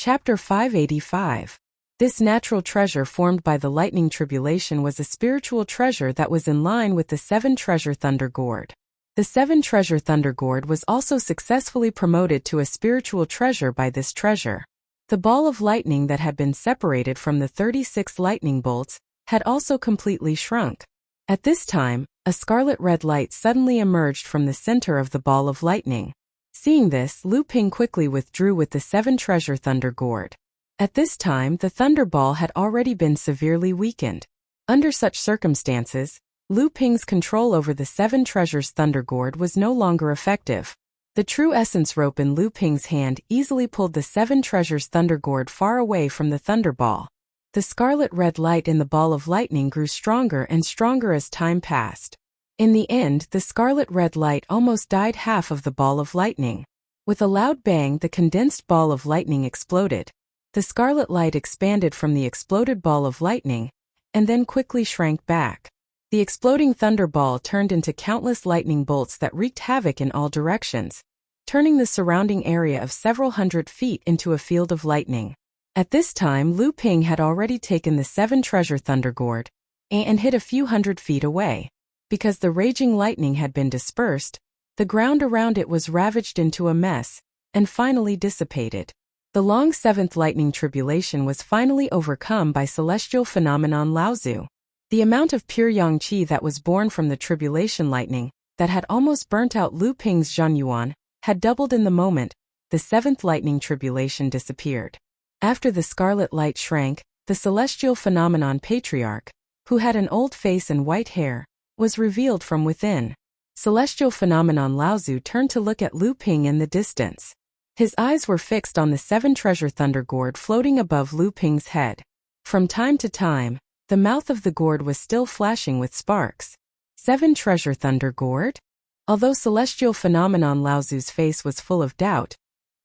Chapter 585. This natural treasure formed by the lightning tribulation was a spiritual treasure that was in line with the 7-treasure thunder gourd. The 7-treasure thunder gourd was also successfully promoted to a spiritual treasure by this treasure. The ball of lightning that had been separated from the 36 lightning bolts had also completely shrunk. At this time, a scarlet-red light suddenly emerged from the center of the ball of lightning. Seeing this, Lu Ping quickly withdrew with the 7-treasure thunder gourd. At this time, the thunder ball had already been severely weakened. Under such circumstances, Lu Ping's control over the 7 treasures thunder gourd was no longer effective. The true essence rope in Lu Ping's hand easily pulled the 7 treasures thunder gourd far away from the thunder ball. The scarlet-red light in the ball of lightning grew stronger and stronger as time passed. In the end, the scarlet-red light almost dyed half of the ball of lightning. With a loud bang, the condensed ball of lightning exploded. The scarlet light expanded from the exploded ball of lightning, and then quickly shrank back. The exploding thunder ball turned into countless lightning bolts that wreaked havoc in all directions, turning the surrounding area of several hundred feet into a field of lightning. At this time, Lu Ping had already taken the 7-treasure thunder gourd and hid a few hundred feet away. Because the raging lightning had been dispersed, the ground around it was ravaged into a mess, and finally dissipated. The long 7th lightning tribulation was finally overcome by celestial phenomenon Laozu. The amount of pure yang qi that was born from the tribulation lightning, that had almost burnt out Lu Ping's Zhanyuan, had doubled in the moment the 7th lightning tribulation disappeared. After the scarlet light shrank, the celestial phenomenon patriarch, who had an old face and white hair, was revealed from within. Celestial phenomenon Laozu turned to look at Lu Ping in the distance. His eyes were fixed on the 7-treasure thunder gourd floating above Lu Ping's head. From time to time, the mouth of the gourd was still flashing with sparks. 7-treasure thunder gourd? Although celestial phenomenon Laozu's face was full of doubt,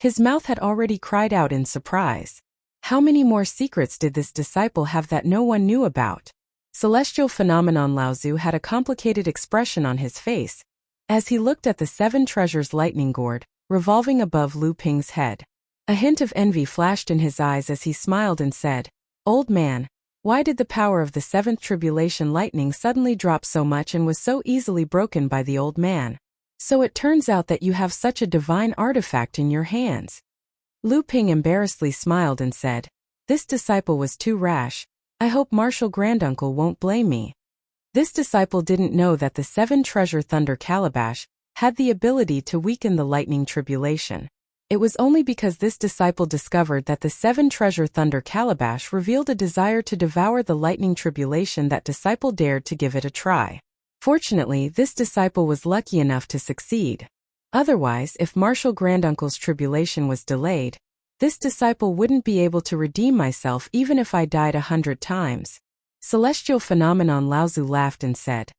his mouth had already cried out in surprise. How many more secrets did this disciple have that no one knew about? Celestial phenomenon Laozu had a complicated expression on his face as he looked at the 7 treasures lightning gourd revolving above Lu Ping's head. A hint of envy flashed in his eyes as he smiled and said, "Old man, why did the power of the 7th tribulation lightning suddenly drop so much and was so easily broken by the old man? So it turns out that you have such a divine artifact in your hands." Lu Ping embarrassedly smiled and said, "This disciple was too rash. I hope Martial Granduncle won't blame me." This disciple didn't know that the 7-treasure thunder calabash had the ability to weaken the lightning tribulation. It was only because this disciple discovered that the 7-treasure thunder calabash revealed a desire to devour the lightning tribulation that disciple dared to give it a try. Fortunately, this disciple was lucky enough to succeed. Otherwise, if Martial Granduncle's tribulation was delayed, this disciple wouldn't be able to redeem myself even if I died 100 times. Celestial phenomenon Laozu laughed and said,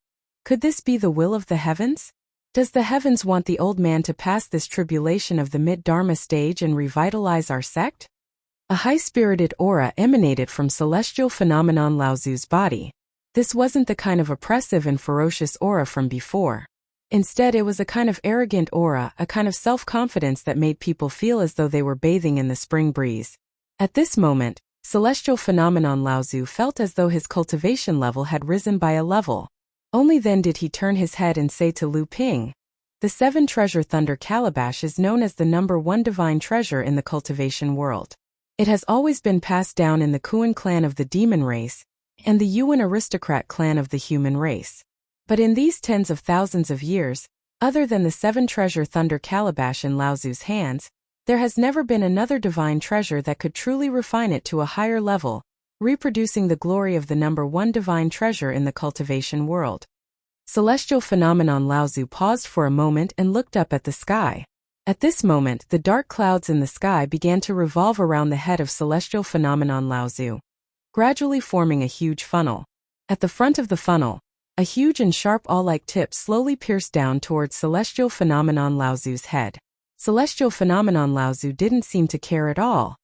"Could this be the will of the heavens? Does the heavens want the old man to pass this tribulation of the mid-dharma stage and revitalize our sect?" A high-spirited aura emanated from celestial phenomenon Laozu's body. This wasn't the kind of oppressive and ferocious aura from before. Instead, it was a kind of arrogant aura, a kind of self-confidence that made people feel as though they were bathing in the spring breeze. At this moment, celestial phenomenon Laozu felt as though his cultivation level had risen by a level. Only then did he turn his head and say to Lu Ping, "The 7-treasure thunder calabash is known as the #1 divine treasure in the cultivation world. It has always been passed down in the Kuan clan of the demon race and the Yuan aristocrat clan of the human race. But in these tens of thousands of years, other than the 7-treasure thunder calabash in Laozu's hands, there has never been another divine treasure that could truly refine it to a higher level, reproducing the glory of the #1 divine treasure in the cultivation world." Celestial phenomenon Laozu paused for a moment and looked up at the sky. At this moment, the dark clouds in the sky began to revolve around the head of celestial phenomenon Laozu, gradually forming a huge funnel. At the front of the funnel, a huge and sharp awl-like tip slowly pierced down towards celestial phenomenon Laozu's head. Celestial phenomenon Laozu didn't seem to care at all.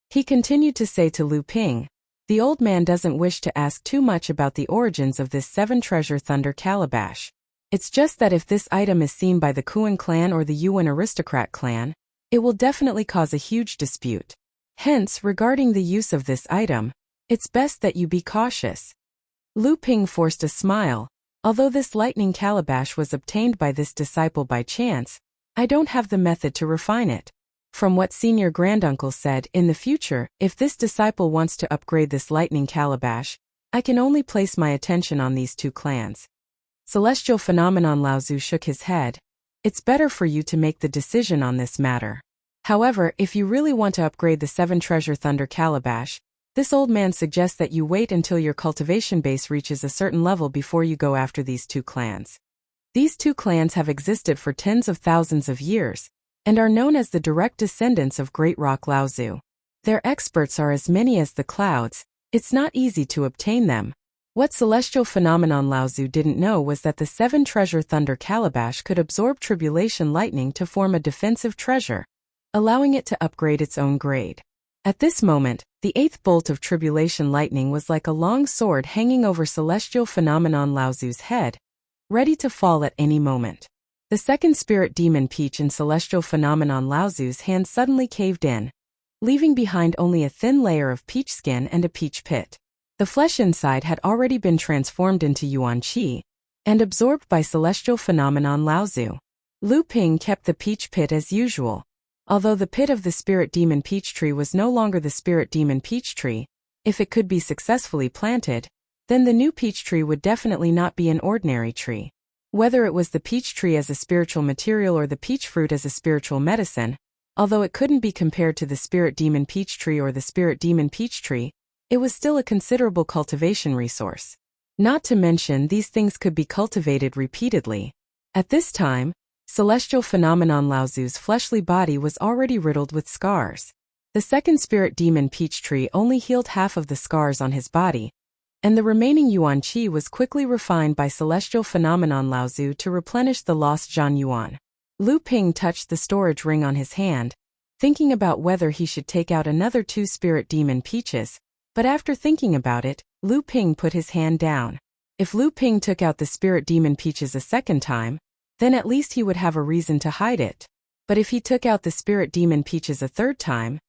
He continued to say to Lu Ping, "The old man doesn't wish to ask too much about the origins of this 7-treasure thunder calabash. It's just that if this item is seen by the Kuan clan or the Yuan aristocrat clan, it will definitely cause a huge dispute. Hence, regarding the use of this item, it's best that you be cautious. Lu Ping forced a smile. Although this lightning calabash was obtained by this disciple by chance, I don't have the method to refine it. From what senior granduncle said, in the future, if this disciple wants to upgrade this lightning calabash, I can only place my attention on these 2 clans. Celestial Phenomenon Laozu shook his head. It's better for you to make the decision on this matter. However, if you really want to upgrade the 7 Treasure Thunder Calabash, this old man suggests that you wait until your cultivation base reaches a certain level before you go after these 2 clans. These 2 clans have existed for tens of thousands of years, and are known as the direct descendants of Great Rock Laozu. Their experts are as many as the clouds. It's not easy to obtain them. What Celestial Phenomenon Laozu didn't know was that the 7 Treasure Thunder Calabash could absorb Tribulation Lightning to form a defensive treasure, allowing it to upgrade its own grade. At this moment, the 8th bolt of Tribulation Lightning was like a long sword hanging over Celestial Phenomenon Laozu's head, ready to fall at any moment. The 2nd Spirit Demon Peach in Celestial Phenomenon Laozu's hand suddenly caved in, leaving behind only a thin layer of peach skin and a peach pit. The flesh inside had already been transformed into Yuan Qi and absorbed by Celestial Phenomenon Laozu. Lu Ping kept the peach pit as usual. Although the pit of the Spirit Demon Peach Tree was no longer the Spirit Demon Peach Tree, if it could be successfully planted, then the new peach tree would definitely not be an ordinary tree. Whether it was the peach tree as a spiritual material or the peach fruit as a spiritual medicine, although it couldn't be compared to the Spirit Demon Peach Tree or the Spirit Demon Peach Tree, it was still a considerable cultivation resource. Not to mention, these things could be cultivated repeatedly. At this time, Celestial Phenomenon Laozu's fleshly body was already riddled with scars. The 2nd Spirit Demon Peach Tree only healed half of the scars on his body, and the remaining Yuan Qi was quickly refined by Celestial Phenomenon Laozu to replenish the lost Zhan Yuan. Lu Ping touched the storage ring on his hand, thinking about whether he should take out another 2 Spirit Demon Peaches, but after thinking about it, Lu Ping put his hand down. If Lu Ping took out the Spirit Demon Peaches a second time, then at least he would have a reason to hide it. But if he took out the Spirit Demon Peaches a third time,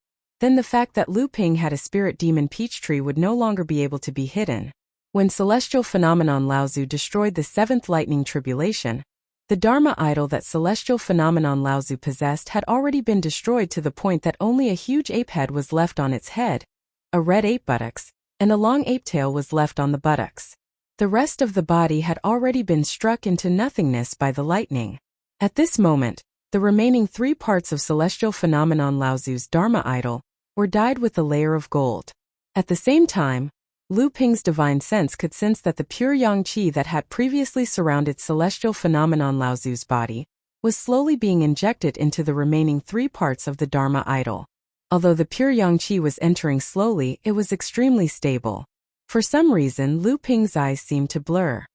then the fact that Lu Ping had a Spirit Demon Peach Tree would no longer be able to be hidden. When Celestial Phenomenon Laozu destroyed the 7th Lightning Tribulation, the Dharma idol that Celestial Phenomenon Laozu possessed had already been destroyed to the point that only a huge ape head was left on its head, a red ape buttocks, and a long ape tail was left on the buttocks. The rest of the body had already been struck into nothingness by the lightning. At this moment, the remaining 3 parts of Celestial Phenomenon Laozu's Dharma idol were dyed with a layer of gold. At the same time, Lu Ping's divine sense could sense that the pure yang qi that had previously surrounded Celestial Phenomenon Laozu's body was slowly being injected into the remaining 3 parts of the Dharma idol. Although the pure yang qi was entering slowly, it was extremely stable. For some reason, Lu Ping's eyes seemed to blur.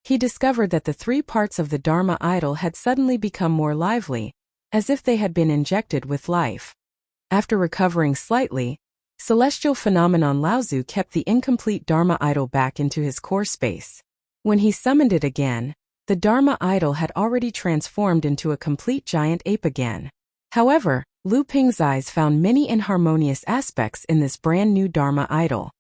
He discovered that the 3 parts of the Dharma idol had suddenly become more lively, as if they had been injected with life. After recovering slightly, Celestial Phenomenon Laozu kept the incomplete Dharma idol back into his core space. When he summoned it again, the Dharma idol had already transformed into a complete giant ape again. However, Lu Ping's eyes found many inharmonious aspects in this brand new Dharma idol.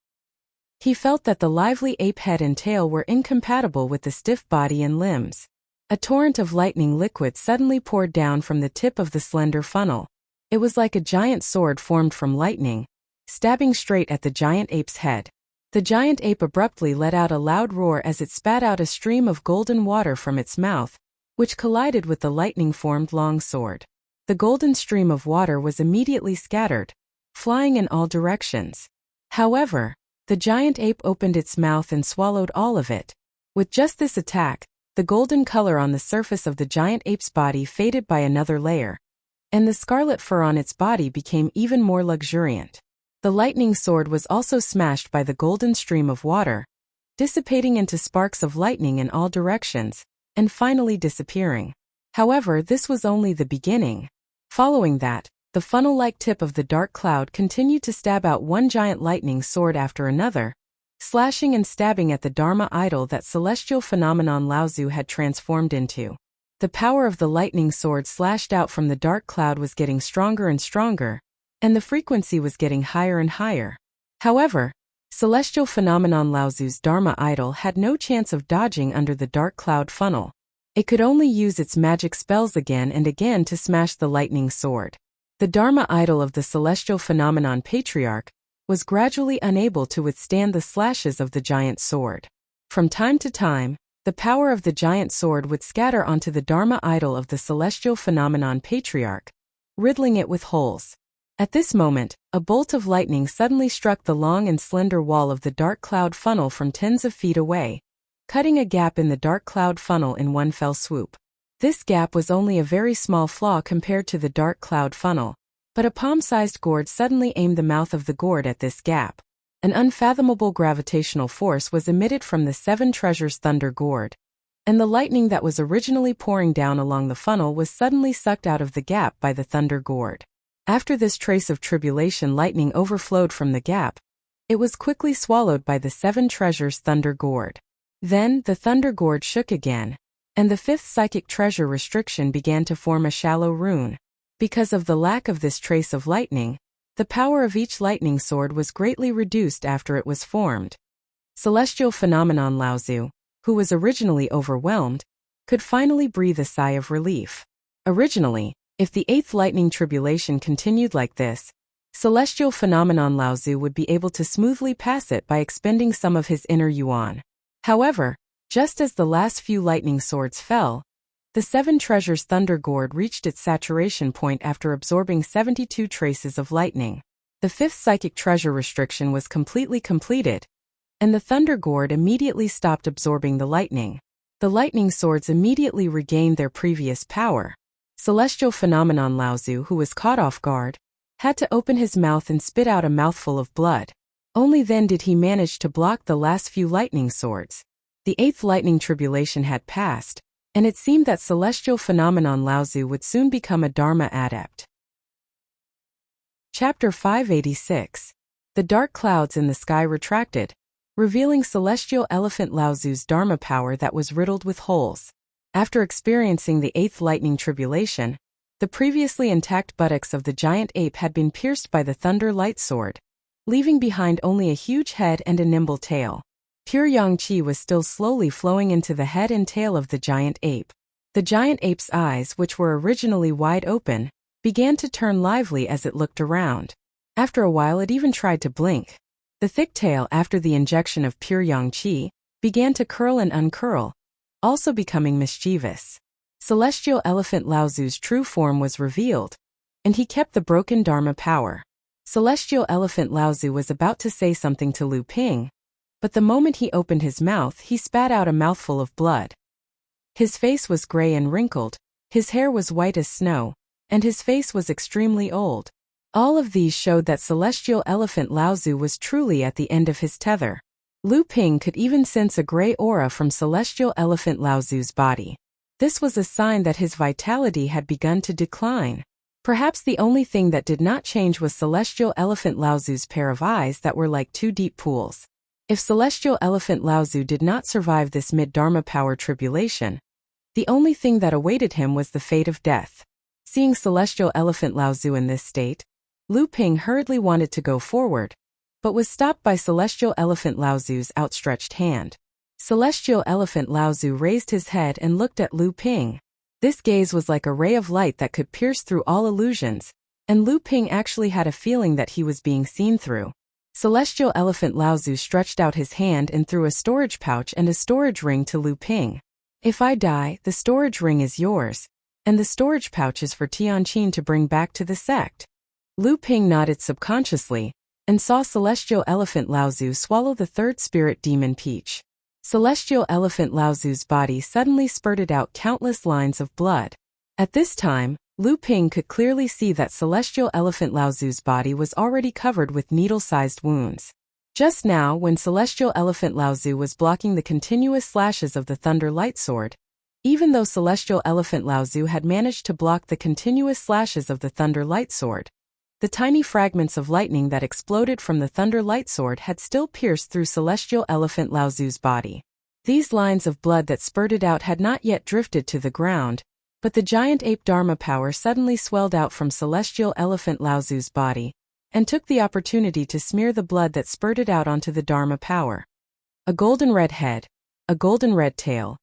He felt that the lively ape head and tail were incompatible with the stiff body and limbs. A torrent of lightning liquid suddenly poured down from the tip of the slender funnel. It was like a giant sword formed from lightning, stabbing straight at the giant ape's head. The giant ape abruptly let out a loud roar as it spat out a stream of golden water from its mouth, which collided with the lightning-formed long sword. The golden stream of water was immediately scattered, flying in all directions. However, the giant ape opened its mouth and swallowed all of it. With just this attack, the golden color on the surface of the giant ape's body faded by another layer, and the scarlet fur on its body became even more luxuriant. The lightning sword was also smashed by the golden stream of water, dissipating into sparks of lightning in all directions, and finally disappearing. However, this was only the beginning. Following that, the funnel-like tip of the dark cloud continued to stab out one giant lightning sword after another, slashing and stabbing at the Dharma idol that Celestial Phenomenon Laozu had transformed into. The power of the lightning sword slashed out from the dark cloud was getting stronger and stronger, and the frequency was getting higher and higher. However, celestial phenomenon Laozu's Dharma idol had no chance of dodging under the dark cloud funnel. It could only use its magic spells again and again to smash the lightning sword. The Dharma idol of the celestial phenomenon patriarch was gradually unable to withstand the slashes of the giant sword. From time to time, the power of the giant sword would scatter onto the Dharma idol of the celestial phenomenon patriarch, riddling it with holes. At this moment, a bolt of lightning suddenly struck the long and slender wall of the dark cloud funnel from tens of feet away, cutting a gap in the dark cloud funnel in one fell swoop. This gap was only a very small flaw compared to the dark cloud funnel, but a palm-sized gourd suddenly aimed the mouth of the gourd at this gap. An unfathomable gravitational force was emitted from the Seven Treasures Thunder Gourd, and the lightning that was originally pouring down along the funnel was suddenly sucked out of the gap by the Thunder Gourd. After this trace of tribulation lightning overflowed from the gap, it was quickly swallowed by the Seven Treasures Thunder Gourd. Then, the Thunder Gourd shook again, and the fifth psychic treasure restriction began to form a shallow rune. Because of the lack of this trace of lightning, the power of each lightning sword was greatly reduced after it was formed. Celestial phenomenon Laozu, who was originally overwhelmed, could finally breathe a sigh of relief. Originally, if the eighth lightning tribulation continued like this, celestial phenomenon Laozu would be able to smoothly pass it by expending some of his inner yuan. However, just as the last few lightning swords fell, the Seven Treasures Thunder Gourd reached its saturation point after absorbing 72 traces of lightning. The fifth psychic treasure restriction was completely completed, and the Thunder Gourd immediately stopped absorbing the lightning. The lightning swords immediately regained their previous power. Celestial phenomenon Laozu, who was caught off guard, had to open his mouth and spit out a mouthful of blood. Only then did he manage to block the last few lightning swords. The eighth lightning tribulation had passed, and it seemed that celestial phenomenon Laozu would soon become a Dharma adept. Chapter 586. The dark clouds in the sky retracted, revealing celestial elephant Laozu's Dharma power that was riddled with holes. After experiencing the eighth lightning tribulation, the previously intact buttocks of the giant ape had been pierced by the thunder light sword, leaving behind only a huge head and a nimble tail. Pure yang qi was still slowly flowing into the head and tail of the giant ape. The giant ape's eyes, which were originally wide open, began to turn lively as it looked around. After a while it even tried to blink. The thick tail, after the injection of pure yang qi, began to curl and uncurl, also becoming mischievous. Celestial elephant Laozu's true form was revealed, and he kept the broken Dharma power. Celestial elephant Laozu was about to say something to Lu Ping, but the moment he opened his mouth he spat out a mouthful of blood. His face was gray and wrinkled, his hair was white as snow, and his face was extremely old. All of these showed that celestial elephant Laozu was truly at the end of his tether. Lu Ping could even sense a gray aura from celestial elephant Laozu's body. This was a sign that his vitality had begun to decline. Perhaps the only thing that did not change was celestial elephant Laozu's pair of eyes that were like two deep pools. If celestial elephant Laozu did not survive this mid-Dharma power tribulation, the only thing that awaited him was the fate of death. Seeing celestial elephant Laozu in this state, Lu Ping hurriedly wanted to go forward, but was stopped by celestial elephant Laozu's outstretched hand. Celestial elephant Laozu raised his head and looked at Lu Ping. This gaze was like a ray of light that could pierce through all illusions, and Lu Ping actually had a feeling that he was being seen through. Celestial elephant Laozu stretched out his hand and threw a storage pouch and a storage ring to Lu Ping. If I die, the storage ring is yours, and the storage pouch is for Tianqin to bring back to the sect. Lu Ping nodded subconsciously, and saw celestial elephant Laozu swallow the third spirit demon peach. Celestial elephant Laozu's body suddenly spurted out countless lines of blood. At this time, Lu Ping could clearly see that celestial elephant Laozu's body was already covered with needle-sized wounds. Just now, when celestial elephant Laozu was blocking the continuous slashes of the thunder light sword, even though celestial elephant Laozu had managed to block the continuous slashes of the thunder light sword, the tiny fragments of lightning that exploded from the thunder light sword had still pierced through celestial elephant Laozu's body. These lines of blood that spurted out had not yet drifted to the ground, But the giant ape Dharma power suddenly swelled out from celestial elephant Laozu's body, and took the opportunity to smear the blood that spurted out onto the Dharma power. A golden red head, a golden red tail,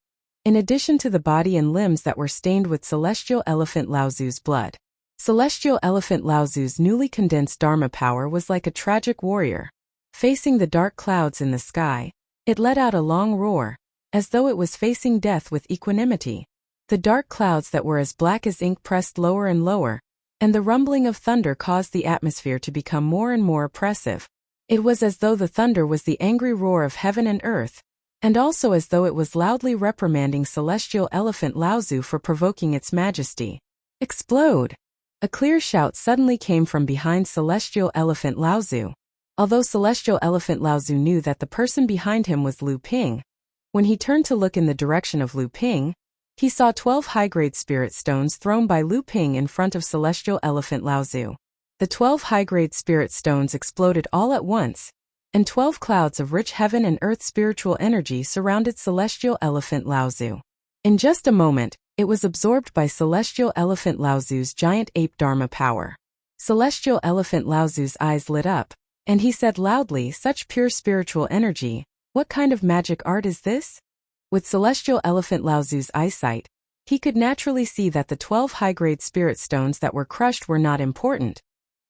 in addition to the body and limbs that were stained with celestial elephant Laozu's blood. Celestial elephant Laozu's newly condensed Dharma power was like a tragic warrior. Facing the dark clouds in the sky, it let out a long roar, as though it was facing death with equanimity. The dark clouds that were as black as ink pressed lower and lower, and the rumbling of thunder caused the atmosphere to become more and more oppressive. It was as though the thunder was the angry roar of heaven and earth, and also as though it was loudly reprimanding celestial elephant Laozu for provoking its majesty. Explode! A clear shout suddenly came from behind celestial elephant Laozu. Although celestial elephant Laozu knew that the person behind him was Lu Ping, when he turned to look in the direction of Lu Ping, he saw 12 high-grade spirit stones thrown by Lu Ping in front of celestial elephant Laozu. The 12 high-grade spirit stones exploded all at once, and 12 clouds of rich heaven and earth spiritual energy surrounded celestial elephant Laozu. In just a moment, it was absorbed by celestial elephant Laozu's giant ape Dharma power. Celestial elephant Laozu's eyes lit up, and he said loudly, "Such pure spiritual energy, what kind of magic art is this?" With celestial elephant Laozu's eyesight, he could naturally see that the 12 high-grade spirit stones that were crushed were not important,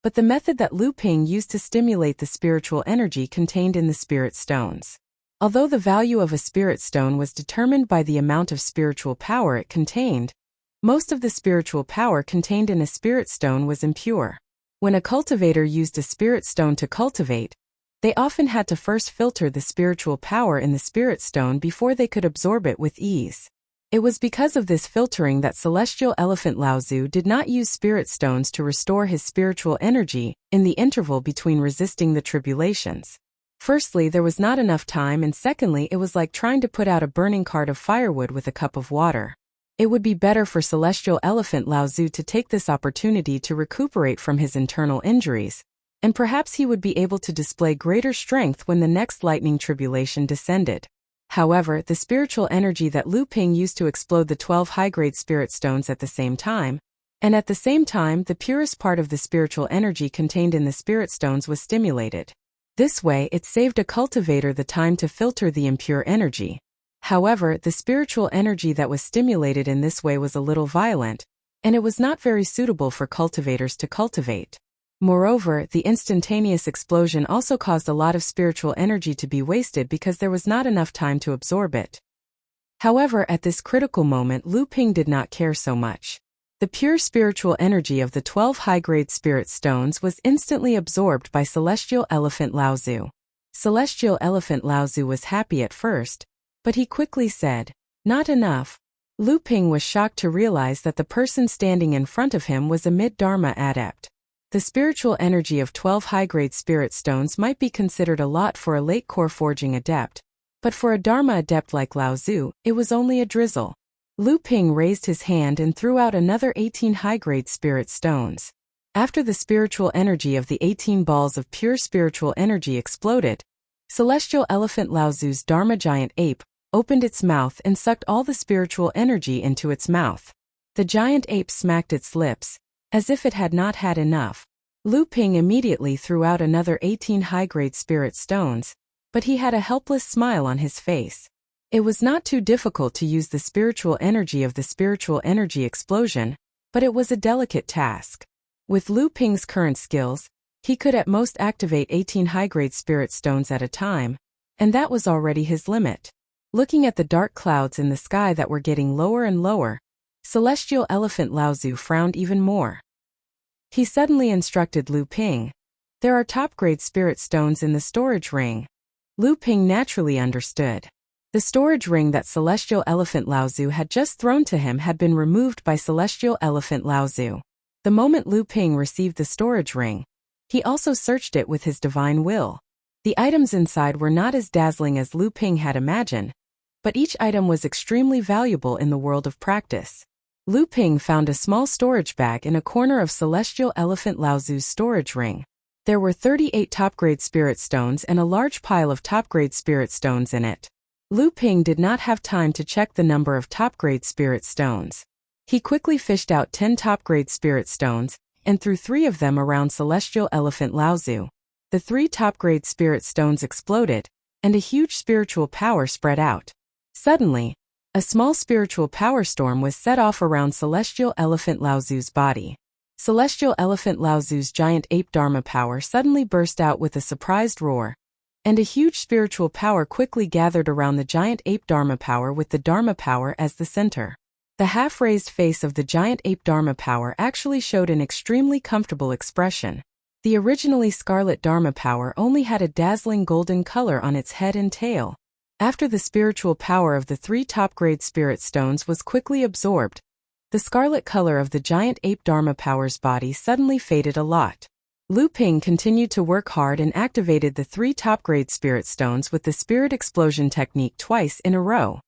but the method that Lu Ping used to stimulate the spiritual energy contained in the spirit stones. Although the value of a spirit stone was determined by the amount of spiritual power it contained, most of the spiritual power contained in a spirit stone was impure. When a cultivator used a spirit stone to cultivate, they often had to first filter the spiritual power in the spirit stone before they could absorb it with ease. It was because of this filtering that celestial elephant Laozu did not use spirit stones to restore his spiritual energy in the interval between resisting the tribulations. Firstly, there was not enough time, and secondly, it was like trying to put out a burning cart of firewood with a cup of water. It would be better for celestial elephant Laozu to take this opportunity to recuperate from his internal injuries, and perhaps he would be able to display greater strength when the next lightning tribulation descended. However, the spiritual energy that Lu Ping used to explode the 12 high-grade spirit stones at the same time, and at the same time the purest part of the spiritual energy contained in the spirit stones was stimulated. This way, it saved a cultivator the time to filter the impure energy. However, the spiritual energy that was stimulated in this way was a little violent, and it was not very suitable for cultivators to cultivate. Moreover, the instantaneous explosion also caused a lot of spiritual energy to be wasted because there was not enough time to absorb it. However, at this critical moment, Lu Ping did not care so much. The pure spiritual energy of the 12 high-grade spirit stones was instantly absorbed by celestial elephant Laozu. Celestial elephant Laozu was happy at first, but he quickly said, "Not enough." Lu Ping was shocked to realize that the person standing in front of him was a mid-Dharma adept. The spiritual energy of 12 high-grade spirit stones might be considered a lot for a late core forging adept, but for a Dharma adept like Laozu, it was only a drizzle. Lu Ping raised his hand and threw out another 18 high-grade spirit stones. After the spiritual energy of the 18 balls of pure spiritual energy exploded, celestial elephant Laozu's Dharma giant ape opened its mouth and sucked all the spiritual energy into its mouth. The giant ape smacked its lips, as if it had not had enough. Lu Ping immediately threw out another 18 high-grade spirit stones, but he had a helpless smile on his face. It was not too difficult to use the spiritual energy of the spiritual energy explosion, but it was a delicate task. With Lu Ping's current skills, he could at most activate 18 high-grade spirit stones at a time, and that was already his limit. Looking at the dark clouds in the sky that were getting lower and lower, celestial elephant Laozu frowned even more. He suddenly instructed Lu Ping, "There are top-grade spirit stones in the storage ring." Lu Ping naturally understood. The storage ring that celestial elephant Laozu had just thrown to him had been removed by celestial elephant Laozu. The moment Lu Ping received the storage ring, he also searched it with his divine will. The items inside were not as dazzling as Lu Ping had imagined, but each item was extremely valuable in the world of practice. Lu Ping found a small storage bag in a corner of celestial elephant Laozu's storage ring. There were 38 top-grade spirit stones and a large pile of top-grade spirit stones in it. Lu Ping did not have time to check the number of top-grade spirit stones. He quickly fished out 10 top-grade spirit stones and threw 3 of them around celestial elephant Laozu. The 3 top-grade spirit stones exploded, and a huge spiritual power spread out. Suddenly, a small spiritual power storm was set off around celestial elephant Laozu's body. Celestial elephant Laozu's giant ape Dharma power suddenly burst out with a surprised roar, and a huge spiritual power quickly gathered around the giant ape Dharma power with the Dharma power as the center. The half-raised face of the giant ape Dharma power actually showed an extremely comfortable expression. The originally scarlet Dharma power only had a dazzling golden color on its head and tail. After the spiritual power of the 3 top-grade spirit stones was quickly absorbed, the scarlet color of the giant ape Dharma power's body suddenly faded a lot. Lu Ping continued to work hard and activated the 3 top-grade spirit stones with the spirit explosion technique twice in a row.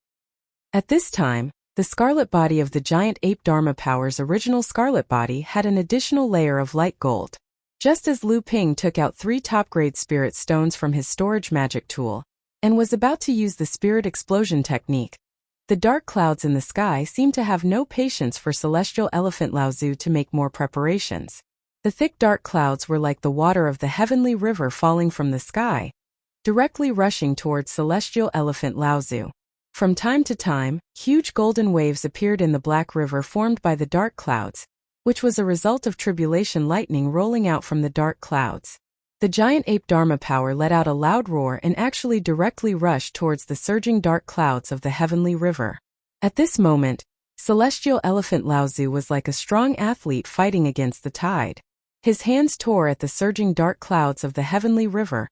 At this time, the scarlet body of the giant ape Dharma power's original scarlet body had an additional layer of light gold. Just as Lu Ping took out 3 top-grade spirit stones from his storage magic tool and was about to use the spirit explosion technique, the dark clouds in the sky seemed to have no patience for celestial elephant Laozu to make more preparations. The thick dark clouds were like the water of the heavenly river falling from the sky, directly rushing towards celestial elephant Laozu. From time to time, huge golden waves appeared in the black river formed by the dark clouds, which was a result of tribulation lightning rolling out from the dark clouds. The giant ape Dharma power let out a loud roar and actually directly rushed towards the surging dark clouds of the heavenly river. At this moment, celestial elephant Laozu was like a strong athlete fighting against the tide. His hands tore at the surging dark clouds of the heavenly river,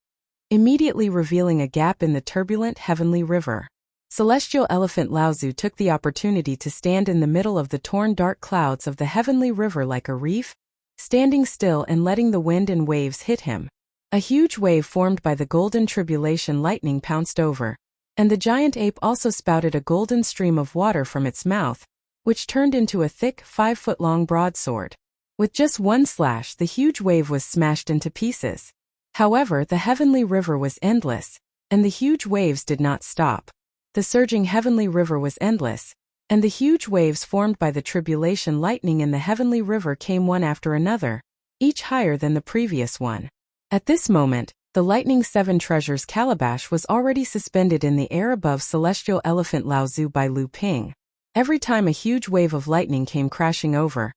immediately revealing a gap in the turbulent heavenly river. Celestial elephant Laozu took the opportunity to stand in the middle of the torn dark clouds of the heavenly river like a reef, standing still and letting the wind and waves hit him. A huge wave formed by the golden tribulation lightning pounced over, and the giant ape also spouted a golden stream of water from its mouth, which turned into a thick 5-foot-long broadsword. With just one slash, the huge wave was smashed into pieces. However, the heavenly river was endless, and the huge waves did not stop. The surging heavenly river was endless, and the huge waves formed by the tribulation lightning in the heavenly river came one after another, each higher than the previous one. At this moment, the lightning 7 treasures calabash was already suspended in the air above celestial elephant Laozu by Lu Ping. Every time a huge wave of lightning came crashing over,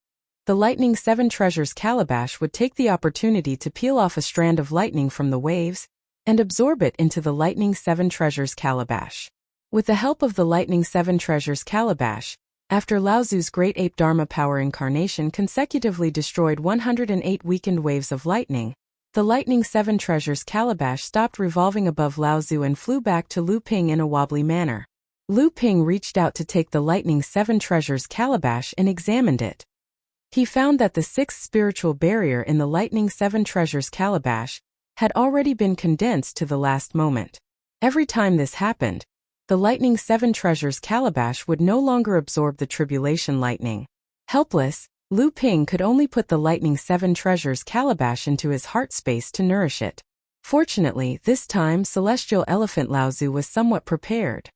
the lightning 7 treasures calabash would take the opportunity to peel off a strand of lightning from the waves and absorb it into the lightning 7 treasures calabash. With the help of the lightning 7 treasures calabash, after Laozu's great ape Dharma power incarnation consecutively destroyed 108 weakened waves of lightning, the lightning 7 treasures calabash stopped revolving above Laozu and flew back to Lu Ping in a wobbly manner. Lu Ping reached out to take the lightning 7 treasures calabash and examined it. He found that the 6th spiritual barrier in the lightning 7 treasures calabash had already been condensed to the last moment. Every time this happened, the lightning 7 treasures calabash would no longer absorb the tribulation lightning. Helpless, Lu Ping could only put the lightning 7 treasures calabash into his heart space to nourish it. Fortunately, this time celestial elephant Laozu was somewhat prepared.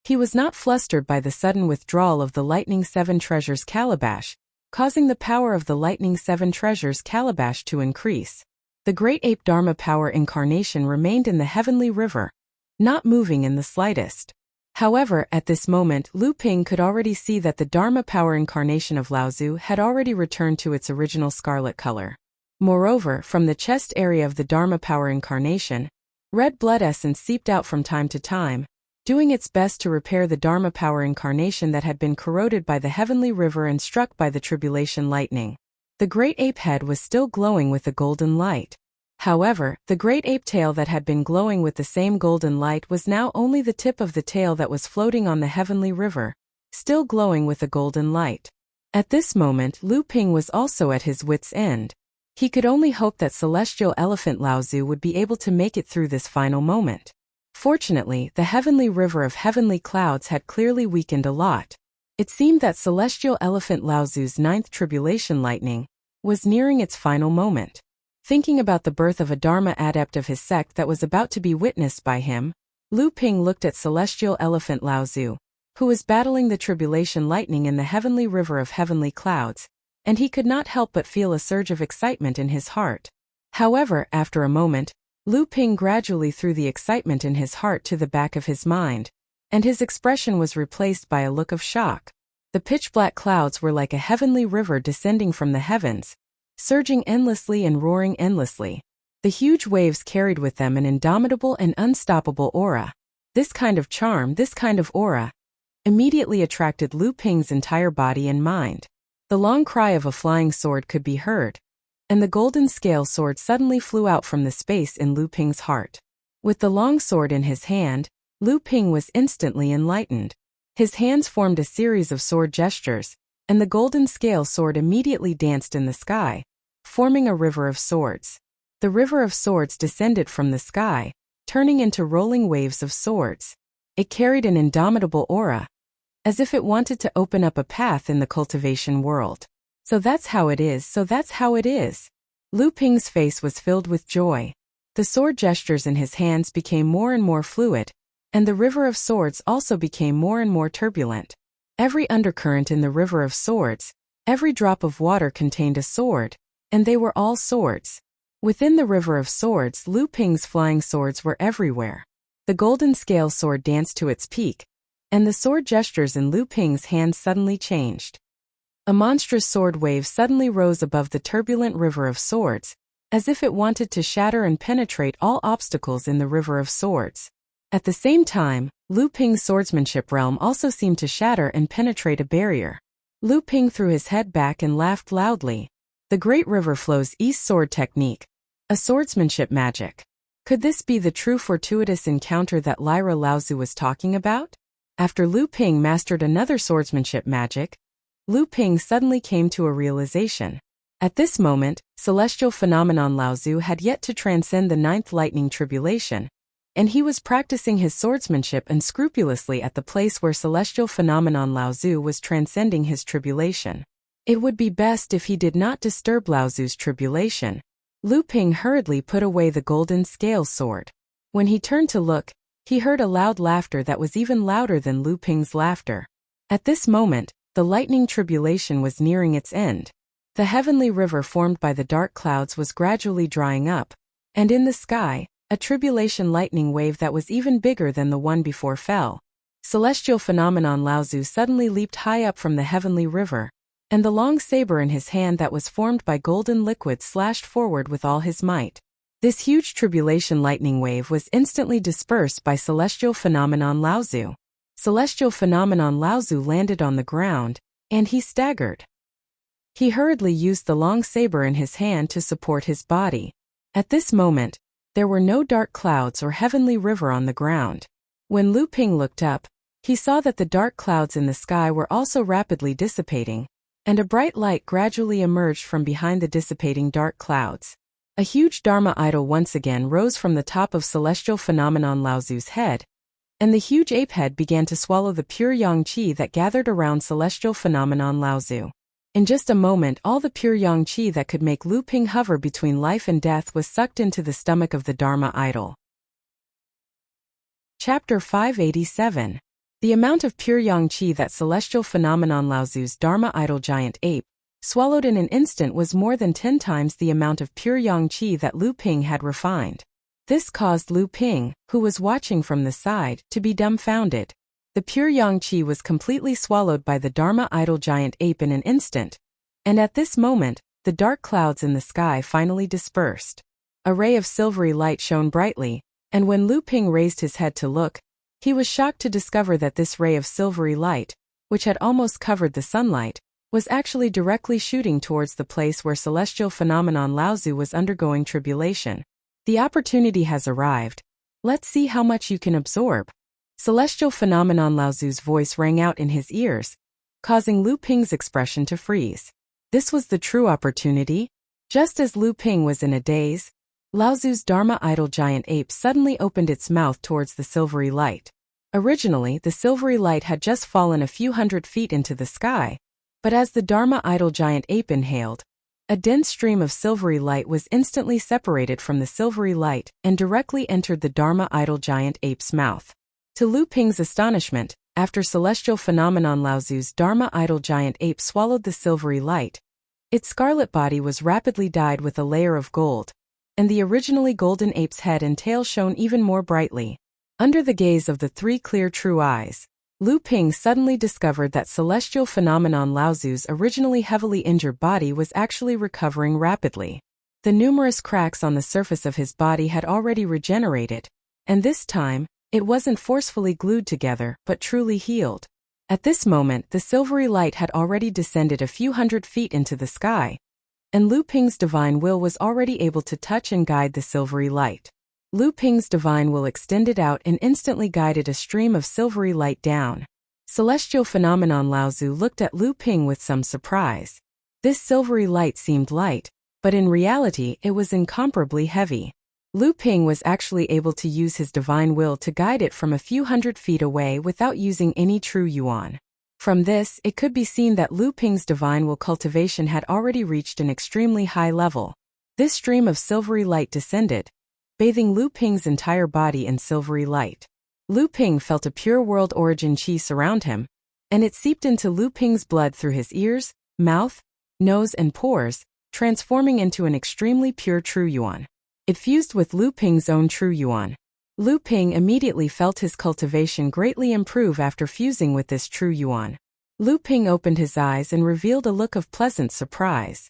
He was not flustered by the sudden withdrawal of the lightning 7 treasures calabash, causing the power of the lightning 7 treasures calabash to increase. The great ape Dharma power incarnation remained in the heavenly river, not moving in the slightest. However, at this moment Lu Ping could already see that the Dharma power incarnation of Laozu had already returned to its original scarlet color. Moreover, from the chest area of the Dharma power incarnation, red blood essence seeped out from time to time, doing its best to repair the Dharma power incarnation that had been corroded by the heavenly river and struck by the tribulation lightning. The great ape head was still glowing with the golden light. However, the great ape tail that had been glowing with the same golden light was now only the tip of the tail that was floating on the heavenly river, still glowing with the golden light. At this moment Lu Ping was also at his wit's end. He could only hope that celestial elephant Laozu would be able to make it through this final moment. Fortunately, the heavenly river of heavenly clouds had clearly weakened a lot. It seemed that celestial elephant Laozu's 9th tribulation lightning was nearing its final moment. Thinking about the birth of a Dharma adept of his sect that was about to be witnessed by him, Lu Ping looked at celestial elephant Laozu, who was battling the tribulation lightning in the heavenly river of heavenly clouds, and he could not help but feel a surge of excitement in his heart. However, after a moment, Lu Ping gradually threw the excitement in his heart to the back of his mind, and his expression was replaced by a look of shock. The pitch-black clouds were like a heavenly river descending from the heavens, surging endlessly and roaring endlessly. The huge waves carried with them an indomitable and unstoppable aura. This kind of charm, this kind of aura, immediately attracted Lu Ping's entire body and mind. The long cry of a flying sword could be heard, and the golden scale sword suddenly flew out from the space in Lu Ping's heart. With the long sword in his hand, Lu Ping was instantly enlightened. His hands formed a series of sword gestures, and the golden scale sword immediately danced in the sky, forming a river of swords. The river of swords descended from the sky, turning into rolling waves of swords. It carried an indomitable aura, as if it wanted to open up a path in the cultivation world. So that's how it is, so that's how it is. Lu Ping's face was filled with joy. The sword gestures in his hands became more and more fluid, and the river of swords also became more and more turbulent. Every undercurrent in the river of swords, every drop of water contained a sword, and they were all swords. Within the river of swords, Lu Ping's flying swords were everywhere. The golden scale sword danced to its peak, and the sword gestures in Lu Ping's hands suddenly changed. A monstrous sword wave suddenly rose above the turbulent river of swords, as if it wanted to shatter and penetrate all obstacles in the river of swords. At the same time, Lu Ping's swordsmanship realm also seemed to shatter and penetrate a barrier. Lu Ping threw his head back and laughed loudly. The great river flows east sword technique, a swordsmanship magic. Could this be the true fortuitous encounter that Lyra Laozu was talking about? After Lu Ping mastered another swordsmanship magic, Lu Ping suddenly came to a realization. At this moment, celestial phenomenon Laozu had yet to transcend the 9th lightning tribulation, and he was practicing his swordsmanship unscrupulously at the place where celestial phenomenon Laozu was transcending his tribulation. It would be best if he did not disturb Laozu's tribulation. Lu Ping hurriedly put away the golden scale sword. When he turned to look, he heard a loud laughter that was even louder than Lu Ping's laughter. At this moment, the lightning tribulation was nearing its end. The heavenly river formed by the dark clouds was gradually drying up, and in the sky, a tribulation lightning wave that was even bigger than the one before fell. Celestial phenomenon Laozu suddenly leaped high up from the heavenly river, and the long saber in his hand that was formed by golden liquid slashed forward with all his might. This huge tribulation lightning wave was instantly dispersed by celestial phenomenon Laozu. Celestial phenomenon Laozu landed on the ground, and he staggered. He hurriedly used the long saber in his hand to support his body. At this moment, there were no dark clouds or heavenly river on the ground. When Lu Ping looked up, he saw that the dark clouds in the sky were also rapidly dissipating, and a bright light gradually emerged from behind the dissipating dark clouds. A huge Dharma idol once again rose from the top of celestial phenomenon Laozu's head, and the huge ape head began to swallow the pure yang qi that gathered around celestial phenomenon Laozu. In just a moment, all the pure yang qi that could make Lu Ping hover between life and death was sucked into the stomach of the Dharma idol. Chapter 587. The amount of pure yang qi that celestial phenomenon Laozu's Dharma idol giant ape swallowed in an instant was more than 10 times the amount of pure yang qi that Lu Ping had refined. This caused Lu Ping, who was watching from the side, to be dumbfounded. The pure yang qi was completely swallowed by the Dharma idol giant ape in an instant, and at this moment, the dark clouds in the sky finally dispersed. A ray of silvery light shone brightly, and when Lu Ping raised his head to look, he was shocked to discover that this ray of silvery light, which had almost covered the sunlight, was actually directly shooting towards the place where celestial phenomenon Laozu was undergoing tribulation. The opportunity has arrived. Let's see how much you can absorb. Celestial phenomenon Laozu's voice rang out in his ears, causing Lu Ping's expression to freeze. This was the true opportunity. Just as Lu Ping was in a daze, Laozu's Dharma idol giant ape suddenly opened its mouth towards the silvery light. Originally, the silvery light had just fallen a few hundred feet into the sky, but as the Dharma idol giant ape inhaled, a dense stream of silvery light was instantly separated from the silvery light and directly entered the Dharma idol giant ape's mouth. To Lu Ping's astonishment, after celestial phenomenon Laozu's Dharma idol giant ape swallowed the silvery light, its scarlet body was rapidly dyed with a layer of gold, and the originally golden ape's head and tail shone even more brightly. Under the gaze of the three clear true eyes, Lu Ping suddenly discovered that celestial phenomenon Laozu's originally heavily injured body was actually recovering rapidly. The numerous cracks on the surface of his body had already regenerated, and this time, it wasn't forcefully glued together but truly healed. At this moment, the silvery light had already descended a few hundred feet into the sky, and Lu Ping's divine will was already able to touch and guide the silvery light. Lu Ping's divine will extended out and instantly guided a stream of silvery light down. Celestial phenomenon Laozu looked at Lu Ping with some surprise. This silvery light seemed light, but in reality it was incomparably heavy. Lu Ping was actually able to use his divine will to guide it from a few hundred feet away without using any true yuan. From this, it could be seen that Lu Ping's divine will cultivation had already reached an extremely high level. This stream of silvery light descended, bathing Lu Ping's entire body in silvery light. Lu Ping felt a pure world origin qi surround him, and it seeped into Lu Ping's blood through his ears, mouth, nose and pores, transforming into an extremely pure true yuan. It fused with Lu Ping's own true yuan. Lu Ping immediately felt his cultivation greatly improve after fusing with this true yuan. Lu Ping opened his eyes and revealed a look of pleasant surprise.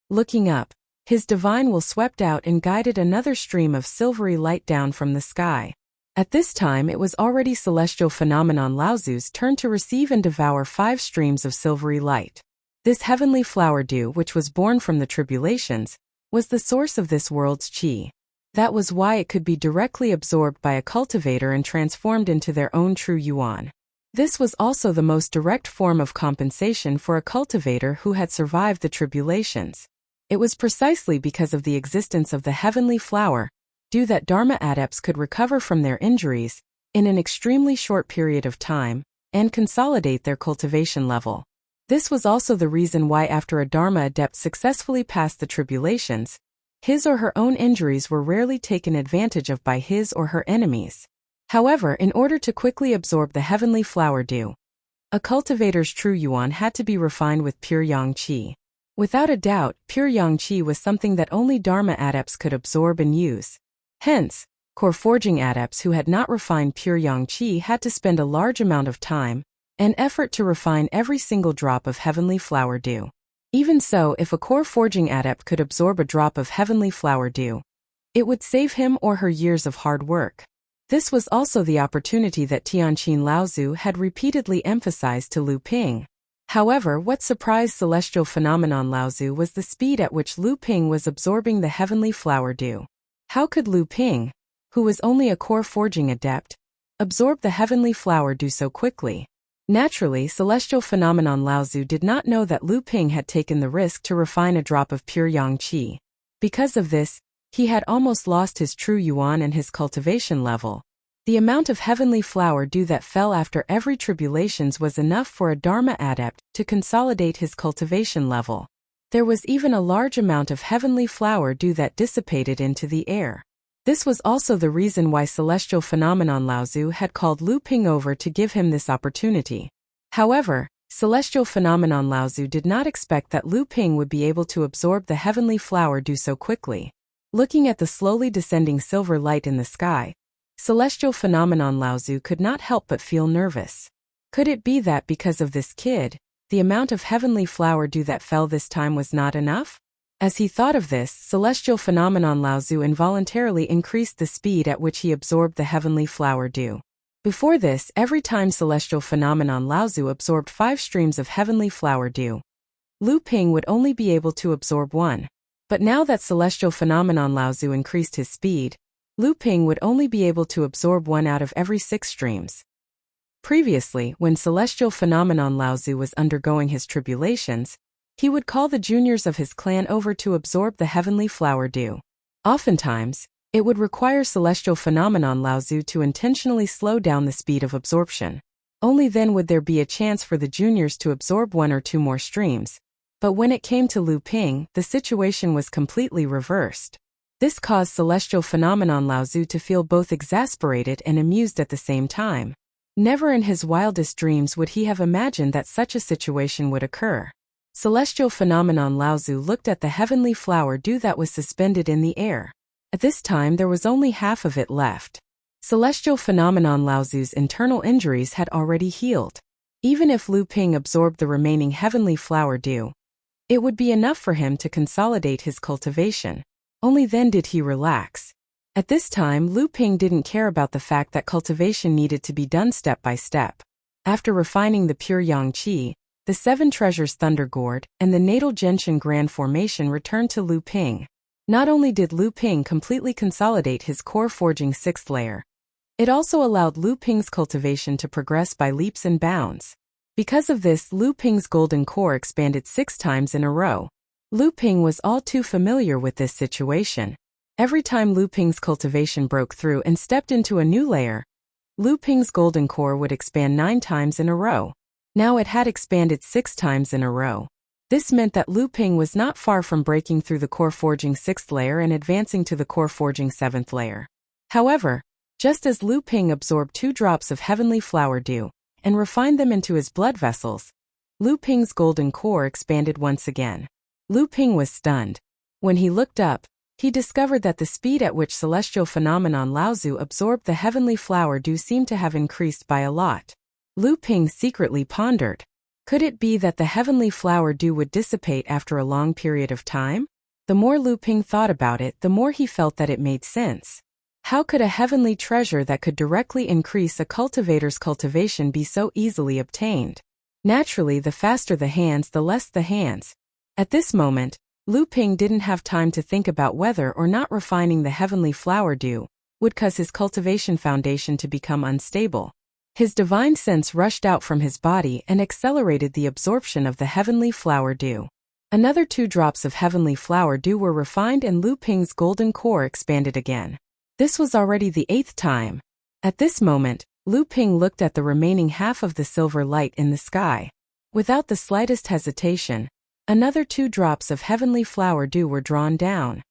Looking up, his divine will swept out and guided another stream of silvery light down from the sky. At this time it was already celestial phenomenon Laozu's turn to receive and devour 5 streams of silvery light. This heavenly flower dew, which was born from the tribulations, was the source of this world's qi. That was why it could be directly absorbed by a cultivator and transformed into their own true yuan. This was also the most direct form of compensation for a cultivator who had survived the tribulations. It was precisely because of the existence of the heavenly flower dew that Dharma adepts could recover from their injuries in an extremely short period of time and consolidate their cultivation level. This was also the reason why after a Dharma adept successfully passed the tribulations, his or her own injuries were rarely taken advantage of by his or her enemies. However, in order to quickly absorb the heavenly flower dew, a cultivator's true yuan had to be refined with pure yang qi. Without a doubt, pure yang qi was something that only Dharma adepts could absorb and use. Hence, core forging adepts who had not refined pure yang qi had to spend a large amount of time and effort to refine every single drop of heavenly flower dew. Even so, if a core forging adept could absorb a drop of heavenly flower dew, it would save him or her years of hard work. This was also the opportunity that Tianqin Laozu had repeatedly emphasized to Lu Ping. However, what surprised celestial phenomenon Laozu was the speed at which Lu Ping was absorbing the heavenly flower dew. How could Lu Ping, who was only a core forging adept, absorb the heavenly flower dew so quickly? Naturally, celestial phenomenon Laozu did not know that Lu Ping had taken the risk to refine a drop of pure yang qi. Because of this, he had almost lost his true yuan and his cultivation level. The amount of heavenly flower dew that fell after every tribulations was enough for a Dharma adept to consolidate his cultivation level. There was even a large amount of heavenly flower dew that dissipated into the air. This was also the reason why celestial phenomenon Laozu had called Lu Ping over to give him this opportunity. However, celestial phenomenon Laozu did not expect that Lu Ping would be able to absorb the heavenly flower dew so quickly. Looking at the slowly descending silver light in the sky, celestial phenomenon Laozu could not help but feel nervous. Could it be that because of this kid, the amount of heavenly flower dew that fell this time was not enough? As he thought of this, celestial phenomenon Laozu involuntarily increased the speed at which he absorbed the heavenly flower dew. Before this, every time celestial phenomenon Laozu absorbed 5 streams of heavenly flower dew, Lu Ping would only be able to absorb 1. But now that celestial phenomenon Laozu increased his speed, Lu Ping would only be able to absorb 1 out of every 6 streams. Previously, when celestial phenomenon Laozu was undergoing his tribulations, he would call the juniors of his clan over to absorb the heavenly flower dew. Oftentimes, it would require celestial phenomenon Laozu to intentionally slow down the speed of absorption. Only then would there be a chance for the juniors to absorb 1 or 2 more streams. But when it came to Lu Ping, the situation was completely reversed. This caused celestial phenomenon Laozu to feel both exasperated and amused at the same time. Never in his wildest dreams would he have imagined that such a situation would occur. Celestial phenomenon Laozu looked at the heavenly flower dew that was suspended in the air. At this time there was only half of it left. Celestial phenomenon Laozu's internal injuries had already healed. Even if Lu Ping absorbed the remaining heavenly flower dew, it would be enough for him to consolidate his cultivation. Only then did he relax. At this time, Lu Ping didn't care about the fact that cultivation needed to be done step by step. After refining the pure yang qi, the 7 treasures Thunder Gourd, and the natal Genshin Grand Formation returned to Lu Ping. Not only did Lu Ping completely consolidate his core forging 6th layer, it also allowed Lu Ping's cultivation to progress by leaps and bounds. Because of this, Lu Ping's golden core expanded 6 times in a row. Lu Ping was all too familiar with this situation. Every time Lu Ping's cultivation broke through and stepped into a new layer, Lu Ping's golden core would expand 9 times in a row. Now it had expanded 6 times in a row. This meant that Lu Ping was not far from breaking through the core forging 6th layer and advancing to the core forging 7th layer. However, just as Lu Ping absorbed 2 drops of heavenly flower dew and refined them into his blood vessels, Lu Ping's golden core expanded once again. Lu Ping was stunned. When he looked up, he discovered that the speed at which celestial phenomenon Laozu absorbed the heavenly flower dew seemed to have increased by a lot. Lu Ping secretly pondered. Could it be that the heavenly flower dew would dissipate after a long period of time? The more Lu Ping thought about it, the more he felt that it made sense. How could a heavenly treasure that could directly increase a cultivator's cultivation be so easily obtained? Naturally, the faster the hands, the less the hands. At this moment, Lu Ping didn't have time to think about whether or not refining the heavenly flower dew would cause his cultivation foundation to become unstable. His divine sense rushed out from his body and accelerated the absorption of the heavenly flower dew. Another 2 drops of heavenly flower dew were refined and Lu Ping's golden core expanded again. This was already the 8th time. At this moment, Lu Ping looked at the remaining half of the silver light in the sky. Without the slightest hesitation, another 2 drops of heavenly flower dew were drawn down.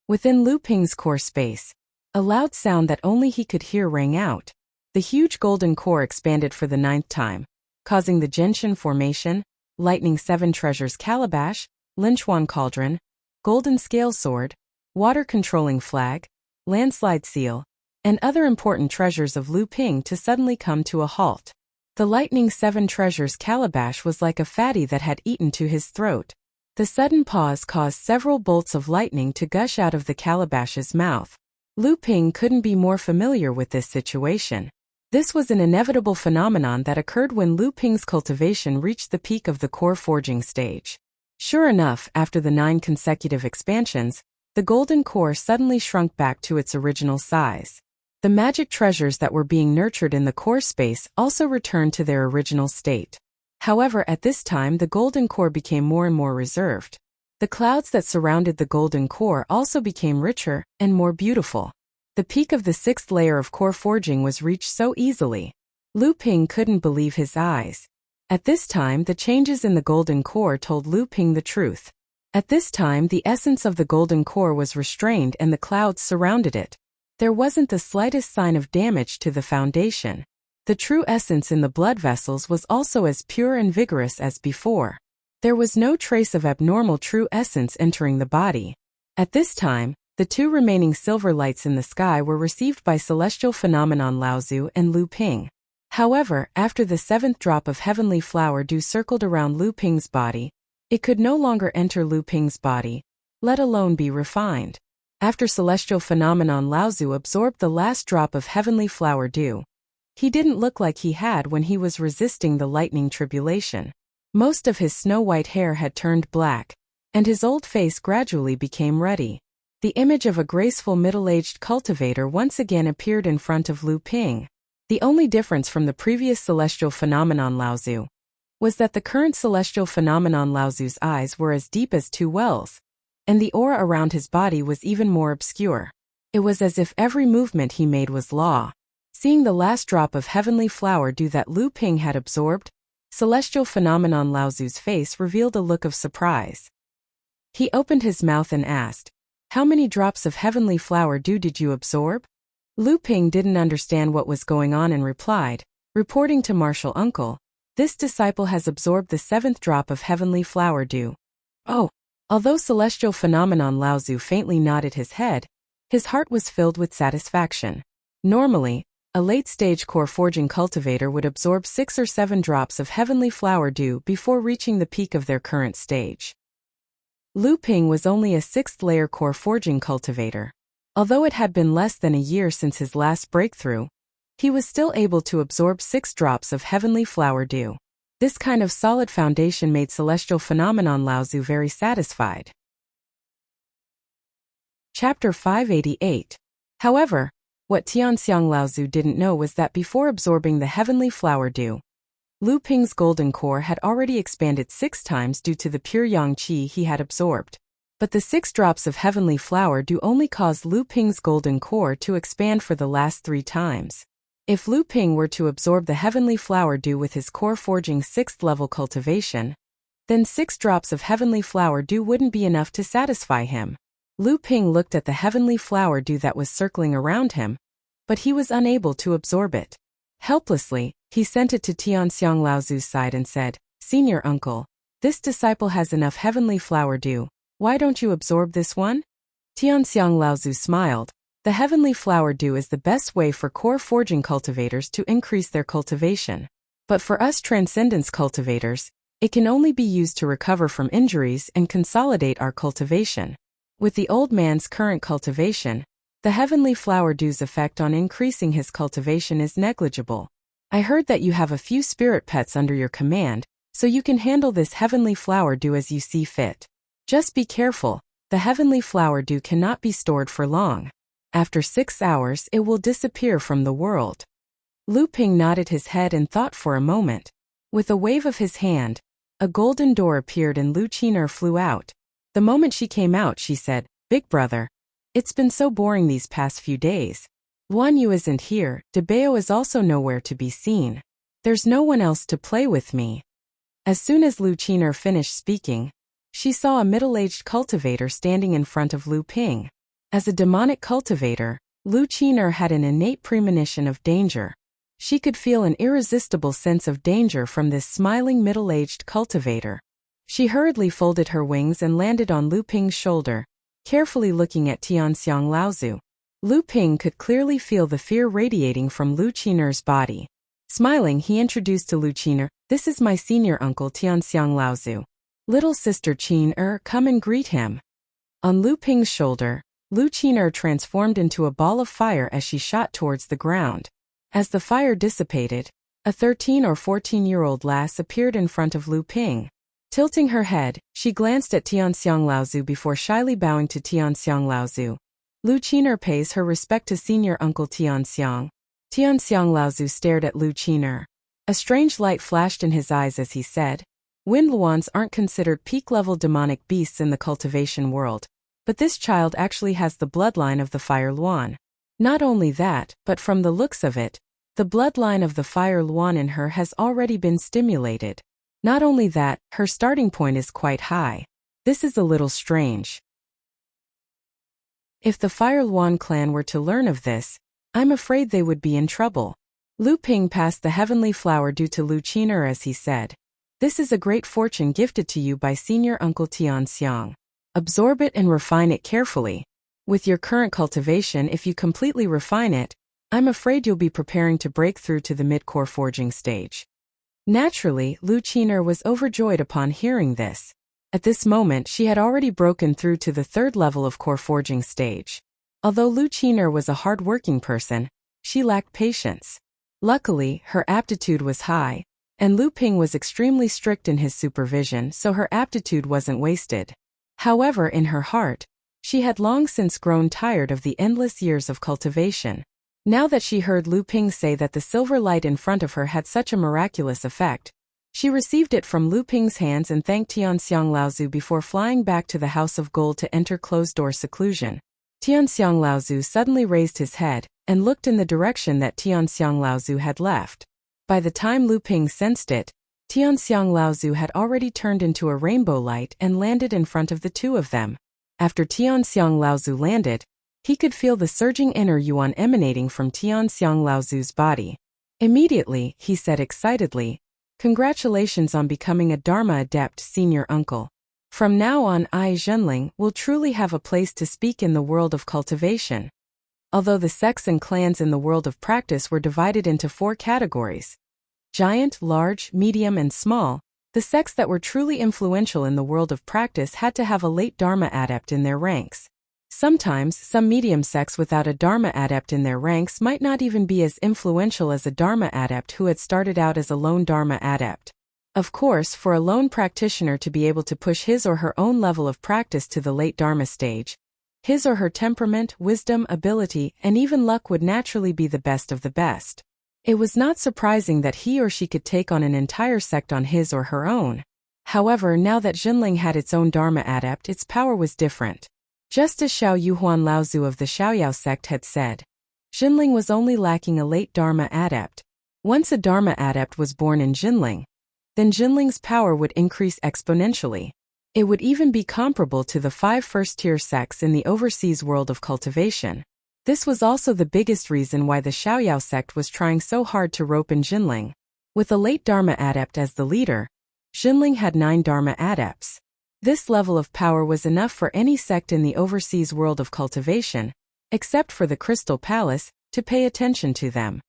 Within Lu Ping's core space, a loud sound that only he could hear rang out. The huge golden core expanded for the 9th time, causing the Genshin Formation, Lightning 7 Treasures Calabash, Linchuan Cauldron, Golden Scale Sword, Water Controlling Flag, Landslide Seal, and other important treasures of Lu Ping to suddenly come to a halt. The Lightning 7 Treasures Calabash was like a fatty that had eaten to his throat. The sudden pause caused several bolts of lightning to gush out of the calabash's mouth. Lu Ping couldn't be more familiar with this situation. This was an inevitable phenomenon that occurred when Lu Ping's cultivation reached the peak of the core forging stage. Sure enough, after the 9 consecutive expansions, the golden core suddenly shrunk back to its original size. The magic treasures that were being nurtured in the core space also returned to their original state. However, at this time the golden core became more and more reserved. The clouds that surrounded the golden core also became richer and more beautiful. The peak of the 6th layer of core forging was reached so easily. Lu Ping couldn't believe his eyes. At this time, the changes in the golden core told Lu Ping the truth. At this time, the essence of the golden core was restrained and the clouds surrounded it. There wasn't the slightest sign of damage to the foundation. The true essence in the blood vessels was also as pure and vigorous as before. There was no trace of abnormal true essence entering the body. At this time, the 2 remaining silver lights in the sky were received by celestial phenomenon Laozu and Lu Ping. However, after the 7th drop of heavenly flower dew circled around Lu Ping's body, it could no longer enter Lu Ping's body, let alone be refined. After celestial phenomenon Laozu absorbed the last drop of heavenly flower dew, he didn't look like he had when he was resisting the lightning tribulation. Most of his snow-white hair had turned black, and his old face gradually became ruddy. The image of a graceful middle-aged cultivator once again appeared in front of Lu Ping. The only difference from the previous celestial phenomenon Laozu was that the current celestial phenomenon Laozu's eyes were as deep as 2 wells, and the aura around his body was even more obscure. It was as if every movement he made was law. Seeing the last drop of heavenly flower dew that Lu Ping had absorbed, celestial phenomenon Laozu's face revealed a look of surprise. He opened his mouth and asked, "How many drops of heavenly flower dew did you absorb?" Lu Ping didn't understand what was going on and replied, reporting to martial uncle, "This disciple has absorbed the 7th drop of heavenly flower dew." Oh! Although celestial phenomenon Lao Tzu faintly nodded his head, his heart was filled with satisfaction. Normally, a late-stage core forging cultivator would absorb 6 or 7 drops of heavenly flower dew before reaching the peak of their current stage. Lu Ping was only a 6th-layer core forging cultivator. Although it had been less than a year since his last breakthrough, he was still able to absorb 6 drops of heavenly flower dew. This kind of solid foundation made celestial phenomenon Lao Tzu very satisfied. Chapter 588. However, what Tianxiang Lao Tzu didn't know was that before absorbing the heavenly flower dew, Lu Ping's golden core had already expanded 6 times due to the pure yang qi he had absorbed. But the 6 drops of heavenly flower dew only caused Lu Ping's golden core to expand for the last 3 times. If Lu Ping were to absorb the heavenly flower dew with his core forging 6th level cultivation, then 6 drops of heavenly flower dew wouldn't be enough to satisfy him. Lu Ping looked at the heavenly flower dew that was circling around him, but he was unable to absorb it. Helplessly, he sent it to Tianxiang Lao Tzu's side and said, "Senior uncle, this disciple has enough heavenly flower dew. Why don't you absorb this one?" Tianxiang Lao Tzu smiled. The heavenly flower dew is the best way for core forging cultivators to increase their cultivation. But for us transcendence cultivators, it can only be used to recover from injuries and consolidate our cultivation. With the old man's current cultivation, the heavenly flower dew's effect on increasing his cultivation is negligible. I heard that you have a few spirit pets under your command, so you can handle this heavenly flower dew as you see fit. Just be careful, the heavenly flower dew cannot be stored for long. After 6 hours it will disappear from the world. Lu Ping nodded his head and thought for a moment. With a wave of his hand, a golden door appeared and Lu Qiner flew out. The moment she came out she said, "Big brother, it's been so boring these past few days. Guan Yu isn't here, De Bao is also nowhere to be seen. There's no one else to play with me." As soon as Lu Qiner finished speaking, she saw a middle-aged cultivator standing in front of Lu Ping. As a demonic cultivator, Lu Qiner had an innate premonition of danger. She could feel an irresistible sense of danger from this smiling middle-aged cultivator. She hurriedly folded her wings and landed on Lu Ping's shoulder, carefully looking at Tianxiang Lao Tzu. Lu Ping could clearly feel the fear radiating from Lu Qiner's body. Smiling, he introduced to Lu Qiner, "This is my senior uncle Tianxiang Lao Tzu. Little sister Qin come and greet him." On Lu Ping's shoulder, Lu Qiner transformed into a ball of fire as she shot towards the ground. As the fire dissipated, a 13 or 14-year-old lass appeared in front of Lu Ping. Tilting her head, she glanced at Tianxiang Lao Tzu before shyly bowing to Tianxiang Lao Tzu. Lu Qiner pays her respect to senior uncle Tianxiang. Tianxiang Lao Tzu stared at Lu Qiner. A strange light flashed in his eyes as he said, "Wind Luans aren't considered peak-level demonic beasts in the cultivation world, but this child actually has the bloodline of the Fire Luan. Not only that, but from the looks of it, the bloodline of the Fire Luan in her has already been stimulated. Not only that, her starting point is quite high. This is a little strange. If the Fire Luan clan were to learn of this, I'm afraid they would be in trouble." Lu Ping passed the heavenly flower dew to Lu Qiner as he said, "This is a great fortune gifted to you by senior uncle Tianxiang. Absorb it and refine it carefully. With your current cultivation, if you completely refine it, I'm afraid you'll be preparing to break through to the mid-core forging stage." Naturally, Lu Qiner was overjoyed upon hearing this. At this moment she had already broken through to the 3rd level of core forging stage. Although Lu Qiner was a hard-working person, she lacked patience. Luckily, her aptitude was high, and Lu Ping was extremely strict in his supervision, so her aptitude wasn't wasted. However, in her heart, she had long since grown tired of the endless years of cultivation. Now that she heard Lu Ping say that the silver light in front of her had such a miraculous effect, she received it from Lu Ping's hands and thanked Tianxiang Lao Tzu before flying back to the House of Gold to enter closed-door seclusion. Tianxiang Lao Tzu suddenly raised his head and looked in the direction that Tianxiang Lao Tzu had left. By the time Lu Ping sensed it, Tianxiang Lao Tzu had already turned into a rainbow light and landed in front of the two of them. After Tianxiang Lao Tzu landed, He could feel the surging inner yuan emanating from Tianxiang Laozu's body. Immediately, he said excitedly, "Congratulations on becoming a Dharma adept, senior uncle. From now on, I, Zhenling, will truly have a place to speak in the world of cultivation." Although the sects and clans in the world of practice were divided into 4 categories: giant, large, medium, and small, the sects that were truly influential in the world of practice had to have a late Dharma adept in their ranks. Sometimes, some medium sects without a Dharma adept in their ranks might not even be as influential as a Dharma adept who had started out as a lone Dharma adept. Of course, for a lone practitioner to be able to push his or her own level of practice to the late Dharma stage, his or her temperament, wisdom, ability, and even luck would naturally be the best of the best. It was not surprising that he or she could take on an entire sect on his or her own. However, now that Zhenling had its own Dharma adept, its power was different. Just as Xiao Yuhuan Laozu of the Xiaoyao sect had said, Zhenling was only lacking a late Dharma adept. Once a Dharma adept was born in Zhenling, then Zhenling's power would increase exponentially. It would even be comparable to the 5 first-tier sects in the overseas world of cultivation. This was also the biggest reason why the Xiaoyao sect was trying so hard to rope in Zhenling. With a late Dharma adept as the leader, Zhenling had 9 Dharma adepts. This level of power was enough for any sect in the overseas world of cultivation, except for the Crystal Palace, to pay attention to them.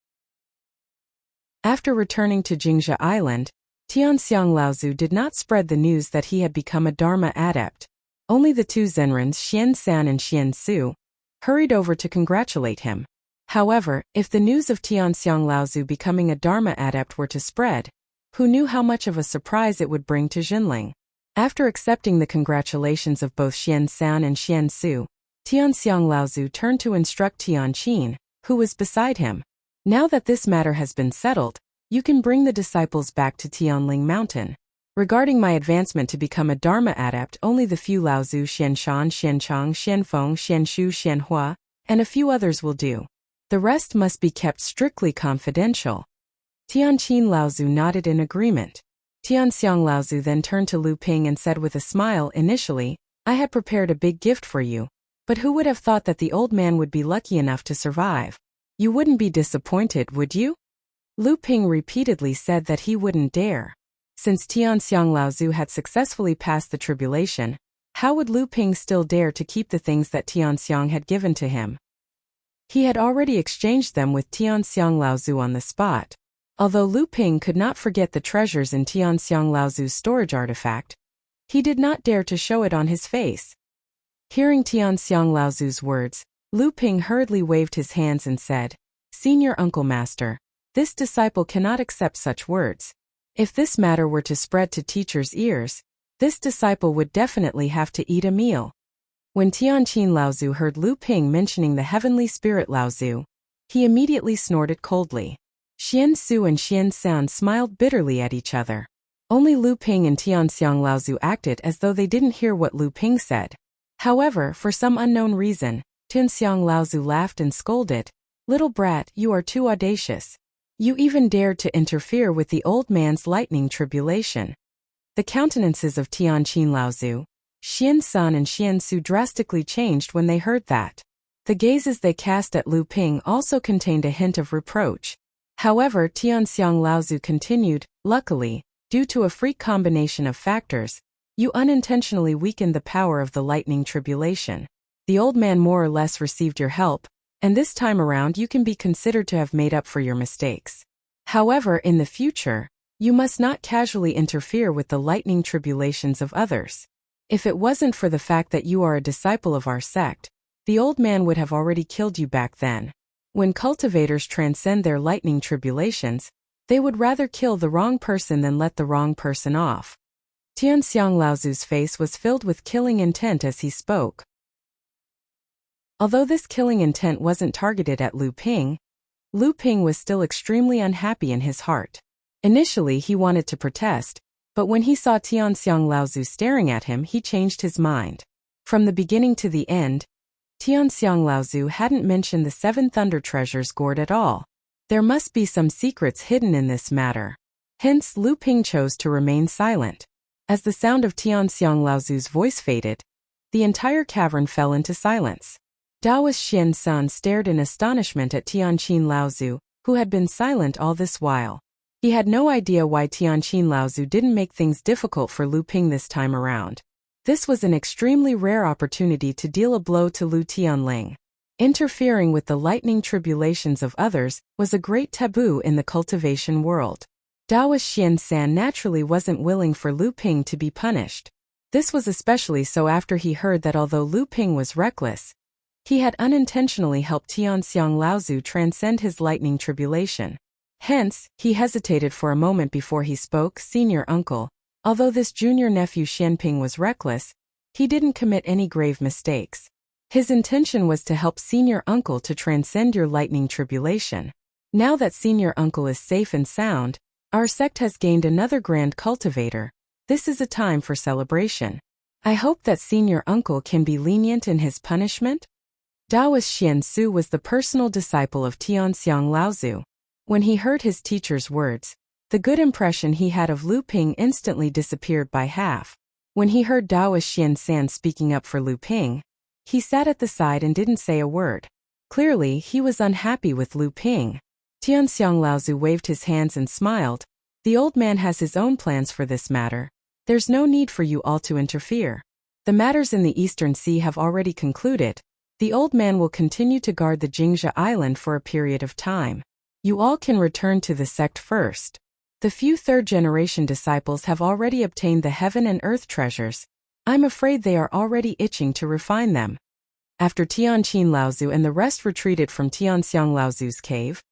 After returning to Jingzha Island, Tianxiang Laozu did not spread the news that he had become a Dharma adept. Only the 2 Zenrins Xian San and Xian Su hurried over to congratulate him. However, if the news of Tianxiang Laozu becoming a Dharma adept were to spread, who knew how much of a surprise it would bring to Zhenling? After accepting the congratulations of both Xian San and Xian Su, Tianxiang Laozu turned to instruct Tianqin, who was beside him. Now that this matter has been settled, you can bring the disciples back to Tianling Mountain. Regarding my advancement to become a Dharma adept, only the few Laozu, Xianshan, Xianchang, Xianfeng, Xianshu, Xianhua, and a few others will do. The rest must be kept strictly confidential. Tianqin Laozu nodded in agreement. Tianxiang Laozu then turned to Lu Ping and said with a smile, "Initially, I had prepared a big gift for you, but who would have thought that the old man would be lucky enough to survive? You wouldn't be disappointed, would you?" Lu Ping repeatedly said that he wouldn't dare. Since Tianxiang Laozu had successfully passed the tribulation, how would Lu Ping still dare to keep the things that Tianxiang had given to him? He had already exchanged them with Tianxiang Laozu on the spot. Although Lu Ping could not forget the treasures in Tianxiang Laozu's storage artifact, he did not dare to show it on his face. Hearing Tianxiang Laozu's words, Lu Ping hurriedly waved his hands and said, "Senior Uncle Master, this disciple cannot accept such words. If this matter were to spread to teachers' ears, this disciple would definitely have to eat a meal." When Tianqin Laozu heard Lu Ping mentioning the heavenly spirit Laozu, he immediately snorted coldly. Xian Su and Xian San smiled bitterly at each other. Only Lu Ping and Tianxiang Laozu acted as though they didn't hear what Lu Ping said. However, for some unknown reason, Tianxiang Laozu laughed and scolded, "Little brat, you are too audacious. You even dared to interfere with the old man's lightning tribulation." The countenances of Tianqin Laozu, Xian San and Xian Su drastically changed when they heard that. The gazes they cast at Lu Ping also contained a hint of reproach. However, Tianxiang Laozu continued, "Luckily, due to a freak combination of factors, you unintentionally weakened the power of the lightning tribulation. The old man more or less received your help, and this time around you can be considered to have made up for your mistakes. However, in the future, you must not casually interfere with the lightning tribulations of others. If it wasn't for the fact that you are a disciple of our sect, the old man would have already killed you back then. When cultivators transcend their lightning tribulations, they would rather kill the wrong person than let the wrong person off." Tianxiang Laozu's face was filled with killing intent as he spoke. Although this killing intent wasn't targeted at Lu Ping was still extremely unhappy in his heart. Initially he wanted to protest, but when he saw Tianxiang Laozu staring at him, he changed his mind. From the beginning to the end, Tianxiang Laozu hadn't mentioned the 7 Thunder Treasures gourd at all. There must be some secrets hidden in this matter. Hence, Lu Ping chose to remain silent. As the sound of Tianxiang Laozu's voice faded, the entire cavern fell into silence. Taoist Xian Sun stared in astonishment at Tianqin Laozu, who had been silent all this while. He had no idea why Tianqin Laozu didn't make things difficult for Lu Ping this time around. This was an extremely rare opportunity to deal a blow to Lu Tianling. Interfering with the lightning tribulations of others was a great taboo in the cultivation world. Taoist Xian San naturally wasn't willing for Lu Ping to be punished. This was especially so after he heard that although Lu Ping was reckless, he had unintentionally helped Tianxiang Laozu transcend his lightning tribulation. Hence, he hesitated for a moment before he spoke. Senior uncle, although this junior nephew Xianping was reckless, he didn't commit any grave mistakes. His intention was to help senior uncle to transcend your lightning tribulation. Now that senior uncle is safe and sound, our sect has gained another grand cultivator. This is a time for celebration. I hope that senior uncle can be lenient in his punishment. Taoist Xian Su was the personal disciple of Tianxiang Laozu. When he heard his teacher's words, the good impression he had of Lu Ping instantly disappeared by half. When he heard Taoist Xian San speaking up for Lu Ping, he sat at the side and didn't say a word. Clearly, he was unhappy with Lu Ping. Tianxiang Laozu waved his hands and smiled. The old man has his own plans for this matter. There's no need for you all to interfere. The matters in the Eastern Sea have already concluded. The old man will continue to guard the Jingzha Island for a period of time. You all can return to the sect first. The few third-generation disciples have already obtained the heaven and earth treasures. I'm afraid they are already itching to refine them. After Tianqin Laozu and the rest retreated from Tianxiang Laozu's cave,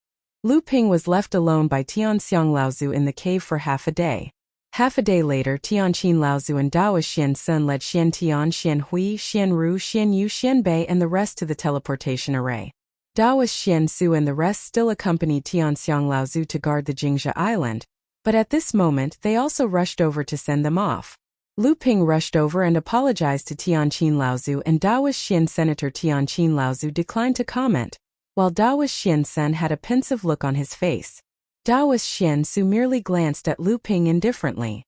Lu Ping was left alone by Tianxiang Laozu in the cave for half a day. Half a day later, Tianqin Laozu and Taoist Xian Sun led Xian Tian, Xian Hui, Xian Ru, Xian Yu, Xian Bei and the rest to the teleportation array. Taoist Xian Su and the rest still accompanied Tianxiang Laozu to guard the Jingzha Island, but at this moment they also rushed over to send them off. Lu Ping rushed over and apologized to Tianqin Laozu, and Taoist Xian Senator Tianqin Laozu declined to comment, while Taoist Xian Sun had a pensive look on his face. Taoist Xian Su merely glanced at Lu Ping indifferently.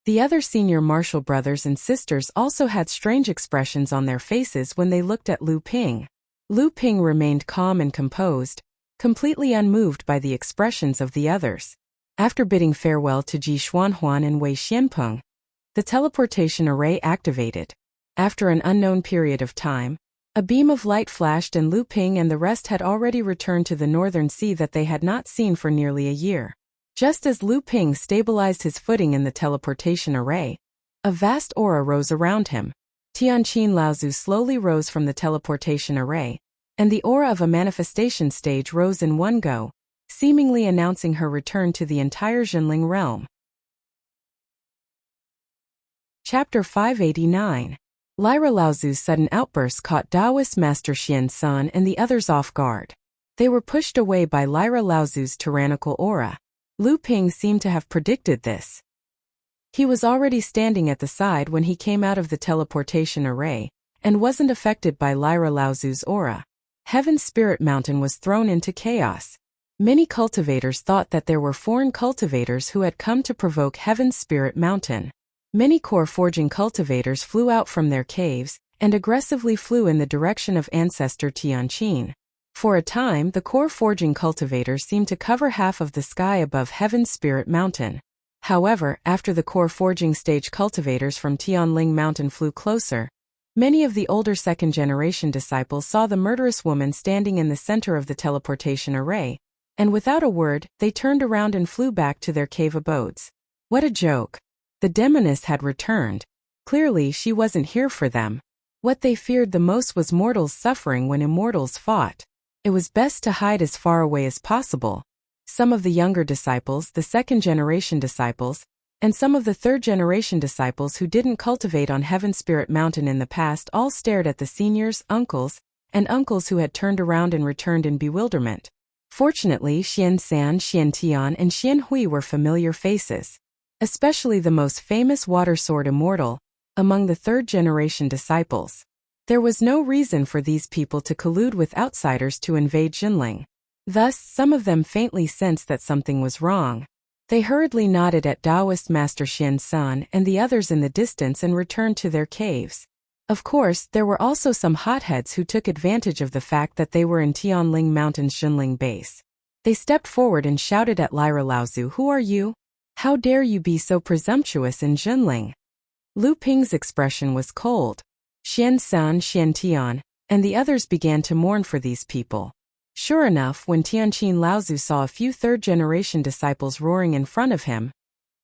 The other senior martial brothers and sisters also had strange expressions on their faces when they looked at Lu Ping. Lu Ping remained calm and composed, completely unmoved by the expressions of the others. After bidding farewell to Ji Xuanhuan and Wei Xianpeng, the teleportation array activated. After an unknown period of time, a beam of light flashed and Lu Ping and the rest had already returned to the northern sea that they had not seen for nearly a year. Just as Lu Ping stabilized his footing in the teleportation array, a vast aura rose around him. Tianqin Laozu slowly rose from the teleportation array, and the aura of a manifestation stage rose in one go, seemingly announcing her return to the entire Jinling realm. Chapter 589. Lyra Laozu's sudden outburst caught Taoist Master Xian Sun and the others off guard. They were pushed away by Lyra Laozu's tyrannical aura. Lu Ping seemed to have predicted this. He was already standing at the side when he came out of the teleportation array, and wasn't affected by Lyra Laozu's aura. Heaven's Spirit Mountain was thrown into chaos. Many cultivators thought that there were foreign cultivators who had come to provoke Heaven's Spirit Mountain. Many core forging cultivators flew out from their caves, and aggressively flew in the direction of ancestor Tianqin. For a time, the core forging cultivators seemed to cover half of the sky above Heaven's Spirit Mountain. However, after the core forging stage cultivators from Tianling Mountain flew closer, many of the older second-generation disciples saw the murderous woman standing in the center of the teleportation array, and without a word, they turned around and flew back to their cave abodes. What a joke! The demoness had returned. Clearly, she wasn't here for them. What they feared the most was mortals suffering when immortals fought. It was best to hide as far away as possible. Some of the younger disciples, the second-generation disciples, and some of the third-generation disciples who didn't cultivate on Heaven Spirit Mountain in the past all stared at the seniors, uncles, and uncles who had turned around and returned in bewilderment. Fortunately, Xian San, Xian Tian, and Xian Hui were familiar faces. Especially the most famous water sword immortal, among the third-generation disciples. There was no reason for these people to collude with outsiders to invade Jinling. Thus, some of them faintly sensed that something was wrong. They hurriedly nodded at Taoist Master Xian Sun and the others in the distance and returned to their caves. Of course, there were also some hotheads who took advantage of the fact that they were in Tianling Mountain's Jinling base. They stepped forward and shouted at Lyra Laozu, "Who are you? How dare you be so presumptuous in Jinling?" Lu Ping's expression was cold. Xian San, Xian Tian, and the others began to mourn for these people. Sure enough, when Tianqin Laozu saw a few third-generation disciples roaring in front of him,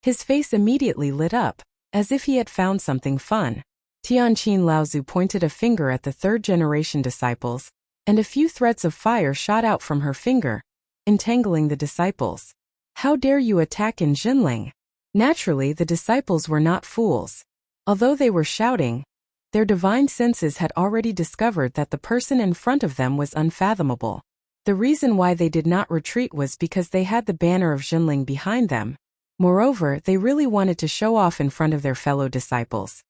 his face immediately lit up, as if he had found something fun. Tianqin Laozu pointed a finger at the third-generation disciples, and a few threads of fire shot out from her finger, entangling the disciples. "How dare you attack in Jinling?" Naturally, the disciples were not fools. Although they were shouting, their divine senses had already discovered that the person in front of them was unfathomable. The reason why they did not retreat was because they had the banner of Jinling behind them. Moreover, they really wanted to show off in front of their fellow disciples.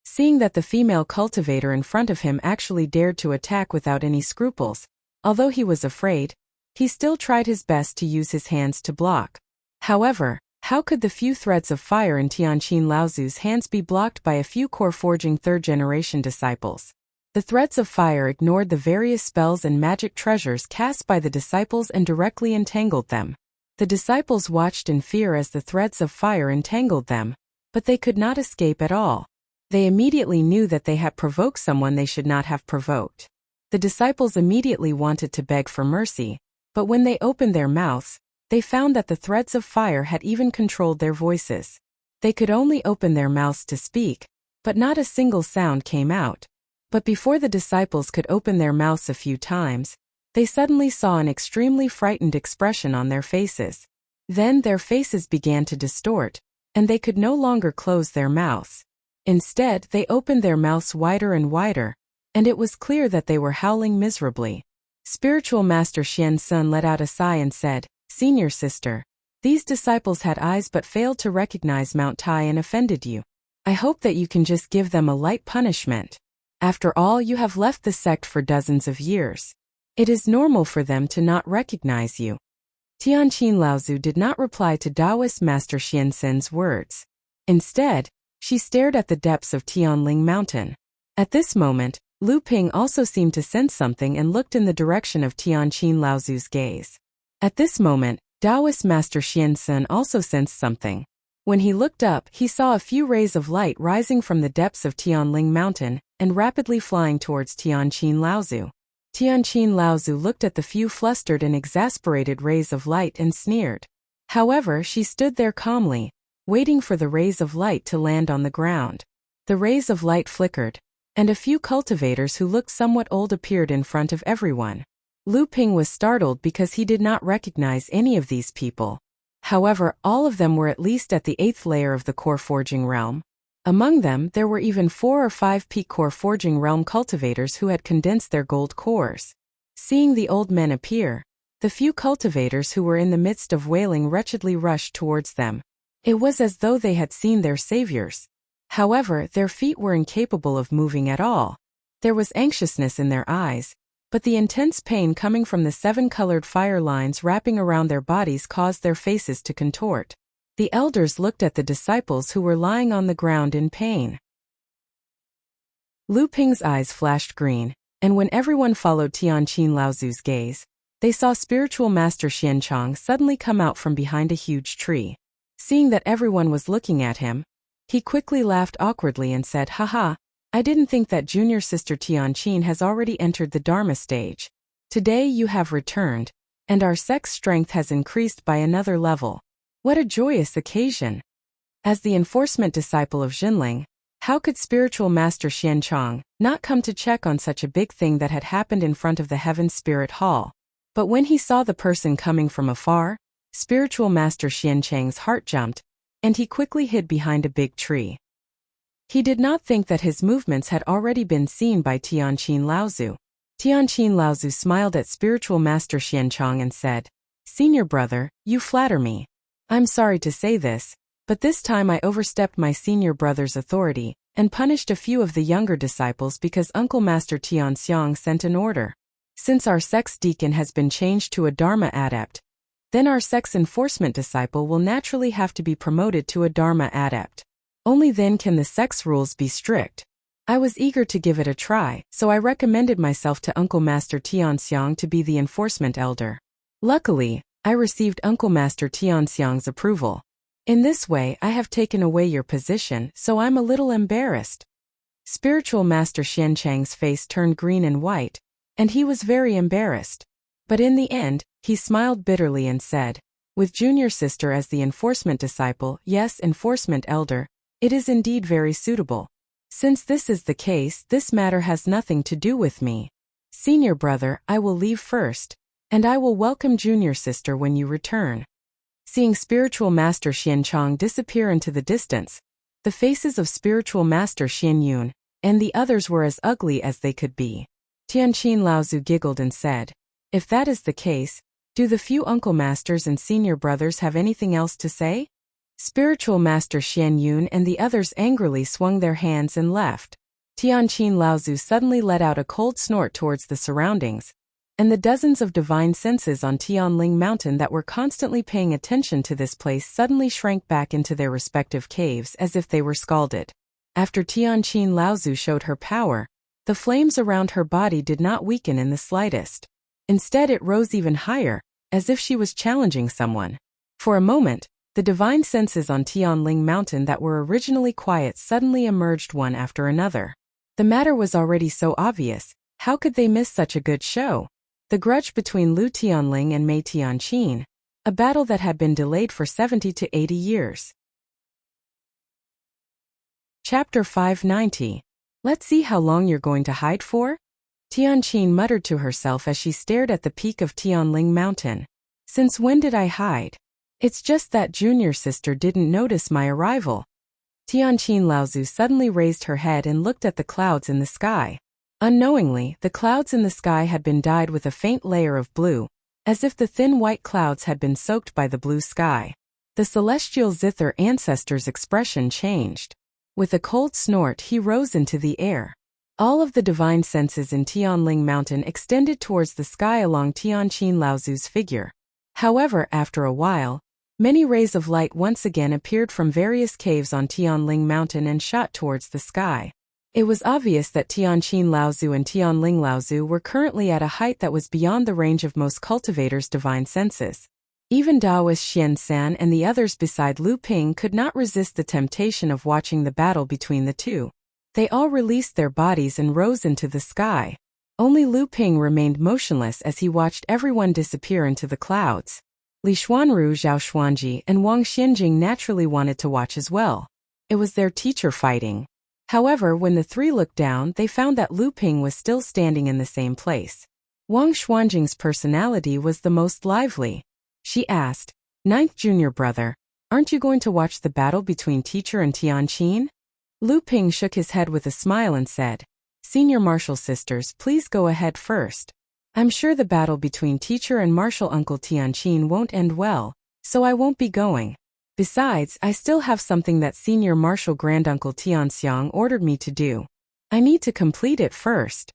Seeing that the female cultivator in front of him actually dared to attack without any scruples, although he was afraid, he still tried his best to use his hands to block. However, how could the few threads of fire in Tianqin Laozu's hands be blocked by a few core-forging third-generation disciples? The threads of fire ignored the various spells and magic treasures cast by the disciples and directly entangled them. The disciples watched in fear as the threads of fire entangled them, but they could not escape at all. They immediately knew that they had provoked someone they should not have provoked. The disciples immediately wanted to beg for mercy, but when they opened their mouths, they found that the threads of fire had even controlled their voices. They could only open their mouths to speak, but not a single sound came out. But before the disciples could open their mouths a few times, they suddenly saw an extremely frightened expression on their faces. Then their faces began to distort, and they could no longer close their mouths. Instead, they opened their mouths wider and wider, and it was clear that they were howling miserably. Spiritual Master Xian Sun let out a sigh and said, "Senior sister, these disciples had eyes but failed to recognize Mount Tai and offended you. I hope that you can just give them a light punishment. After all, you have left the sect for dozens of years. It is normal for them to not recognize you." Tianqin Laozu did not reply to Taoist Master Xian Sun's words. Instead, she stared at the depths of Tianling Mountain. At this moment, Lu Ping also seemed to sense something and looked in the direction of Tianqin Laozu's gaze. At this moment, Taoist Master Xian Sun also sensed something. When he looked up, he saw a few rays of light rising from the depths of Tianling Mountain and rapidly flying towards Tianqin Laozu. Tianqin Laozu looked at the few flustered and exasperated rays of light and sneered. However, she stood there calmly, waiting for the rays of light to land on the ground. The rays of light flickered, and a few cultivators who looked somewhat old appeared in front of everyone. Lu Ping was startled because he did not recognize any of these people. However, all of them were at least at the 8th layer of the core forging realm. Among them, there were even 4 or 5 peak core forging realm cultivators who had condensed their gold cores. Seeing the old men appear, the few cultivators who were in the midst of wailing wretchedly rushed towards them. It was as though they had seen their saviors. However, their feet were incapable of moving at all. There was anxiousness in their eyes, but the intense pain coming from the 7-colored fire lines wrapping around their bodies caused their faces to contort. The elders looked at the disciples who were lying on the ground in pain. Lu Ping's eyes flashed green, and when everyone followed Tianqin Laozu's gaze, they saw Spiritual Master Xianchang suddenly come out from behind a huge tree. Seeing that everyone was looking at him, he quickly laughed awkwardly and said, "Haha, I didn't think that junior sister Tianqin has already entered the Dharma stage. Today you have returned, and our sect's strength has increased by another level. What a joyous occasion!" As the enforcement disciple of Jinling, how could Spiritual Master Xianchang not come to check on such a big thing that had happened in front of the Heaven Spirit Hall? But when he saw the person coming from afar, Spiritual Master Xianchang's heart jumped, and he quickly hid behind a big tree. He did not think that his movements had already been seen by Tianqin Laozu. Tianqin Laozu smiled at Spiritual Master Xianchang and said, "Senior brother, you flatter me. I'm sorry to say this, but this time I overstepped my senior brother's authority and punished a few of the younger disciples because Uncle Master Tianxiang sent an order. Since our sect's deacon has been changed to a Dharma adept, then our sect's enforcement disciple will naturally have to be promoted to a Dharma adept. Only then can the sect's rules be strict. I was eager to give it a try, so I recommended myself to Uncle Master Tianxiang to be the enforcement elder. Luckily, I received Uncle Master Tianxiang's approval. In this way, I have taken away your position, so I'm a little embarrassed. Spiritual Master Xianchang's face turned green and white, and he was very embarrassed. But in the end, he smiled bitterly and said, with junior sister as the enforcement disciple, yes, enforcement elder, it is indeed very suitable. Since this is the case, this matter has nothing to do with me. Senior brother, I will leave first, and I will welcome junior sister when you return. Seeing Spiritual Master Xianchang disappear into the distance, the faces of Spiritual Master Xianyun and the others were as ugly as they could be. Tianqin Laozu giggled and said, if that is the case, do the few uncle masters and senior brothers have anything else to say? Spiritual Master Xianyun and the others angrily swung their hands and left. Tianqin Laozu suddenly let out a cold snort towards the surroundings, and the dozens of divine senses on Tianling Mountain that were constantly paying attention to this place suddenly shrank back into their respective caves as if they were scalded. After Tianqin Laozu showed her power, the flames around her body did not weaken in the slightest. Instead, it rose even higher, as if she was challenging someone. For a moment, the divine senses on Tianling Mountain that were originally quiet suddenly emerged one after another. The matter was already so obvious, how could they miss such a good show? The grudge between Lu Tianling and Mei Tianqin, a battle that had been delayed for 70 to 80 years. Chapter 590. Let's see how long you're going to hide for? Tianqin muttered to herself as she stared at the peak of Tianling Mountain. Since when did I hide? It's just that junior sister didn't notice my arrival. Tianqin Laozu suddenly raised her head and looked at the clouds in the sky. Unknowingly, the clouds in the sky had been dyed with a faint layer of blue, as if the thin white clouds had been soaked by the blue sky. The celestial zither ancestor's expression changed. With a cold snort, he rose into the air. All of the divine senses in Tianling Mountain extended towards the sky along Tianqin Laozu's figure. However, after a while, many rays of light once again appeared from various caves on Tianling Mountain and shot towards the sky. It was obvious that Tianqin Laozu and Tianling Laozu were currently at a height that was beyond the range of most cultivators' divine senses. Even Daoist Xian San and the others beside Lu Ping could not resist the temptation of watching the battle between the two. They all released their bodies and rose into the sky. Only Lu Ping remained motionless as he watched everyone disappear into the clouds. Li Xuanru, Zhao Xuanji, and Wang Xianjing naturally wanted to watch as well. It was their teacher fighting. However, when the three looked down, they found that Lu Ping was still standing in the same place. Wang Xuanjing's personality was the most lively. She asked, "Ninth junior brother, aren't you going to watch the battle between teacher and Tianqin?" Lu Ping shook his head with a smile and said, "Senior martial sisters, please go ahead first. I'm sure the battle between teacher and martial uncle Tianqin won't end well, so I won't be going. Besides, I still have something that senior martial granduncle Tianxiang ordered me to do. I need to complete it first."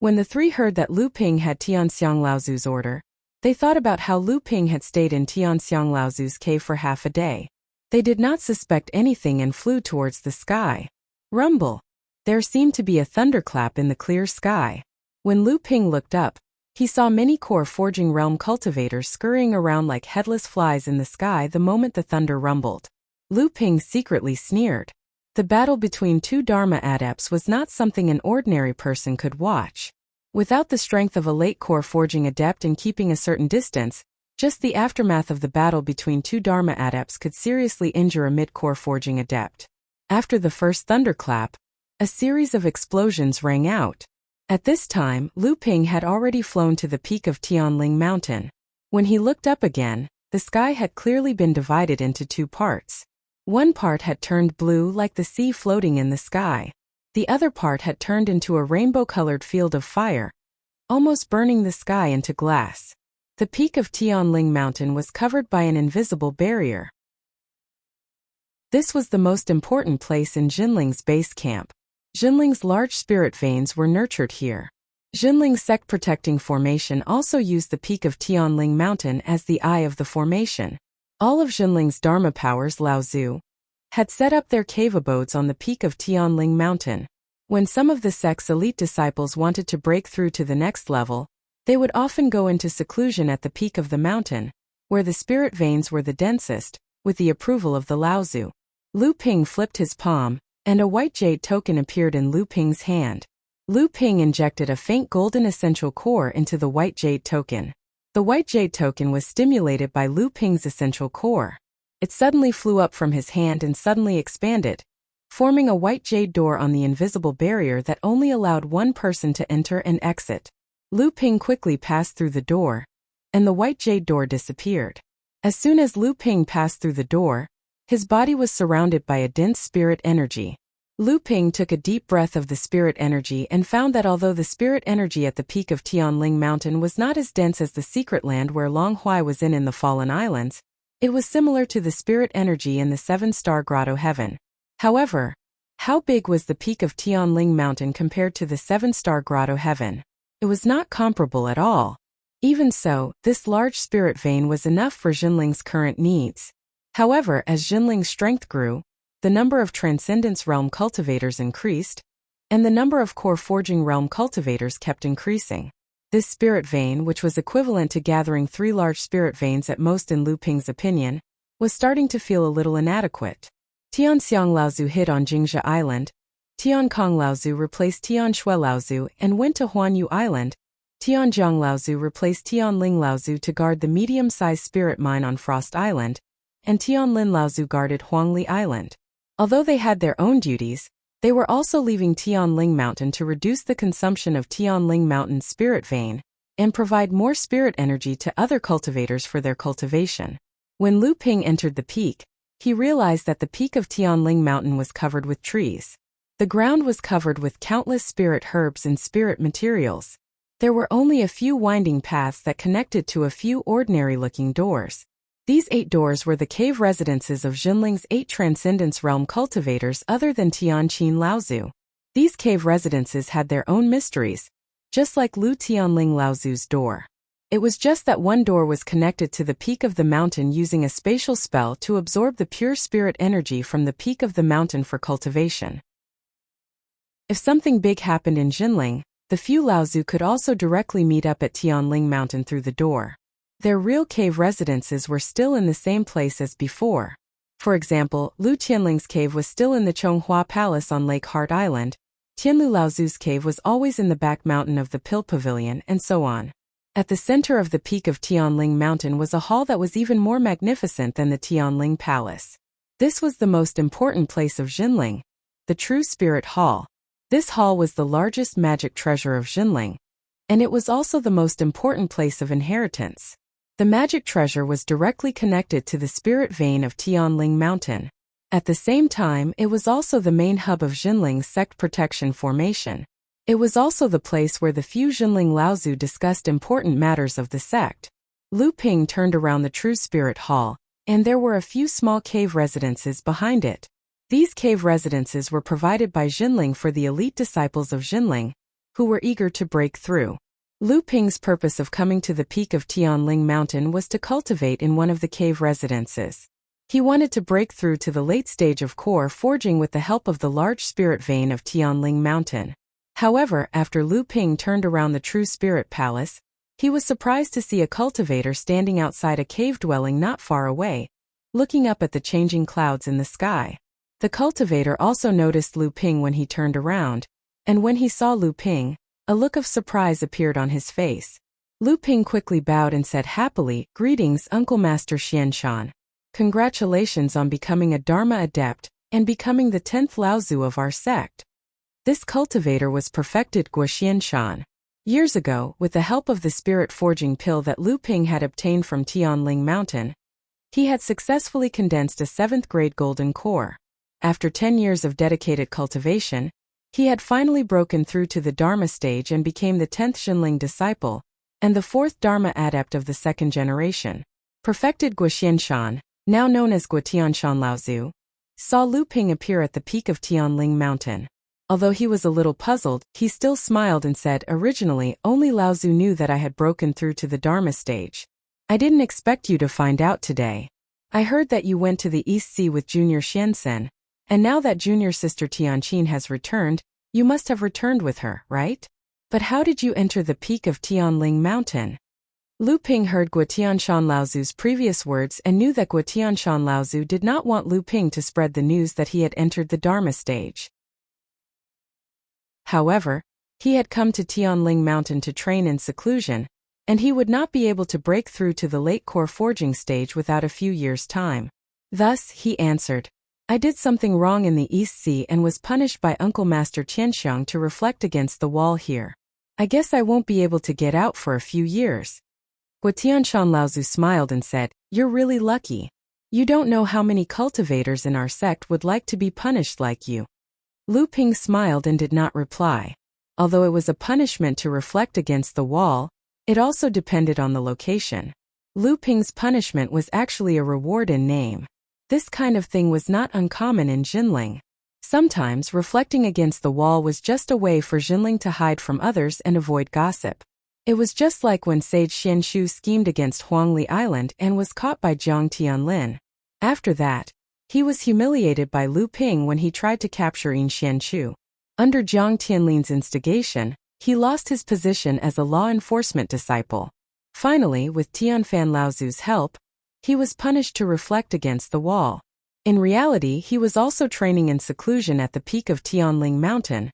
When the three heard that Lu Ping had Tianxiang Laozu's order, they thought about how Lu Ping had stayed in Tianxiang Laozu's cave for half a day. They did not suspect anything and flew towards the sky. Rumble! There seemed to be a thunderclap in the clear sky. When Lu Ping looked up, he saw many core forging realm cultivators scurrying around like headless flies in the sky the moment the thunder rumbled. Lu Ping secretly sneered. The battle between two Dharma adepts was not something an ordinary person could watch. Without the strength of a late core forging adept and keeping a certain distance, just the aftermath of the battle between two Dharma adepts could seriously injure a mid-core forging adept. After the first thunderclap, a series of explosions rang out. At this time, Lu Ping had already flown to the peak of Tianling Mountain. When he looked up again, the sky had clearly been divided into two parts. One part had turned blue like the sea floating in the sky. The other part had turned into a rainbow-colored field of fire, almost burning the sky into glass. The peak of Tianling Mountain was covered by an invisible barrier. This was the most important place in Jinling's base camp. Jinling's large spirit veins were nurtured here. Jinling's sect-protecting formation also used the peak of Tianling Mountain as the eye of the formation. All of Jinling's Dharma powers, Laozu, had set up their cave abodes on the peak of Tianling Mountain. When some of the sect's elite disciples wanted to break through to the next level, they would often go into seclusion at the peak of the mountain, where the spirit veins were the densest, with the approval of the Laozu. Lu Ping flipped his palm, and a white jade token appeared in Lu Ping's hand. Lu Ping injected a faint golden essential core into the white jade token. The white jade token was stimulated by Lu Ping's essential core. It suddenly flew up from his hand and suddenly expanded, forming a white jade door on the invisible barrier that only allowed one person to enter and exit. Lu Ping quickly passed through the door, and the white jade door disappeared. As soon as Lu Ping passed through the door, his body was surrounded by a dense spirit energy. Lu Ping took a deep breath of the spirit energy and found that although the spirit energy at the peak of Tianling Mountain was not as dense as the secret land where Long Huai was in the Fallen Islands, it was similar to the spirit energy in the seven-star grotto heaven. However, how big was the peak of Tianling Mountain compared to the seven-star grotto heaven? It was not comparable at all. Even so, this large spirit vein was enough for Jinling's current needs. However, as Jinling's strength grew, the number of Transcendence Realm cultivators increased, and the number of Core Forging Realm cultivators kept increasing. This spirit vein, which was equivalent to gathering 3 large spirit veins at most in Lu Ping's opinion, was starting to feel a little inadequate. Tian Xiang Laozu hid on Jingzhe Island, Tian Kong Laozu replaced Tian Shui Laozu and went to Huanyu Island, Tian Jiang Laozu replaced Tian Ling Laozu to guard the medium-sized spirit mine on Frost Island, and Tian Lin Laozu guarded Huangli Island. Although they had their own duties, they were also leaving Tianling Mountain to reduce the consumption of Tianling Mountain's spirit vein and provide more spirit energy to other cultivators for their cultivation. When Lu Ping entered the peak, he realized that the peak of Tianling Mountain was covered with trees. The ground was covered with countless spirit herbs and spirit materials. There were only a few winding paths that connected to a few ordinary-looking doors. These 8 doors were the cave residences of Jinling's 8 Transcendence Realm cultivators other than Tianqin Laozu. These cave residences had their own mysteries, just like Lu Tianling Laozu's door. It was just that one door was connected to the peak of the mountain using a spatial spell to absorb the pure spirit energy from the peak of the mountain for cultivation. If something big happened in Jinling, the few Laozu could also directly meet up at Tianling Mountain through the door. Their real cave residences were still in the same place as before. For example, Lu Tianling's cave was still in the Chonghua Palace on Lake Heart Island, Tianlu Laozu's cave was always in the back mountain of the Pill Pavilion, and so on. At the center of the peak of Tianling Mountain was a hall that was even more magnificent than the Tianling Palace. This was the most important place of Jinling, the True Spirit Hall. This hall was the largest magic treasure of Jinling, and it was also the most important place of inheritance. The magic treasure was directly connected to the spirit vein of Tianling Mountain. At the same time, it was also the main hub of Jinling's sect protection formation. It was also the place where the few Jinling Laozu discussed important matters of the sect. Lu Ping turned around the True Spirit Hall, and there were a few small cave residences behind it. These cave residences were provided by Jinling for the elite disciples of Jinling, who were eager to break through. Lu Ping's purpose of coming to the peak of Tianling Mountain was to cultivate in one of the cave residences. He wanted to break through to the late stage of core forging with the help of the large spirit vein of Tianling Mountain. However, after Lu Ping turned around the True Spirit Palace, he was surprised to see a cultivator standing outside a cave dwelling not far away, looking up at the changing clouds in the sky. The cultivator also noticed Lu Ping when he turned around, and when he saw Lu Ping, a look of surprise appeared on his face. Lu Ping quickly bowed and said happily, "Greetings, Uncle Master Xianshan. Congratulations on becoming a Dharma adept and becoming the 10th Laozu of our sect." This cultivator was perfected Guo Xianshan. Years ago, with the help of the spirit forging pill that Lu Ping had obtained from Tianling Mountain, he had successfully condensed a 7th-grade golden core. After 10 years of dedicated cultivation, he had finally broken through to the Dharma stage and became the 10th Jinling disciple, and the 4th Dharma adept of the 2nd generation. Perfected Guo Xianshan, now known as Guo Tianshan Laozu, saw Lu Ping appear at the peak of Tianling Mountain. Although he was a little puzzled, he still smiled and said, "Originally, only Laozu knew that I had broken through to the Dharma stage. I didn't expect you to find out today. I heard that you went to the East Sea with Junior Xiansen, and now that Junior Sister Tianqin has returned, You must have returned with her, right? But how did you enter the peak of Tianling Mountain? Lu Ping heard Guotianshan Laozu's previous words and knew that Guotianshan Laozu did not want Lu Ping to spread the news that he had entered the Dharma stage. However, he had come to Tianling Mountain to train in seclusion, and he would not be able to break through to the late core forging stage without a few years' time. Thus, he answered, I did something wrong in the East Sea and was punished by Uncle Master Qianxiang to reflect against the wall here. I guess I won't be able to get out for a few years. Guotianshan Laozu smiled and said, You're really lucky. You don't know how many cultivators in our sect would like to be punished like you. Lu Ping smiled and did not reply. Although it was a punishment to reflect against the wall, it also depended on the location. Lu Ping's punishment was actually a reward in name. This kind of thing was not uncommon in Jinling. Sometimes reflecting against the wall was just a way for Jinling to hide from others and avoid gossip. It was just like when Sage Xianshu schemed against Huangli Island and was caught by Jiang Tianlin. After that, he was humiliated by Lu Ping when he tried to capture Yin Xianchu. Under Jiang Tianlin's instigation, he lost his position as a law enforcement disciple. Finally, with Tianfan Laozu's help, he was punished to reflect against the wall. In reality, he was also training in seclusion at the peak of Tianling Mountain,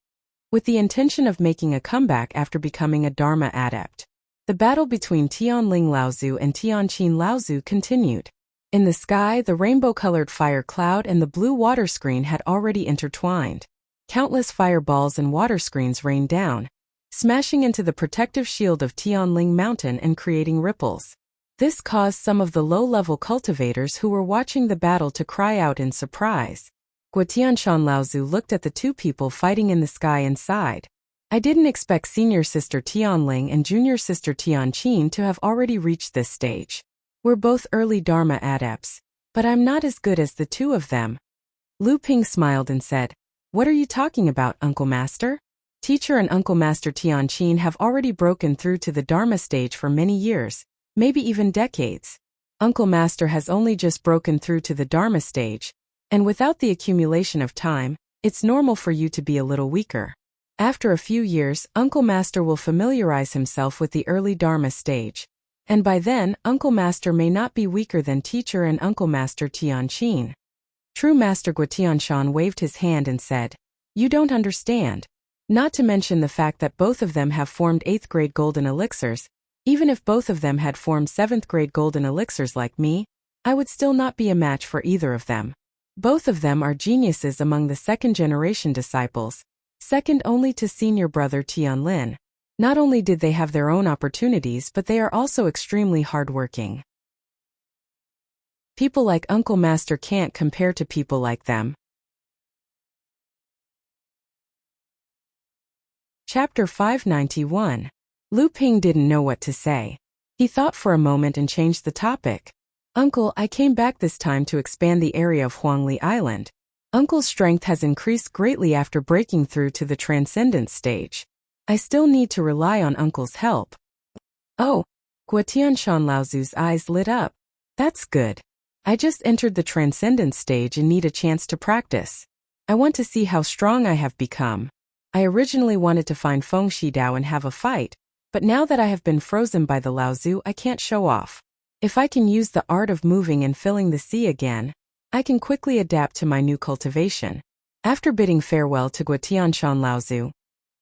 with the intention of making a comeback after becoming a Dharma adept. The battle between Tianling Laozu and Tianqin Laozu continued. In the sky, the rainbow-colored fire cloud and the blue water screen had already intertwined. Countless fireballs and water screens rained down, smashing into the protective shield of Tianling Mountain and creating ripples. This caused some of the low-level cultivators who were watching the battle to cry out in surprise. Guotianshan Laozu looked at the two people fighting in the sky and sighed. I didn't expect senior sister Tianling and junior sister Tianqin to have already reached this stage. We're both early Dharma adepts, but I'm not as good as the two of them. Lu Ping smiled and said, What are you talking about, Uncle Master? Teacher and Uncle Master Tianqin have already broken through to the Dharma stage for many years, maybe even decades. Uncle Master has only just broken through to the Dharma stage, and without the accumulation of time, it's normal for you to be a little weaker. After a few years, Uncle Master will familiarize himself with the early Dharma stage, and by then, Uncle Master may not be weaker than Teacher and Uncle Master Tianqin. True Master Guotianshan waved his hand and said, You don't understand. Not to mention the fact that both of them have formed 8th grade golden elixirs. Even if both of them had formed 7th grade golden elixirs like me, I would still not be a match for either of them. Both of them are geniuses among the second-generation disciples, second only to senior brother Tianlin. Not only did they have their own opportunities, but they are also extremely hardworking. People like Uncle Master can't compare to people like them. Chapter 591. Lu Ping didn't know what to say. He thought for a moment and changed the topic. Uncle, I came back this time to expand the area of Huangli Island. Uncle's strength has increased greatly after breaking through to the transcendence stage. I still need to rely on Uncle's help. Oh, Guotianshan Laozu's eyes lit up. That's good. I just entered the transcendence stage and need a chance to practice. I want to see how strong I have become. I originally wanted to find Feng Shidao and have a fight, but now that I have been frozen by the Laozu, I can't show off. If I can use the art of moving and filling the sea again, I can quickly adapt to my new cultivation. After bidding farewell to Guotianshan Laozu,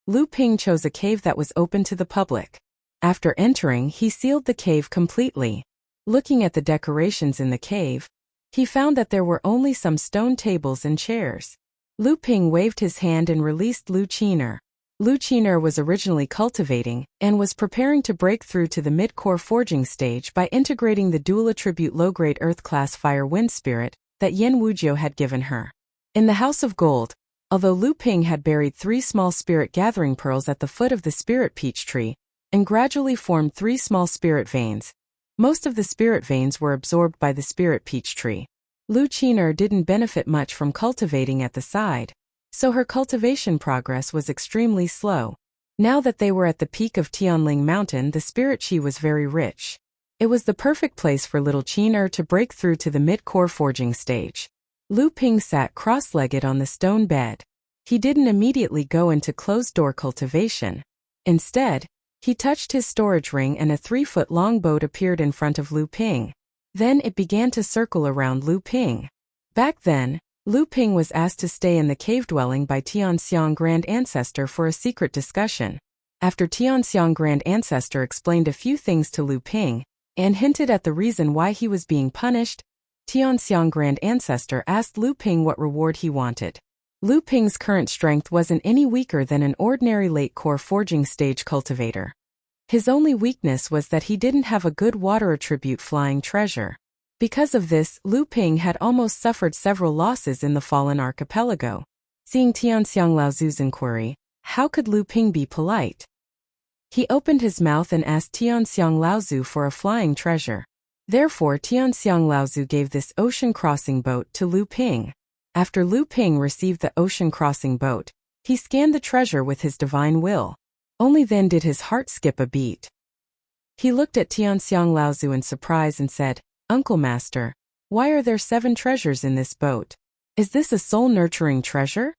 Lu Ping chose a cave that was open to the public. After entering, he sealed the cave completely. Looking at the decorations in the cave, he found that there were only some stone tables and chairs. Lu Ping waved his hand and released Lu Qiner. Lu Qiner was originally cultivating and was preparing to break through to the mid-core forging stage by integrating the dual-attribute low-grade Earth-class Fire Wind Spirit that Yen Wujiu had given her. In the House of Gold, although Lu Ping had buried 3 small spirit gathering pearls at the foot of the spirit peach tree and gradually formed 3 small spirit veins, most of the spirit veins were absorbed by the spirit peach tree. Lu Qiner didn't benefit much from cultivating at the side, so her cultivation progress was extremely slow. Now that they were at the peak of Tianling Mountain, the spirit chi was very rich. It was the perfect place for little Qiner to break through to the mid-core forging stage. Lu Ping sat cross-legged on the stone bed. He didn't immediately go into closed-door cultivation. Instead, he touched his storage ring and a 3-foot-long boat appeared in front of Lu Ping. Then it began to circle around Lu Ping. Back then, Lu Ping was asked to stay in the cave dwelling by Tianxiang Grand Ancestor for a secret discussion. After Tianxiang Grand Ancestor explained a few things to Lu Ping, and hinted at the reason why he was being punished, Tianxiang Grand Ancestor asked Lu Ping what reward he wanted. Lu Ping's current strength wasn't any weaker than an ordinary late-core forging stage cultivator. His only weakness was that he didn't have a good water attribute flying treasure. Because of this, Lu Ping had almost suffered several losses in the Fallen Archipelago. Seeing Tianxiang Laozu's inquiry, how could Lu Ping be polite? He opened his mouth and asked Tianxiang Laozu for a flying treasure. Therefore, Tianxiang Laozu gave this ocean-crossing boat to Lu Ping. After Lu Ping received the ocean-crossing boat, he scanned the treasure with his divine will. Only then did his heart skip a beat. He looked at Tianxiang Laozu in surprise and said, "Uncle Master, why are there 7 treasures in this boat? Is this a soul-nurturing treasure?"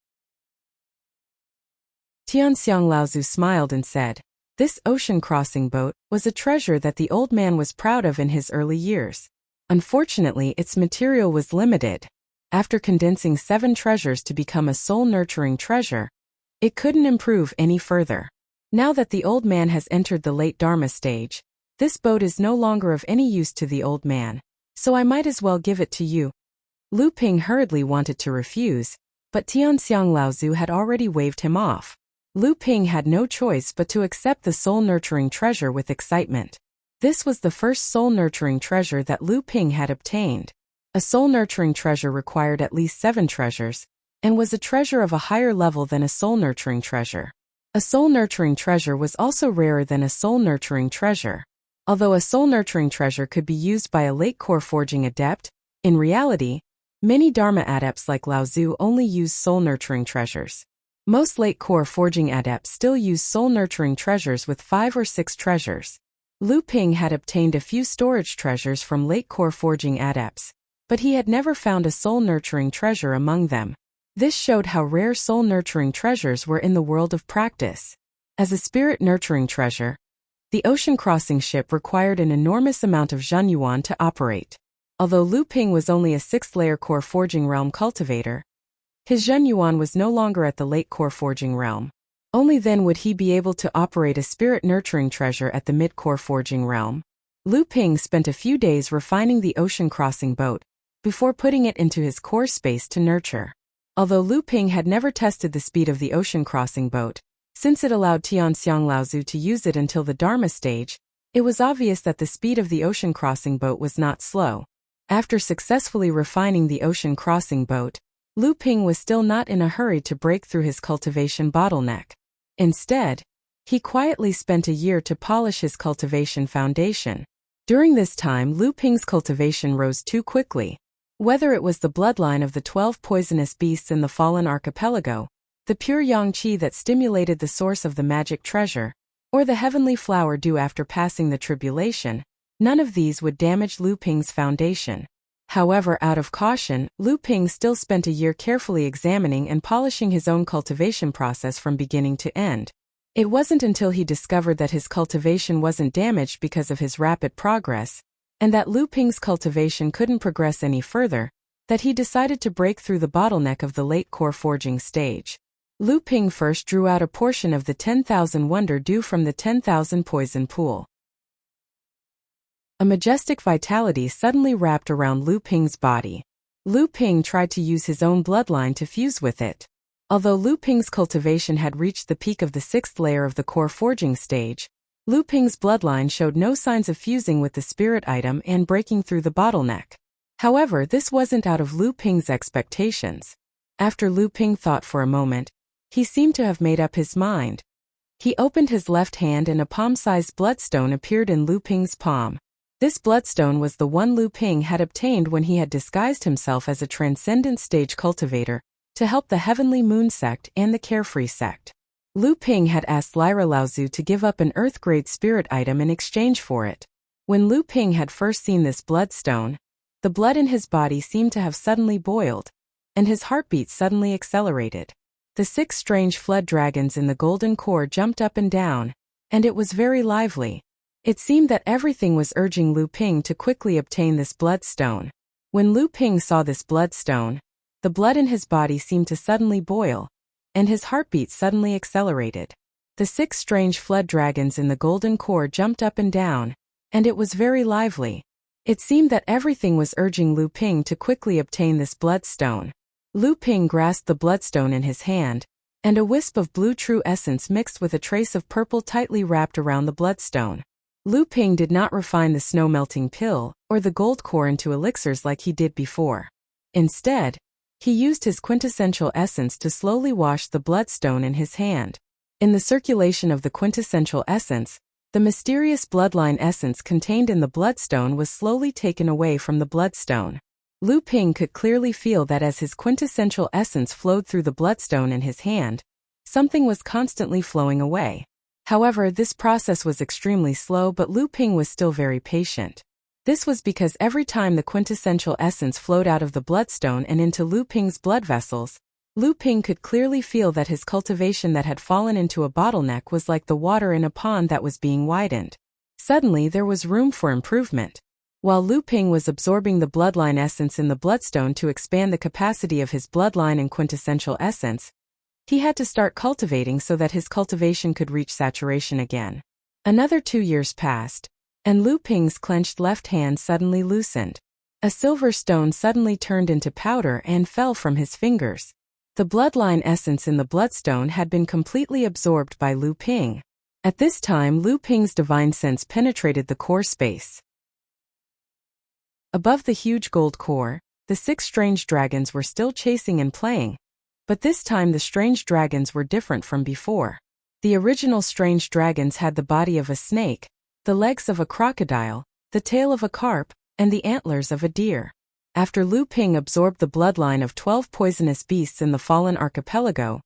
Tianxiang Laozu smiled and said, "This ocean-crossing boat was a treasure that the old man was proud of in his early years. Unfortunately, its material was limited. After condensing 7 treasures to become a soul-nurturing treasure, it couldn't improve any further. Now that the old man has entered the late Dharma stage, this boat is no longer of any use to the old man, so I might as well give it to you." Lu Ping hurriedly wanted to refuse, but Tianxiang Laozu had already waved him off. Lu Ping had no choice but to accept the soul-nurturing treasure with excitement. This was the first soul-nurturing treasure that Lu Ping had obtained. A soul-nurturing treasure required at least 7 treasures, and was a treasure of a higher level than a soul-nurturing treasure. A soul-nurturing treasure was also rarer than a soul-nurturing treasure. Although a soul-nurturing treasure could be used by a late-core forging adept, in reality, many Dharma adepts like Laozu only use soul-nurturing treasures. Most late-core forging adepts still use soul-nurturing treasures with 5 or 6 treasures. Lu Ping had obtained a few storage treasures from late-core forging adepts, but he had never found a soul-nurturing treasure among them. This showed how rare soul-nurturing treasures were in the world of practice. As a spirit-nurturing treasure, the ocean-crossing ship required an enormous amount of zhenyuan to operate. Although Lu Ping was only a 6th-layer core forging realm cultivator, his zhenyuan was no longer at the late core forging realm. Only then would he be able to operate a spirit-nurturing treasure at the mid-core forging realm. Lu Ping spent a few days refining the ocean-crossing boat, before putting it into his core space to nurture. Although Lu Ping had never tested the speed of the ocean-crossing boat, since it allowed Tianxiang Laozu to use it until the Dharma stage, it was obvious that the speed of the ocean-crossing boat was not slow. After successfully refining the ocean-crossing boat, Lu Ping was still not in a hurry to break through his cultivation bottleneck. Instead, he quietly spent a year to polish his cultivation foundation. During this time, Lu Ping's cultivation rose too quickly. Whether it was the bloodline of the 12 poisonous beasts in the Fallen Archipelago, the pure yang qi that stimulated the source of the magic treasure, or the heavenly flower due after passing the tribulation, none of these would damage Lu Ping's foundation. However, out of caution, Lu Ping still spent a year carefully examining and polishing his own cultivation process from beginning to end. It wasn't until he discovered that his cultivation wasn't damaged because of his rapid progress, and that Lu Ping's cultivation couldn't progress any further, that he decided to break through the bottleneck of the late core forging stage. Lu Ping first drew out a portion of the 10,000 wonder due from the 10,000 poison pool. A majestic vitality suddenly wrapped around Lu Ping's body. Lu Ping tried to use his own bloodline to fuse with it. Although Lu Ping's cultivation had reached the peak of the 6th layer of the core forging stage, Lu Ping's bloodline showed no signs of fusing with the spirit item and breaking through the bottleneck. However, this wasn't out of Lu Ping's expectations. After Lu Ping thought for a moment, he seemed to have made up his mind. He opened his left hand and a palm-sized bloodstone appeared in Lu Ping's palm. This bloodstone was the one Lu Ping had obtained when he had disguised himself as a transcendent stage cultivator to help the Heavenly Moon sect and the Carefree sect. Lu Ping had asked Lyra Laozu to give up an Earth-grade spirit item in exchange for it. When Lu Ping had first seen this bloodstone, the blood in his body seemed to have suddenly boiled, and his heartbeat suddenly accelerated. The 6 strange flood dragons in the golden core jumped up and down, and it was very lively. It seemed that everything was urging Lu Ping to quickly obtain this bloodstone. When Lu Ping saw this bloodstone, the blood in his body seemed to suddenly boil, and his heartbeat suddenly accelerated. The 6 strange flood dragons in the golden core jumped up and down, and it was very lively. It seemed that everything was urging Lu Ping to quickly obtain this bloodstone. Lu Ping grasped the bloodstone in his hand, and a wisp of blue true essence mixed with a trace of purple tightly wrapped around the bloodstone. Lu Ping did not refine the snow-melting pill or the gold core into elixirs like he did before. Instead, he used his quintessential essence to slowly wash the bloodstone in his hand. In the circulation of the quintessential essence, the mysterious bloodline essence contained in the bloodstone was slowly taken away from the bloodstone. Lu Ping could clearly feel that as his quintessential essence flowed through the bloodstone in his hand, something was constantly flowing away. However, this process was extremely slow, but Lu Ping was still very patient. This was because every time the quintessential essence flowed out of the bloodstone and into Lu Ping's blood vessels, Lu Ping could clearly feel that his cultivation that had fallen into a bottleneck was like the water in a pond that was being widened. Suddenly there was room for improvement. While Lu Ping was absorbing the bloodline essence in the bloodstone to expand the capacity of his bloodline and quintessential essence, he had to start cultivating so that his cultivation could reach saturation again. Another 2 years passed, and Lu Ping's clenched left hand suddenly loosened. A silver stone suddenly turned into powder and fell from his fingers. The bloodline essence in the bloodstone had been completely absorbed by Lu Ping. At this time, Lu Ping's divine sense penetrated the core space. Above the huge gold core, the 6 strange dragons were still chasing and playing, but this time the strange dragons were different from before. The original strange dragons had the body of a snake, the legs of a crocodile, the tail of a carp, and the antlers of a deer. After Lu Ping absorbed the bloodline of 12 poisonous beasts in the Fallen Archipelago,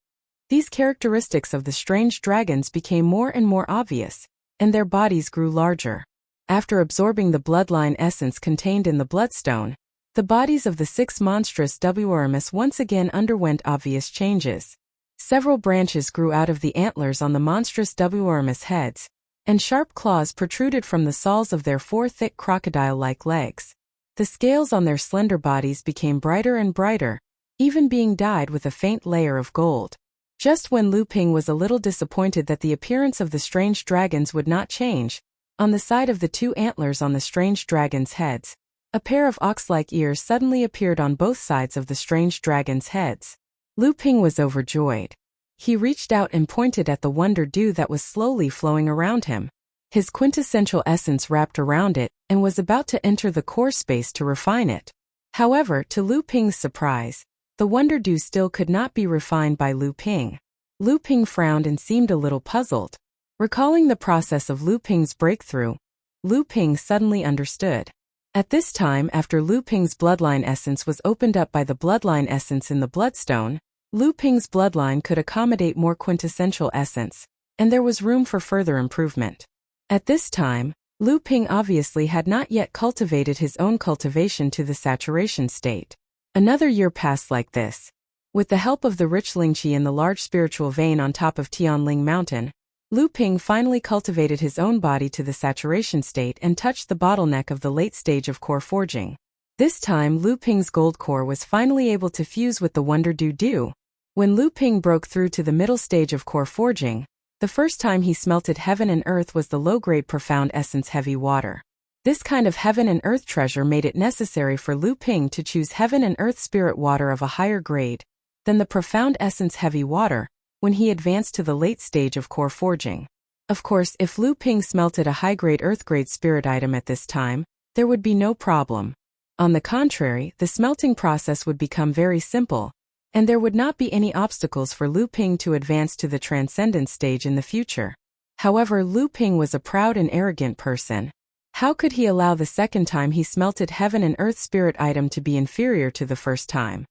these characteristics of the strange dragons became more and more obvious, and their bodies grew larger. After absorbing the bloodline essence contained in the bloodstone, the bodies of the 6 monstrous Wurms once again underwent obvious changes. Several branches grew out of the antlers on the monstrous Wurms heads, and sharp claws protruded from the soles of their 4 thick crocodile-like legs. The scales on their slender bodies became brighter and brighter, even being dyed with a faint layer of gold. Just when Lu Ping was a little disappointed that the appearance of the strange dragons would not change, on the side of the 2 antlers on the strange dragons' heads, a pair of ox-like ears suddenly appeared on both sides of the strange dragons' heads. Lu Ping was overjoyed. He reached out and pointed at the wonder dew that was slowly flowing around him. His quintessential essence wrapped around it and was about to enter the core space to refine it. However, to Lu Ping's surprise, the wonder dew still could not be refined by Lu Ping. Lu Ping frowned and seemed a little puzzled. Recalling the process of Lu Ping's breakthrough, Lu Ping suddenly understood. At this time, after Lu Ping's bloodline essence was opened up by the bloodline essence in the bloodstone, Lu Ping's bloodline could accommodate more quintessential essence, and there was room for further improvement. At this time, Lu Ping obviously had not yet cultivated his own cultivation to the saturation state. Another year passed like this. With the help of the rich Lingqi in the large spiritual vein on top of Tianling Mountain, Lu Ping finally cultivated his own body to the saturation state and touched the bottleneck of the late stage of core forging. This time, Lu Ping's gold core was finally able to fuse with the wonder dew. When Lu Ping broke through to the middle stage of core forging, the first time he smelted heaven and earth was the low-grade profound essence heavy water. This kind of heaven and earth treasure made it necessary for Lu Ping to choose heaven and earth spirit water of a higher grade than the profound essence heavy water when he advanced to the late stage of core forging. Of course, if Lu Ping smelted a high-grade earth-grade spirit item at this time, there would be no problem. On the contrary, the smelting process would become very simple, and there would not be any obstacles for Lu Ping to advance to the transcendent stage in the future. However, Lu Ping was a proud and arrogant person. How could he allow the second time he smelted heaven and earth spirit item to be inferior to the first time?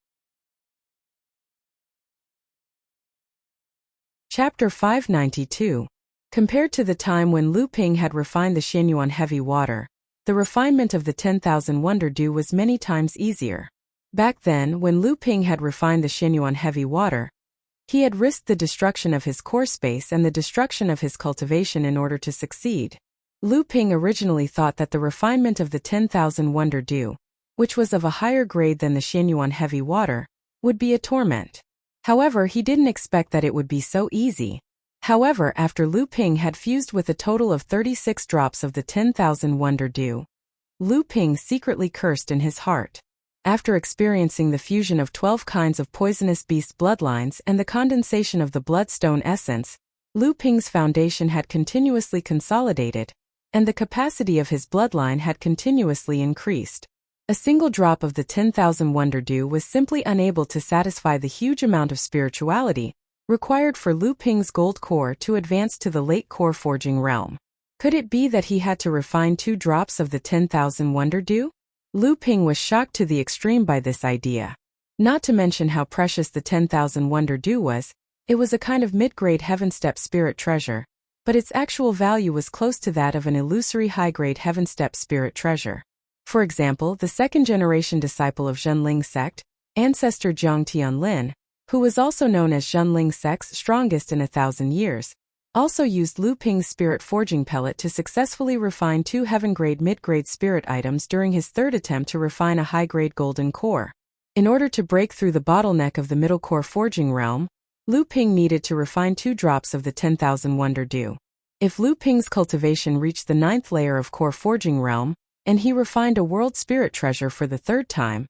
Chapter 592. Compared to the time when Lu Ping had refined the Xianyuan heavy water, the refinement of the 10,000 wonder dew was many times easier. Back then, when Lu Ping had refined the Xianyuan heavy water, He had risked the destruction of his core space and the destruction of his cultivation in order to succeed. Lu Ping originally thought that the refinement of the 10,000 Wonder Dew, which was of a higher grade than the Xianyuan heavy water, would be a torment. However, he didn't expect that it would be so easy. However, after Lu Ping had fused with a total of 36 drops of the 10,000 Wonder Dew, Lu Ping secretly cursed in his heart. After experiencing the fusion of 12 kinds of poisonous beast bloodlines and the condensation of the bloodstone essence, Lu Ping's foundation had continuously consolidated, and the capacity of his bloodline had continuously increased. A single drop of the 10,000 Wonder Dew was simply unable to satisfy the huge amount of spirituality required for Lu Ping's gold core to advance to the late core forging realm. Could it be that he had to refine 2 drops of the 10,000 Wonder Dew? Lu Ping was shocked to the extreme by this idea. Not to mention how precious the 10,000 Wonder Dew was, it was a kind of mid-grade heaven-step spirit treasure, but its actual value was close to that of an illusory high-grade heaven-step spirit treasure. For example, the second-generation disciple of Zhenling sect, ancestor Jiang Tianlin, who was also known as Zhenling sect's strongest in 1,000 years, also used Lu Ping's spirit forging pellet to successfully refine 2 heaven-grade mid-grade spirit items during his third attempt to refine a high-grade golden core. In order to break through the bottleneck of the middle core forging realm, Lu Ping needed to refine 2 drops of the 10,000 Wonder Dew. If Lu Ping's cultivation reached the 9th layer of core forging realm, and he refined a world spirit treasure for the 3rd time,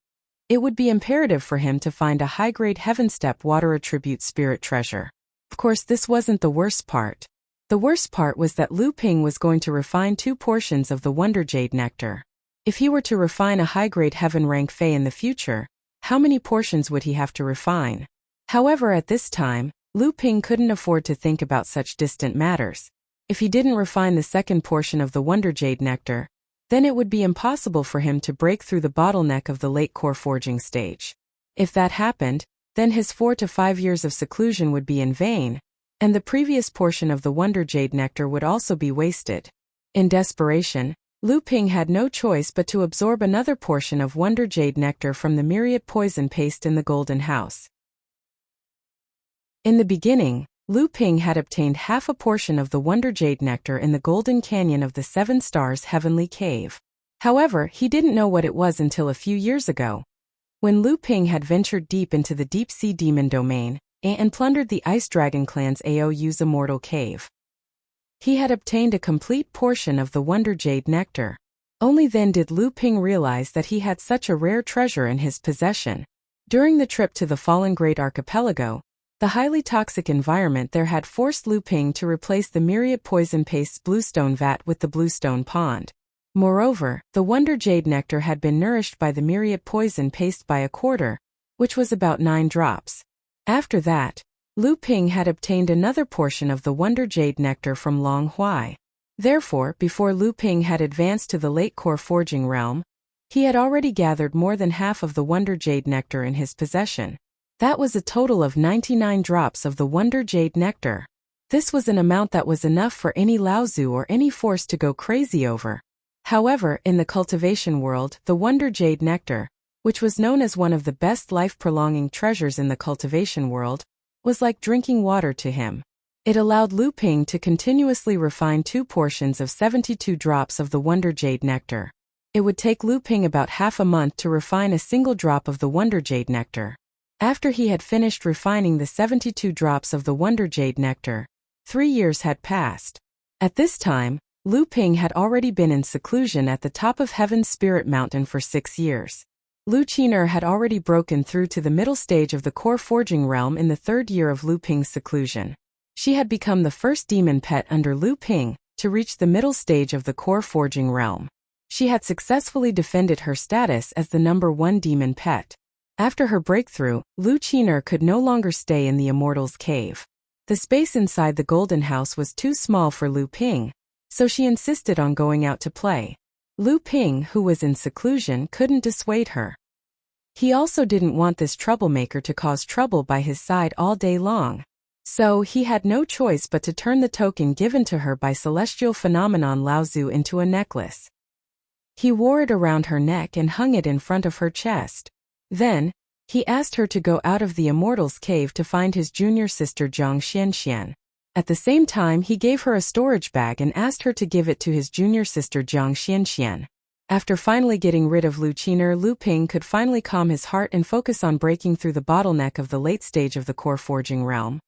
it would be imperative for him to find a high-grade heaven-step water attribute spirit treasure. Of course, this wasn't the worst part. The worst part was that Lu Ping was going to refine 2 portions of the Wonder Jade Nectar. If he were to refine a high-grade heaven rank Fey in the future, how many portions would he have to refine? However, at this time, Lu Ping couldn't afford to think about such distant matters. If he didn't refine the 2nd portion of the Wonder Jade Nectar, then it would be impossible for him to break through the bottleneck of the late core forging stage. If that happened, then his 4 to 5 years of seclusion would be in vain, and the previous portion of the Wonder Jade Nectar would also be wasted. In desperation, Lu Ping had no choice but to absorb another portion of Wonder Jade Nectar from the myriad poison paste in the Golden House. In the beginning, Lu Ping had obtained half a portion of the Wonder Jade Nectar in the Golden Canyon of the 7 Stars Heavenly Cave. However, he didn't know what it was until a few years ago, when Lu Ping had ventured deep into the deep-sea demon domain and plundered the Ice Dragon clan's Aou's immortal cave. He had obtained a complete portion of the Wonder Jade Nectar. Only then did Lu Ping realize that he had such a rare treasure in his possession. During the trip to the Fallen Great Archipelago, the highly toxic environment there had forced Lu Ping to replace the myriad poison paste's bluestone vat with the bluestone pond. Moreover, the Wonder Jade Nectar had been nourished by the myriad poison paste by a quarter, which was about 9 drops. After that, Lu Ping had obtained another portion of the Wonder Jade Nectar from Long Huai. Therefore, before Lu Ping had advanced to the late core forging realm, he had already gathered more than half of the Wonder Jade Nectar in his possession. That was a total of 99 drops of the Wonder Jade Nectar. This was an amount that was enough for any Laozu or any force to go crazy over. However, in the cultivation world, the Wonder Jade Nectar, which was known as one of the best life-prolonging treasures in the cultivation world, was like drinking water to him. It allowed Lu Ping to continuously refine 2 portions of 72 drops of the Wonder Jade Nectar. It would take Lu Ping about half a month to refine a single drop of the Wonder Jade Nectar. After he had finished refining the 72 drops of the Wonder Jade Nectar, 3 years had passed. At this time, Lu Ping had already been in seclusion at the top of Heaven's Spirit Mountain for 6 years. Lu Qin'er had already broken through to the middle stage of the core forging realm in the 3rd year of Lu Ping's seclusion. She had become the first demon pet under Lu Ping to reach the middle stage of the core forging realm. She had successfully defended her status as the #1 demon pet. After her breakthrough, Lu Qin'er could no longer stay in the Immortal's cave. The space inside the Golden House was too small for Lu Ping, so she insisted on going out to play. Lu Ping, who was in seclusion, couldn't dissuade her. He also didn't want this troublemaker to cause trouble by his side all day long. So he had no choice but to turn the token given to her by celestial phenomenon Laozu into a necklace. He wore it around her neck and hung it in front of her chest. Then, He asked her to go out of the Immortal's cave to find his junior sister Jiang Xianxian. At the same time, he gave her a storage bag and asked her to give it to his junior sister Jiang Xianxian. After finally getting rid of Lu Qiner, Lu Ping could finally calm his heart and focus on breaking through the bottleneck of the late stage of the core forging realm.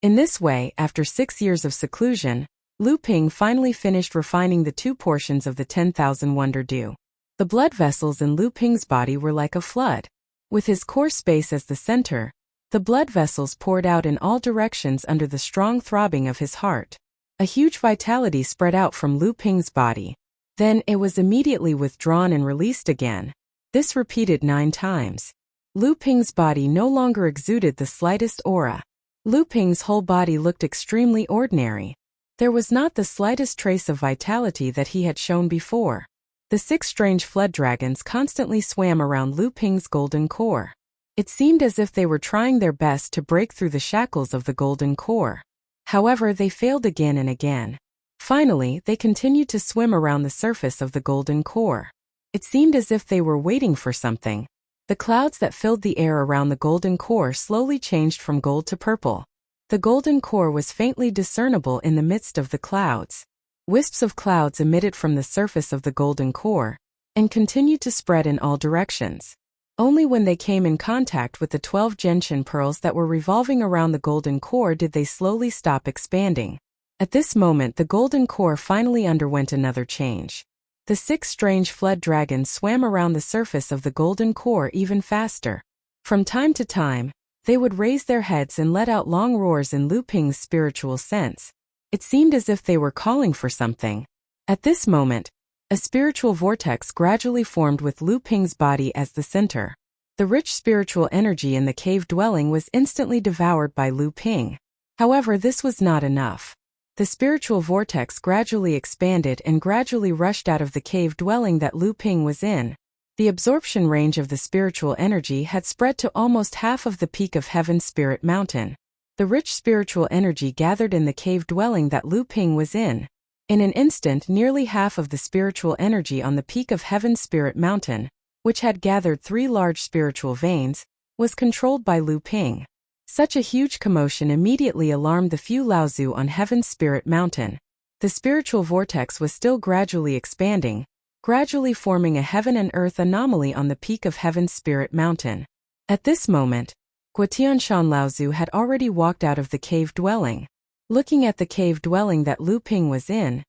In this way, after 6 years of seclusion, Lu Ping finally finished refining the 2 portions of the 10,000 Wonder Dew. The blood vessels in Lu Ping's body were like a flood. With his core space as the center, the blood vessels poured out in all directions under the strong throbbing of his heart. A huge vitality spread out from Lu Ping's body. Then it was immediately withdrawn and released again. This repeated 9 times. Lu Ping's body no longer exuded the slightest aura. Lu Ping's whole body looked extremely ordinary. There was not the slightest trace of vitality that he had shown before. The 6 strange flood dragons constantly swam around Lu Ping's golden core. It seemed as if they were trying their best to break through the shackles of the golden core. However, they failed again and again. Finally, they continued to swim around the surface of the golden core. It seemed as if they were waiting for something. The clouds that filled the air around the golden core slowly changed from gold to purple. The golden core was faintly discernible in the midst of the clouds. Wisps of clouds emitted from the surface of the golden core and continued to spread in all directions. Only when they came in contact with the 12 gentian pearls that were revolving around the golden core did they slowly stop expanding. At this moment, the golden core finally underwent another change. The 6 strange flood dragons swam around the surface of the golden core even faster. From time to time, they would raise their heads and let out long roars in Lu Ping's spiritual sense. It seemed as if they were calling for something. At this moment, a spiritual vortex gradually formed with Lu Ping's body as the center. The rich spiritual energy in the cave dwelling was instantly devoured by Lu Ping. However, this was not enough. The spiritual vortex gradually expanded and gradually rushed out of the cave dwelling that Lu Ping was in. The absorption range of the spiritual energy had spread to almost half of the peak of Heaven's Spirit Mountain. The rich spiritual energy gathered in the cave dwelling that Lu Ping was in. In an instant, nearly half of the spiritual energy on the peak of Heaven's Spirit Mountain, which had gathered 3 large spiritual veins, was controlled by Lu Ping. Such a huge commotion immediately alarmed the few Laozu on Heaven's Spirit Mountain. The spiritual vortex was still gradually expanding, gradually forming a heaven and earth anomaly on the peak of Heaven's Spirit Mountain. At this moment, Guotianshan Laozu had already walked out of the cave dwelling. Looking at the cave dwelling that Lu Ping was in,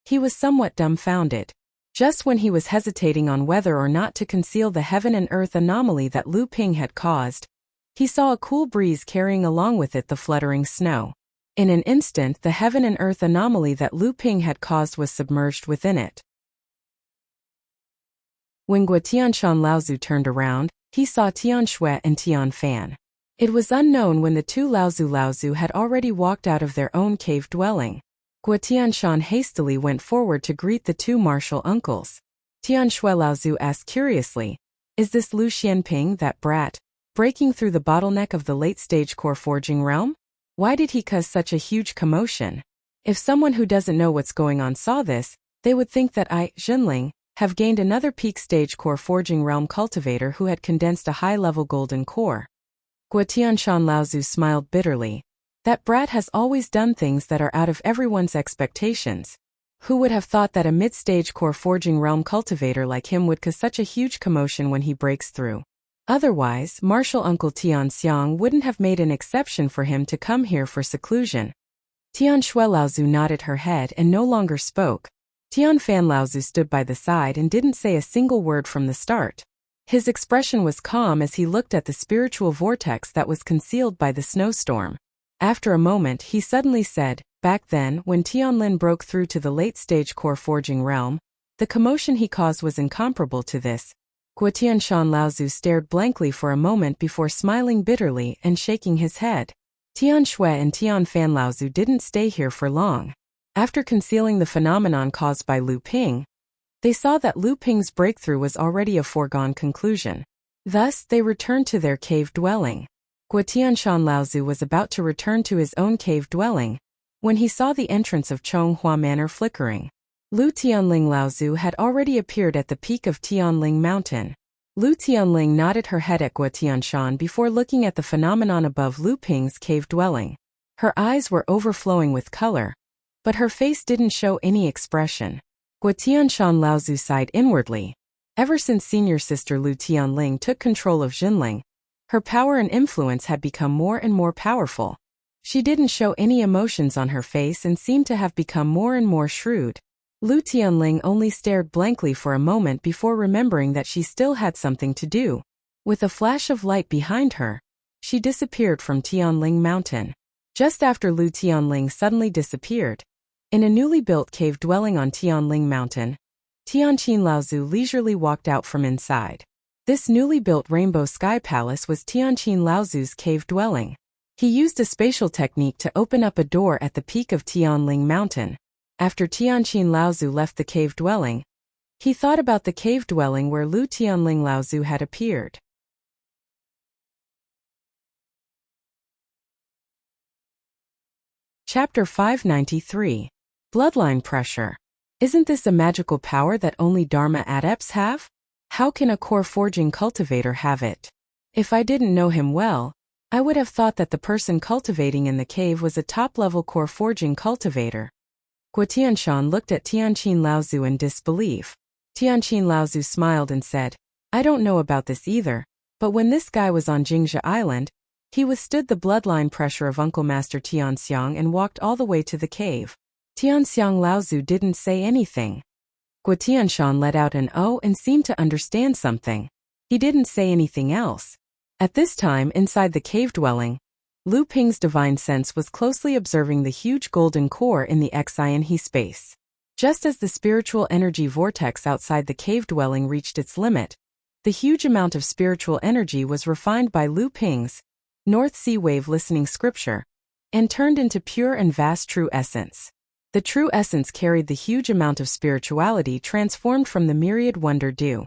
he was somewhat dumbfounded. Just when he was hesitating on whether or not to conceal the heaven and earth anomaly that Lu Ping had caused, he saw a cool breeze carrying along with it the fluttering snow. In an instant, the heaven and earth anomaly that Lu Ping had caused was submerged within it. When Guotianshan Laozu turned around, he saw Tian Shui and Tian Fan. It was unknown when the 2 Laozu had already walked out of their own cave dwelling. Guotianshan hastily went forward to greet the 2 martial uncles. Tian Shui Laozu asked curiously, "Is this Lu Xianping, that brat, breaking through the bottleneck of the late-stage core forging realm? Why did he cause such a huge commotion? If someone who doesn't know what's going on saw this, they would think that I, Zhenling, have gained another peak-stage core forging realm cultivator who had condensed a high-level golden core." Guotianshan Laozu smiled bitterly. That brat has always done things that are out of everyone's expectations. Who would have thought that a mid-stage core forging realm cultivator like him would cause such a huge commotion when he breaks through? Otherwise, martial uncle Tian Xiang wouldn't have made an exception for him to come here for seclusion. Tian Shui Laozu nodded her head and no longer spoke. Tian Fan Laozu stood by the side and didn't say a single word from the start. His expression was calm as he looked at the spiritual vortex that was concealed by the snowstorm. After a moment, he suddenly said, "Back then, when Tianlin broke through to the late-stage core forging realm, the commotion he caused was incomparable to this." Guotianshan Laozu stared blankly for a moment before smiling bitterly and shaking his head. Tian Shui and Tian Fan Laozu didn't stay here for long. After concealing the phenomenon caused by Lu Ping, they saw that Lu Ping's breakthrough was already a foregone conclusion. Thus, they returned to their cave dwelling. Guotianshan Laozu was about to return to his own cave dwelling when he saw the entrance of Chonghua Manor flickering. Lu Tianling Laozu had already appeared at the peak of Tianling Mountain. Lu Tianling nodded her head at Guo Tianshan before looking at the phenomenon above Lu Ping's cave dwelling. Her eyes were overflowing with color, but her face didn't show any expression. Guo Tianshan Laozu sighed inwardly. Ever since senior sister Lu Tianling took control of Jinling, her power and influence had become more and more powerful. She didn't show any emotions on her face and seemed to have become more and more shrewd. Lu Tianling only stared blankly for a moment before remembering that she still had something to do. With a flash of light behind her, she disappeared from Tianling Mountain. Just after Lu Tianling suddenly disappeared, in a newly built cave dwelling on Tianling Mountain, Tianqin Laozu leisurely walked out from inside. This newly built Rainbow Sky Palace was Tianqin Laozu's cave dwelling. He used a spatial technique to open up a door at the peak of Tianling Mountain. After Tianqin Laozu left the cave dwelling, he thought about the cave dwelling where Lu Tianling Laozu had appeared. Chapter 593. Bloodline Pressure. Isn't this a magical power that only Dharma adepts have? How can a core forging cultivator have it? If I didn't know him well, I would have thought that the person cultivating in the cave was a top-level core forging cultivator. Guo Tianshan looked at Tianqin Laozu in disbelief. Tianqin Laozu smiled and said, I don't know about this either, but when this guy was on Jingzhi Island, he withstood the bloodline pressure of Uncle Master Tianxiang and walked all the way to the cave. Tianxiang Laozu didn't say anything. Guo Tianshan let out an "oh" and seemed to understand something. He didn't say anything else. At this time, inside the cave dwelling, Lu Ping's divine sense was closely observing the huge golden core in the Xianhe space. Just as the spiritual energy vortex outside the cave dwelling reached its limit, the huge amount of spiritual energy was refined by Lu Ping's North Sea Wave listening scripture and turned into pure and vast true essence. The true essence carried the huge amount of spirituality transformed from the myriad wonder dew.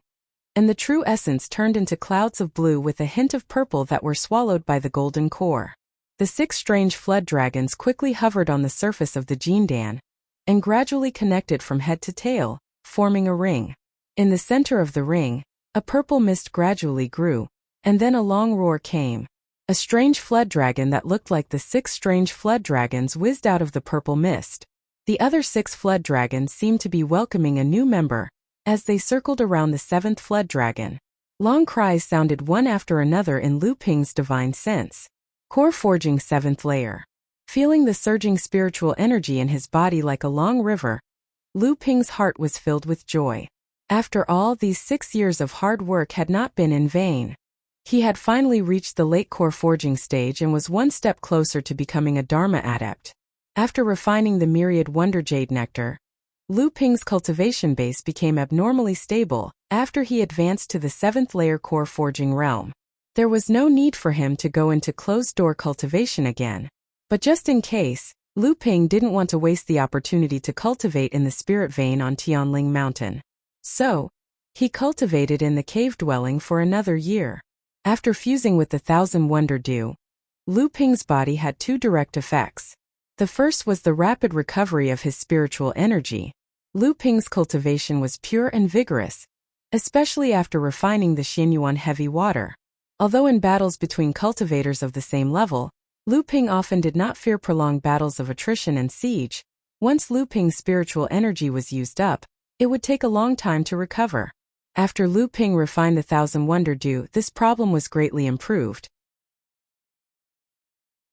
And the true essence turned into clouds of blue with a hint of purple that were swallowed by the golden core. The 6 strange flood dragons quickly hovered on the surface of the Jindan and gradually connected from head to tail, forming a ring. In the center of the ring, a purple mist gradually grew, and then a long roar came. A strange flood dragon that looked like the 6 strange flood dragons whizzed out of the purple mist. The other 6 flood dragons seemed to be welcoming a new member as they circled around the 7th flood dragon. Long cries sounded one after another in Lu Ping's divine sense. Core forging 7th layer. Feeling the surging spiritual energy in his body like a long river, Lu Ping's heart was filled with joy. After all, these 6 years of hard work had not been in vain. He had finally reached the late core forging stage and was one step closer to becoming a Dharma adept. After refining the myriad wonder jade nectar, Lu Ping's cultivation base became abnormally stable after he advanced to the 7th layer core forging realm. There was no need for him to go into closed-door cultivation again. But just in case, Lu Ping didn't want to waste the opportunity to cultivate in the spirit vein on Tianling Mountain. So, he cultivated in the cave dwelling for another year. After fusing with the 1,000 wonder dew, Lu Ping's body had 2 direct effects. The first was the rapid recovery of his spiritual energy. Lu Ping's cultivation was pure and vigorous, especially after refining the Xianyuan heavy water. Although in battles between cultivators of the same level, Lu Ping often did not fear prolonged battles of attrition and siege. Once Lu Ping's spiritual energy was used up, it would take a long time to recover. After Lu Ping refined the 1,000 wonder dew, this problem was greatly improved.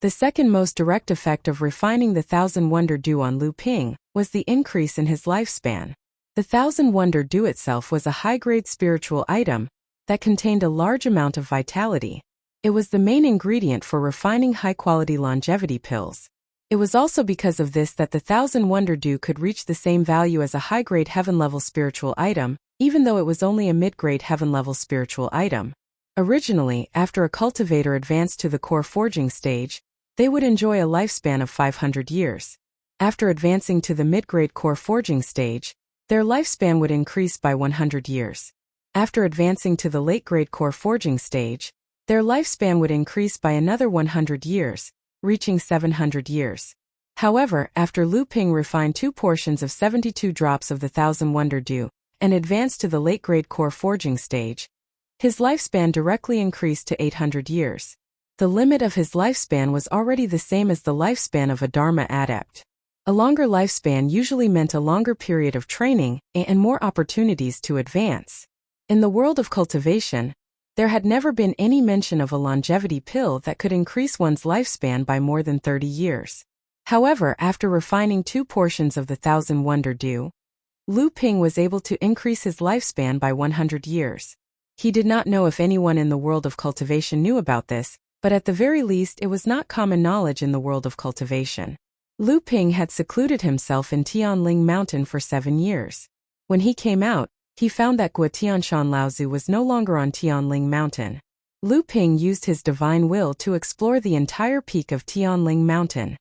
The second most direct effect of refining the 1,000 wonder dew on Lu Ping was the increase in his lifespan. The 1,000 wonder dew itself was a high-grade spiritual item that contained a large amount of vitality. It was the main ingredient for refining high-quality longevity pills. It was also because of this that the 1,000 wonder dew could reach the same value as a high-grade heaven-level spiritual item, even though it was only a mid-grade heaven-level spiritual item. Originally, after a cultivator advanced to the core forging stage, they would enjoy a lifespan of 500 years. After advancing to the mid-grade core forging stage, their lifespan would increase by 100 years. After advancing to the late-grade core forging stage, their lifespan would increase by another 100 years, reaching 700 years. However, after Lu Ping refined 2 portions of 72 drops of the 1,000 wonder dew and advanced to the late-grade core forging stage, His lifespan directly increased to 800 years. The limit of his lifespan was already the same as the lifespan of a Dharma adept. A longer lifespan usually meant a longer period of training and more opportunities to advance. In the world of cultivation, there had never been any mention of a longevity pill that could increase one's lifespan by more than 30 years. However, after refining 2 portions of the Thousand Wonder Dew, Lu Ping was able to increase his lifespan by 100 years. He did not know if anyone in the world of cultivation knew about this, but at the very least it was not common knowledge in the world of cultivation. Lu Ping had secluded himself in Tianling Mountain for 7 years. When he came out, he found that Guotianshan Laozu was no longer on Tianling Mountain. Lu Ping used his divine will to explore the entire peak of Tianling Mountain.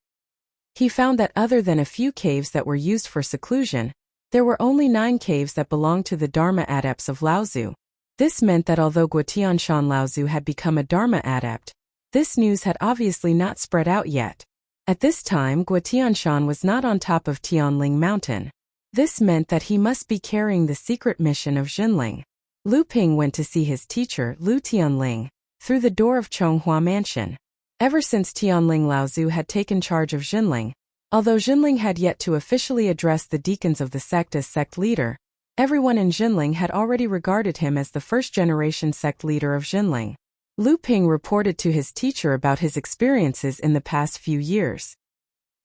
He found that other than a few caves that were used for seclusion, there were only 9 caves that belonged to the Dharma adepts of Laozu. This meant that although Guotianshan Laozu had become a Dharma adept, this news had obviously not spread out yet. At this time, Guotianshan was not on top of Tianling Mountain. This meant that he must be carrying the secret mission of Jinling. Lu Ping went to see his teacher, Lu Tianling, through the door of Chonghua Mansion. Ever since Tianling Laozu had taken charge of Jinling, although Jinling had yet to officially address the deacons of the sect as sect leader, everyone in Jinling had already regarded him as the first-generation sect leader of Jinling. Lu Ping reported to his teacher about his experiences in the past few years.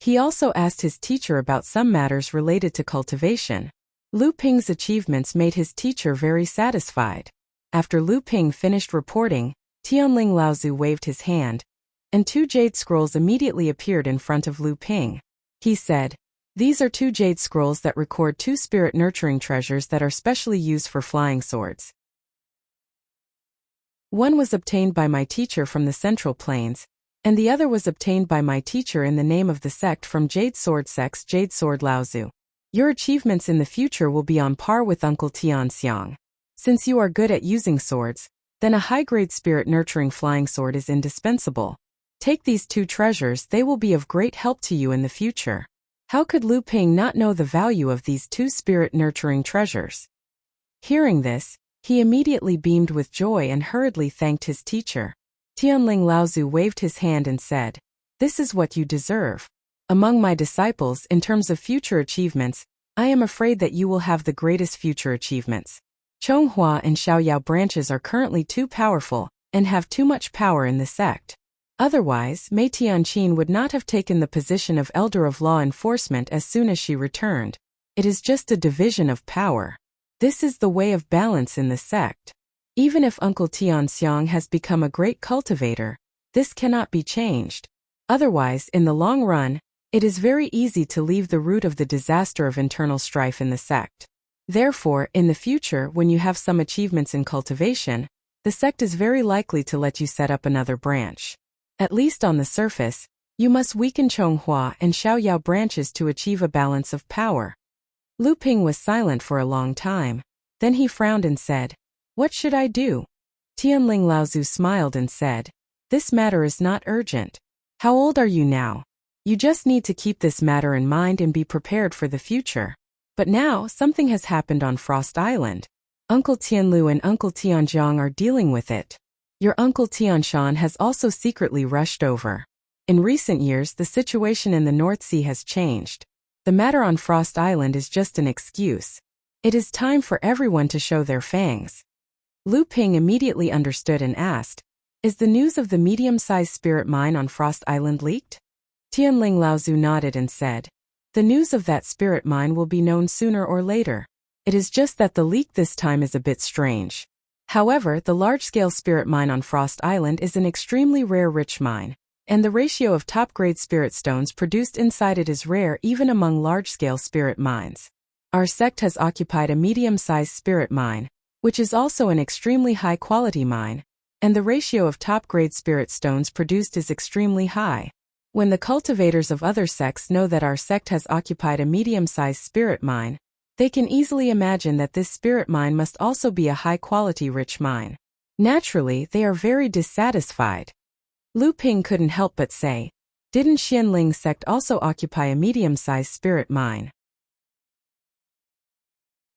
He also asked his teacher about some matters related to cultivation. Lu Ping's achievements made his teacher very satisfied. After Lu Ping finished reporting, Tianling Laozu waved his hand, and 2 jade scrolls immediately appeared in front of Lu Ping. He said, "These are 2 jade scrolls that record 2 spirit nurturing treasures that are specially used for flying swords. One was obtained by my teacher from the Central Plains, and the other was obtained by my teacher in the name of the sect from Jade Sword Sect's Jade Sword Laozu. Your achievements in the future will be on par with Uncle Tian Xiang. Since you are good at using swords, then a high-grade spirit-nurturing flying sword is indispensable. Take these 2 treasures, they will be of great help to you in the future." How could Lu Ping not know the value of these 2 spirit-nurturing treasures? Hearing this, he immediately beamed with joy and hurriedly thanked his teacher. Tianling Laozu waved his hand and said, "This is what you deserve. Among my disciples, in terms of future achievements, I am afraid that you will have the greatest future achievements. Chonghua and Xiaoyao branches are currently too powerful, and have too much power in the sect. Otherwise, Mei Tianqin would not have taken the position of Elder of Law Enforcement as soon as she returned. It is just a division of power. This is the way of balance in the sect. Even if Uncle Tian Xiang has become a great cultivator, this cannot be changed. Otherwise, in the long run, it is very easy to leave the root of the disaster of internal strife in the sect. Therefore, in the future, when you have some achievements in cultivation, the sect is very likely to let you set up another branch. At least on the surface, you must weaken Chonghua and Xiaoyao branches to achieve a balance of power." Lu Ping was silent for a long time. Then he frowned and said, "What should I do?" Tianling Laozu smiled and said, "This matter is not urgent. How old are you now? You just need to keep this matter in mind and be prepared for the future. But now, something has happened on Frost Island. Uncle Tianlu and Uncle Tianjiang are dealing with it. Your Uncle Tianshan has also secretly rushed over. In recent years, the situation in the North Sea has changed. The matter on Frost Island is just an excuse. It is time for everyone to show their fangs." Lu Ping immediately understood and asked, "Is the news of the medium-sized spirit mine on Frost Island leaked?" Tianling Laozu nodded and said, "The news of that spirit mine will be known sooner or later. It is just that the leak this time is a bit strange. However, the large-scale spirit mine on Frost Island is an extremely rare rich mine, and the ratio of top-grade spirit stones produced inside it is rare even among large-scale spirit mines. Our sect has occupied a medium-sized spirit mine, which is also an extremely high-quality mine, and the ratio of top-grade spirit stones produced is extremely high. When the cultivators of other sects know that our sect has occupied a medium-sized spirit mine, they can easily imagine that this spirit mine must also be a high-quality rich mine. Naturally, they are very dissatisfied." Lu Ping couldn't help but say, "Didn't Xianling sect also occupy a medium-sized spirit mine?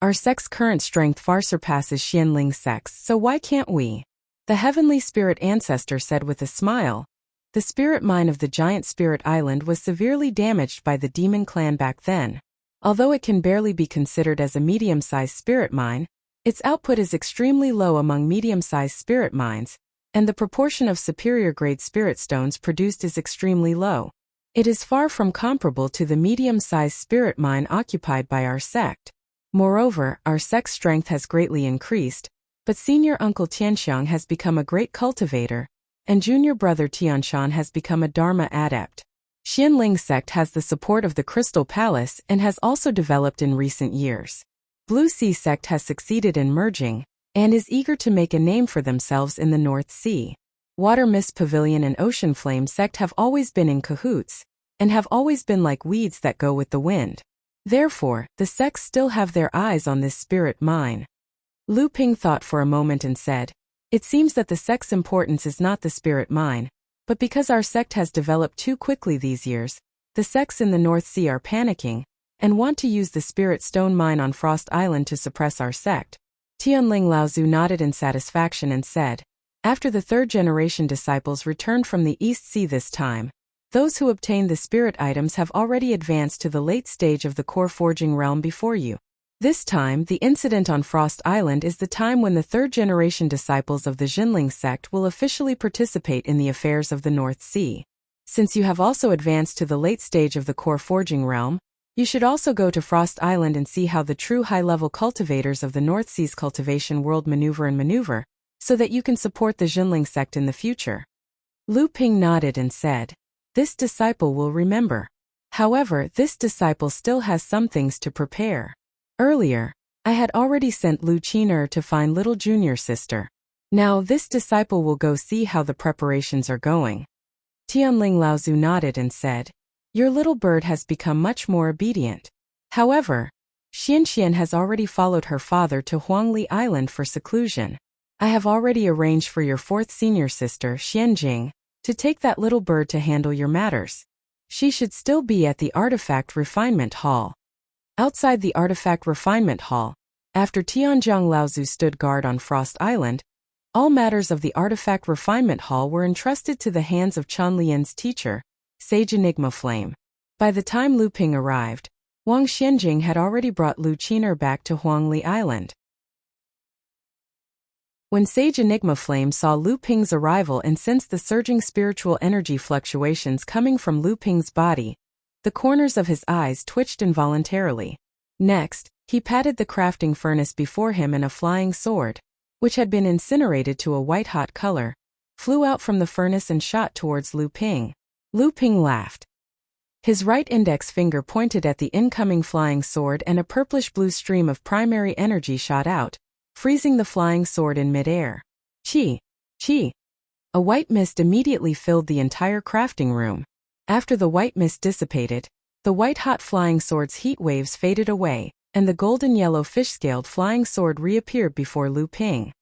Our sect's current strength far surpasses Xianling's sect's, so why can't we? The heavenly spirit ancestor said with a smile. The spirit mine of the giant spirit island was severely damaged by the demon clan back then. Although it can barely be considered as a medium-sized spirit mine, its output is extremely low among medium-sized spirit mines, and the proportion of superior-grade spirit stones produced is extremely low. It is far from comparable to the medium-sized spirit mine occupied by our sect. Moreover, our sect's strength has greatly increased, but senior uncle Tianxiang has become a great cultivator, and junior brother Tianshan has become a Dharma adept. Xianling sect has the support of the Crystal Palace and has also developed in recent years. Blue Sea sect has succeeded in merging, and is eager to make a name for themselves in the North Sea. Water Mist Pavilion and Ocean Flame sect have always been in cahoots, and have always been like weeds that go with the wind. Therefore, the sects still have their eyes on this spirit mine. Lu Ping thought for a moment and said, "It seems that the sect's importance is not the spirit mine, but because our sect has developed too quickly these years, the sects in the North Sea are panicking, and want to use the spirit stone mine on Frost Island to suppress our sect." Tianling Laozu nodded in satisfaction and said, "After the third-generation disciples returned from the East Sea this time, those who obtained the spirit items have already advanced to the late stage of the core forging realm before you. This time, the incident on Frost Island is the time when the third-generation disciples of the Jinling sect will officially participate in the affairs of the North Sea. Since you have also advanced to the late stage of the core forging realm, you should also go to Frost Island and see how the true high-level cultivators of the North Sea's cultivation world maneuver, so that you can support the Jinling sect in the future." Lu Ping nodded and said, "This disciple will remember. However, this disciple still has some things to prepare. Earlier, I had already sent Lu Qiner to find little junior sister. Now this disciple will go see how the preparations are going." Tianling Laozu nodded and said, "Your little bird has become much more obedient. However, Xianxian has already followed her father to Huangli Island for seclusion. I have already arranged for your fourth senior sister, Xianjing, to take that little bird to handle your matters. She should still be at the Artifact Refinement Hall." Outside the Artifact Refinement Hall, after Tianjiang Laozu stood guard on Frost Island, all matters of the Artifact Refinement Hall were entrusted to the hands of Chan Lian's teacher, Sage Enigma Flame. By the time Lu Ping arrived, Wang Xianjing had already brought Lu Qiner back to Huangli Island. When Sage Enigma Flame saw Lu Ping's arrival and sensed the surging spiritual energy fluctuations coming from Lu Ping's body, the corners of his eyes twitched involuntarily. Next, he patted the crafting furnace before him and a flying sword, which had been incinerated to a white-hot color, flew out from the furnace and shot towards Lu Ping. Lu Ping laughed. His right index finger pointed at the incoming flying sword and a purplish-blue stream of primary energy shot out, freezing the flying sword in midair. Chi! Chi! A white mist immediately filled the entire crafting room. After the white mist dissipated, the white-hot flying sword's heat waves faded away, and the golden-yellow fish-scaled flying sword reappeared before Lu Ping.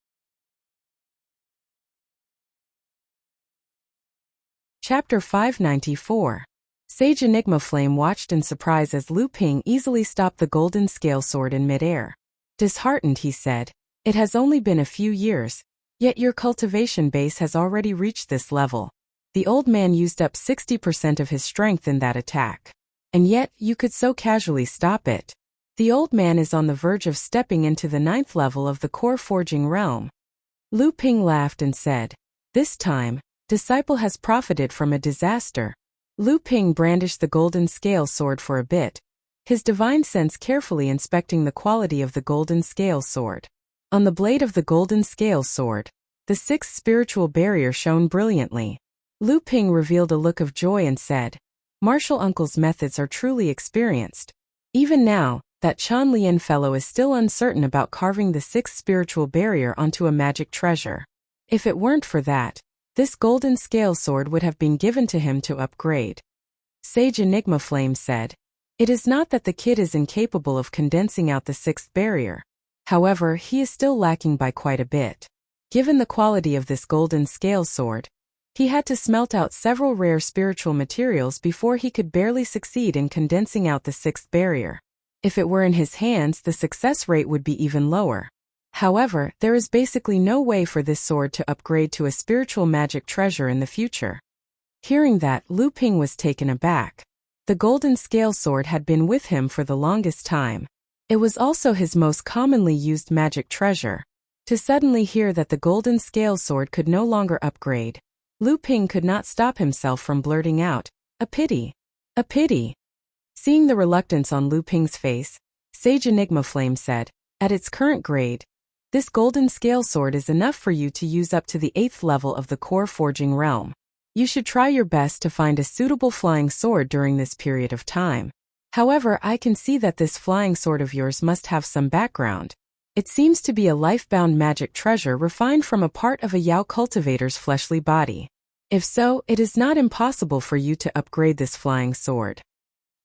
Chapter 594. Sage Enigma Flame watched in surprise as Lu Ping easily stopped the golden scale sword in midair. Disheartened, he said, "It has only been a few years, yet your cultivation base has already reached this level. The old man used up 60% of his strength in that attack. And yet, you could so casually stop it. The old man is on the verge of stepping into the 9th level of the core forging realm." Lu Ping laughed and said, "This time, disciple has profited from a disaster." Lu Ping brandished the golden scale sword for a bit, his divine sense carefully inspecting the quality of the golden scale sword. On the blade of the golden scale sword, the 6th spiritual barrier shone brilliantly. Lu Ping revealed a look of joy and said, "Martial Uncle's methods are truly experienced. Even now, that Chan Lian fellow is still uncertain about carving the 6th spiritual barrier onto a magic treasure. If it weren't for that, this golden scale sword would have been given to him to upgrade." Sage Enigma Flame said, "It is not that the kid is incapable of condensing out the 6th barrier. However, he is still lacking by quite a bit. Given the quality of this golden scale sword, he had to smelt out several rare spiritual materials before he could barely succeed in condensing out the 6th barrier. If it were in his hands, the success rate would be even lower. However, there is basically no way for this sword to upgrade to a spiritual magic treasure in the future. Hearing that, Lu Ping was taken aback. The golden scale sword had been with him for the longest time. It was also his most commonly used magic treasure. To suddenly hear that the golden scale sword could no longer upgrade, Lu Ping could not stop himself from blurting out, "A pity. A pity." Seeing the reluctance on Lu Ping's face, Sage Enigma Flame said, "At its current grade, this golden scale sword is enough for you to use up to the 8th level of the core forging realm. You should try your best to find a suitable flying sword during this period of time. However, I can see that this flying sword of yours must have some background. It seems to be a life-bound magic treasure refined from a part of a Yao cultivator's fleshly body. If so, it is not impossible for you to upgrade this flying sword."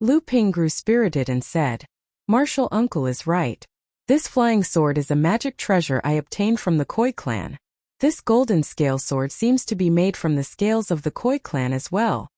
Lu Ping grew spirited and said, "Martial Uncle is right. This flying sword is a magic treasure I obtained from the Koi clan. This golden scale sword seems to be made from the scales of the Koi clan as well."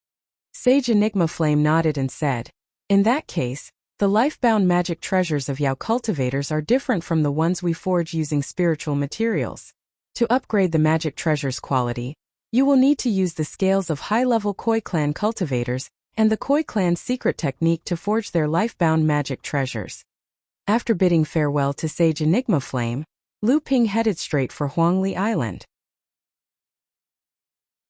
Sage Enigma Flame nodded and said, "In that case, the life-bound magic treasures of Yao cultivators are different from the ones we forge using spiritual materials. To upgrade the magic treasure's quality, you will need to use the scales of high-level Koi clan cultivators and the Koi clan's secret technique to forge their life-bound magic treasures." After bidding farewell to Sage Enigma Flame, Lu Ping headed straight for Huangli Island.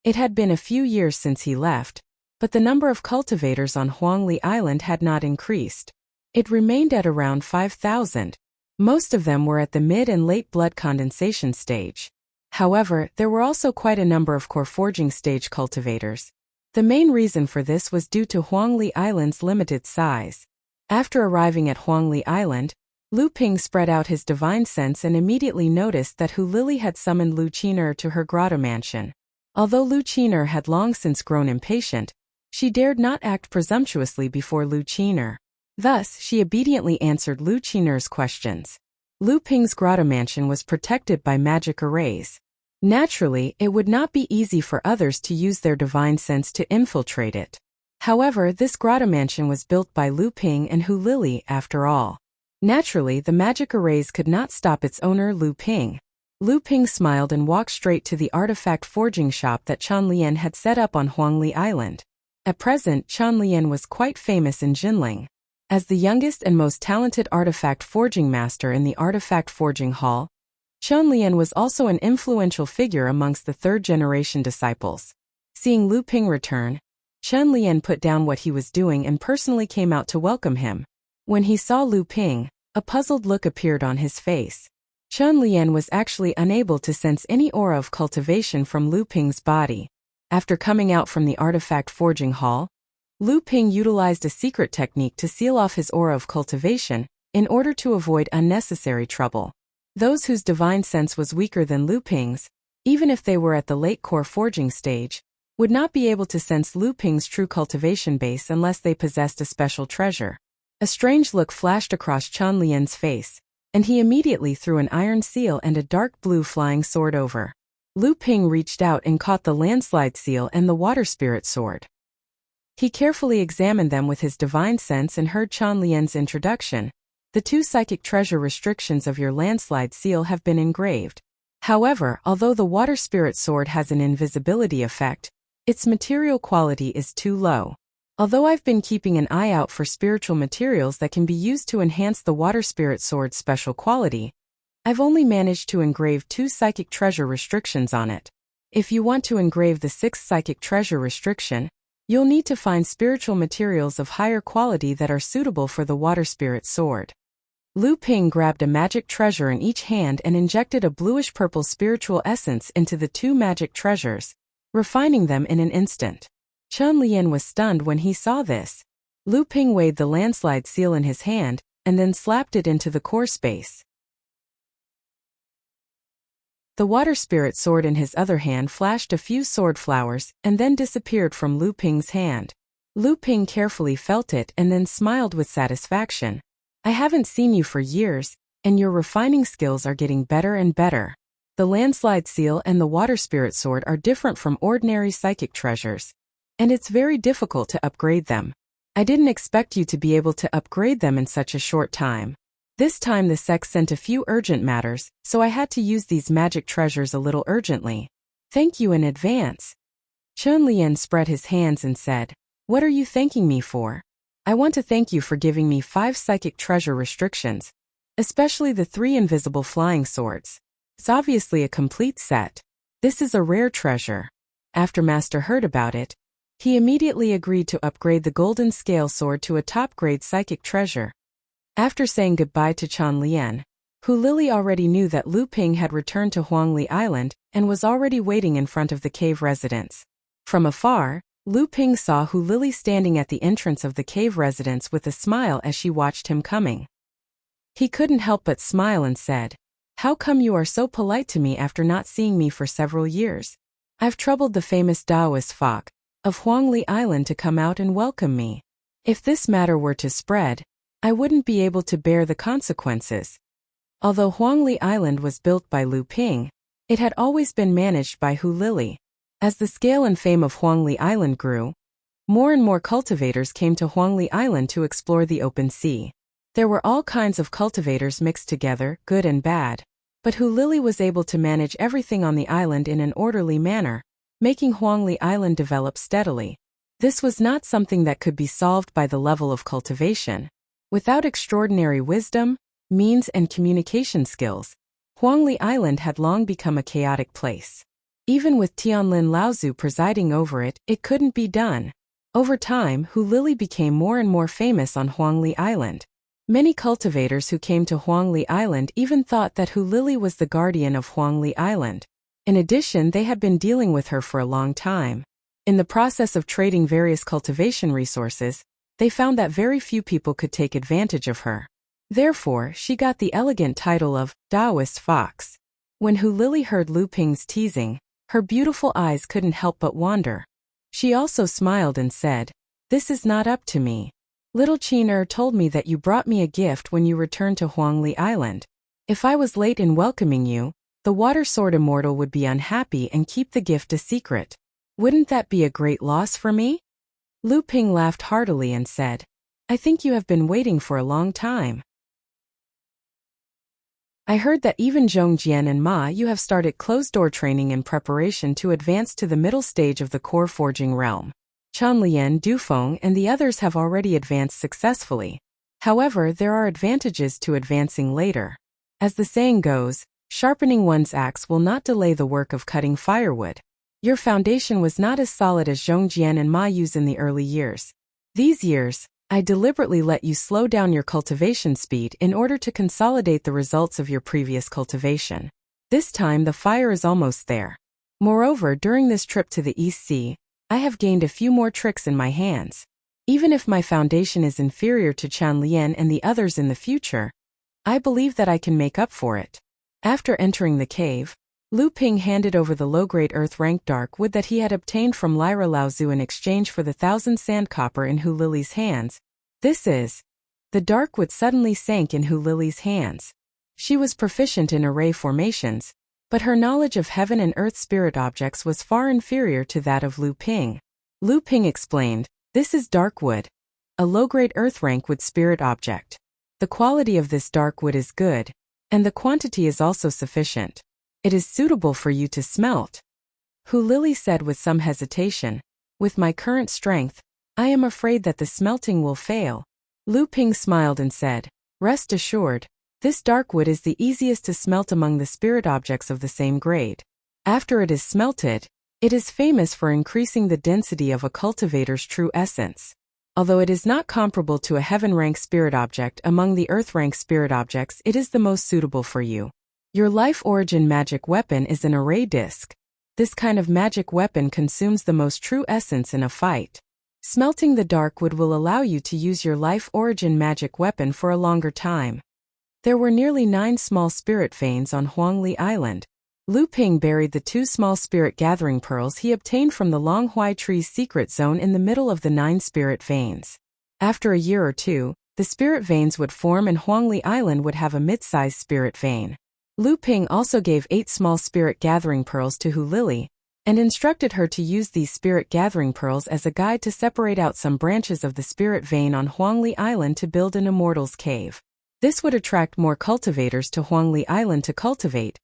It had been a few years since he left, but the number of cultivators on Huangli Island had not increased. It remained at around 5,000. Most of them were at the mid and late blood condensation stage. However, there were also quite a number of core forging stage cultivators. The main reason for this was due to Huangli Island's limited size. After arriving at Huangli Island, Lu Ping spread out his divine sense and immediately noticed that Hu Lili had summoned Lu Qiner to her grotto mansion. Although Lu Qiner had long since grown impatient, she dared not act presumptuously before Lu Qiner. Thus, she obediently answered Lu Qiner's questions. Lu Ping's grotto mansion was protected by magic arrays. Naturally, it would not be easy for others to use their divine sense to infiltrate it. However, this grotto mansion was built by Lu Ping and Hu Lili after all. Naturally, the magic arrays could not stop its owner Lu Ping. Lu Ping smiled and walked straight to the artifact forging shop that Chen Lian had set up on Huangli Island. At present, Chen Lian was quite famous in Jinling. As the youngest and most talented artifact forging master in the artifact forging hall, Chen Lian was also an influential figure amongst the third-generation disciples. Seeing Lu Ping return, Chen Lian put down what he was doing and personally came out to welcome him. When he saw Lu Ping, a puzzled look appeared on his face. Chen Lian was actually unable to sense any aura of cultivation from Lu Ping's body. After coming out from the artifact forging hall, Lu Ping utilized a secret technique to seal off his aura of cultivation in order to avoid unnecessary trouble. Those whose divine sense was weaker than Lu Ping's, even if they were at the late core forging stage, would not be able to sense Lu Ping's true cultivation base unless they possessed a special treasure. A strange look flashed across Chen Lian's face, and he immediately threw an iron seal and a dark blue flying sword over. Lu Ping reached out and caught the landslide seal and the water spirit sword. He carefully examined them with his divine sense and heard Chen Lian's introduction. "The 2 psychic treasure restrictions of your landslide seal have been engraved. However, although the water spirit sword has an invisibility effect, its material quality is too low. Although I've been keeping an eye out for spiritual materials that can be used to enhance the water spirit sword's special quality, I've only managed to engrave 2 psychic treasure restrictions on it. If you want to engrave the 6th psychic treasure restriction, you'll need to find spiritual materials of higher quality that are suitable for the water spirit sword." Lu Ping grabbed a magic treasure in each hand and injected a bluish-purple spiritual essence into the 2 magic treasures, refining them in an instant. Chen Lian was stunned when he saw this. Lu Ping weighed the landslide seal in his hand, and then slapped it into the core space. The water spirit sword in his other hand flashed a few sword flowers and then disappeared from Lu Ping's hand. Lu Ping carefully felt it and then smiled with satisfaction. "I haven't seen you for years, and your refining skills are getting better and better. The landslide seal and the water spirit sword are different from ordinary psychic treasures, and it's very difficult to upgrade them. I didn't expect you to be able to upgrade them in such a short time. This time the sect sent a few urgent matters, so I had to use these magic treasures a little urgently. Thank you in advance. Chun Lian spread his hands and said, What are you thanking me for? I want to thank you for giving me 5 psychic treasure restrictions, especially the 3 invisible flying swords. It's obviously a complete set. This is a rare treasure. After Master heard about it, he immediately agreed to upgrade the golden scale sword to a top-grade psychic treasure. After saying goodbye to Chun Lian, Hu Lili already knew that Lu Ping had returned to Huangli Island and was already waiting in front of the cave residence. From afar, Lu Ping saw Hu Lili standing at the entrance of the cave residence with a smile as she watched him coming. He couldn't help but smile and said, How come you are so polite to me after not seeing me for several years? I've troubled the famous Taoist Fok of Huangli Island to come out and welcome me. If this matter were to spread, I wouldn't be able to bear the consequences. Although Huangli Island was built by Lu Ping, it had always been managed by Hu Lili. As the scale and fame of Huangli Island grew, more and more cultivators came to Huangli Island to explore the open sea. There were all kinds of cultivators mixed together, good and bad. But Hu Lili was able to manage everything on the island in an orderly manner, making Huangli Island develop steadily. This was not something that could be solved by the level of cultivation. Without extraordinary wisdom, means and communication skills, Huangli Island had long become a chaotic place. Even with Tianlin Laozu presiding over it, it couldn't be done. Over time, Hu Lili became more and more famous on Huangli Island. Many cultivators who came to Huangli Island even thought that Hu Lili was the guardian of Huangli Island. In addition, they had been dealing with her for a long time. In the process of trading various cultivation resources, they found that very few people could take advantage of her. Therefore, she got the elegant title of Taoist Fox. When Hu Lili heard Lu Ping's teasing, her beautiful eyes couldn't help but wander. She also smiled and said, This is not up to me. Little Qin told me that you brought me a gift when you returned to Huangli Island. If I was late in welcoming you, the Water Sword Immortal would be unhappy and keep the gift a secret. Wouldn't that be a great loss for me? Lu Ping laughed heartily and said, I think you have been waiting for a long time. I heard that even Zhongjian and Ma you have started closed-door training in preparation to advance to the middle stage of the core forging realm. Chun Lian, Dufeng and the others have already advanced successfully. However, there are advantages to advancing later. As the saying goes, sharpening one's axe will not delay the work of cutting firewood. Your foundation was not as solid as Zhongjian and Ma Yu's in the early years. These years, I deliberately let you slow down your cultivation speed in order to consolidate the results of your previous cultivation. This time the fire is almost there. Moreover, during this trip to the East Sea, I have gained a few more tricks in my hands. Even if my foundation is inferior to Chun Lian and the others in the future, I believe that I can make up for it. After entering the cave, Lu Ping handed over the low-grade earth-rank dark wood that he had obtained from Lyra Laozu in exchange for the 1,000 sand copper in Hu Lili's hands. This is. The dark wood suddenly sank in Hu Lili's hands. She was proficient in array formations, but her knowledge of heaven and earth spirit objects was far inferior to that of Lu Ping. Lu Ping explained, This is dark wood, a low-grade earth-rank wood spirit object. The quality of this dark wood is good, and the quantity is also sufficient. It is suitable for you to smelt. Hu Lili said with some hesitation, With my current strength, I am afraid that the smelting will fail. Lu Ping smiled and said, Rest assured, this dark wood is the easiest to smelt among the spirit objects of the same grade. After it is smelted, it is famous for increasing the density of a cultivator's true essence. Although it is not comparable to a heaven-rank spirit object among the earth-rank spirit objects, it is the most suitable for you. Your life origin magic weapon is an array disc. This kind of magic weapon consumes the most true essence in a fight. Smelting the dark wood will allow you to use your life origin magic weapon for a longer time. There were nearly 9 small spirit veins on Huangli Island. Lu Ping buried the 2 small spirit gathering pearls he obtained from the Long Huai Tree's secret zone in the middle of the 9 spirit veins. After a year or two, the spirit veins would form and Huangli Island would have a mid-sized spirit vein. Lu Ping also gave 8 small spirit gathering pearls to Hu Lili, and instructed her to use these spirit-gathering pearls as a guide to separate out some branches of the spirit vein on Huangli Island to build an immortal's cave. This would attract more cultivators to Huangli Island to cultivate,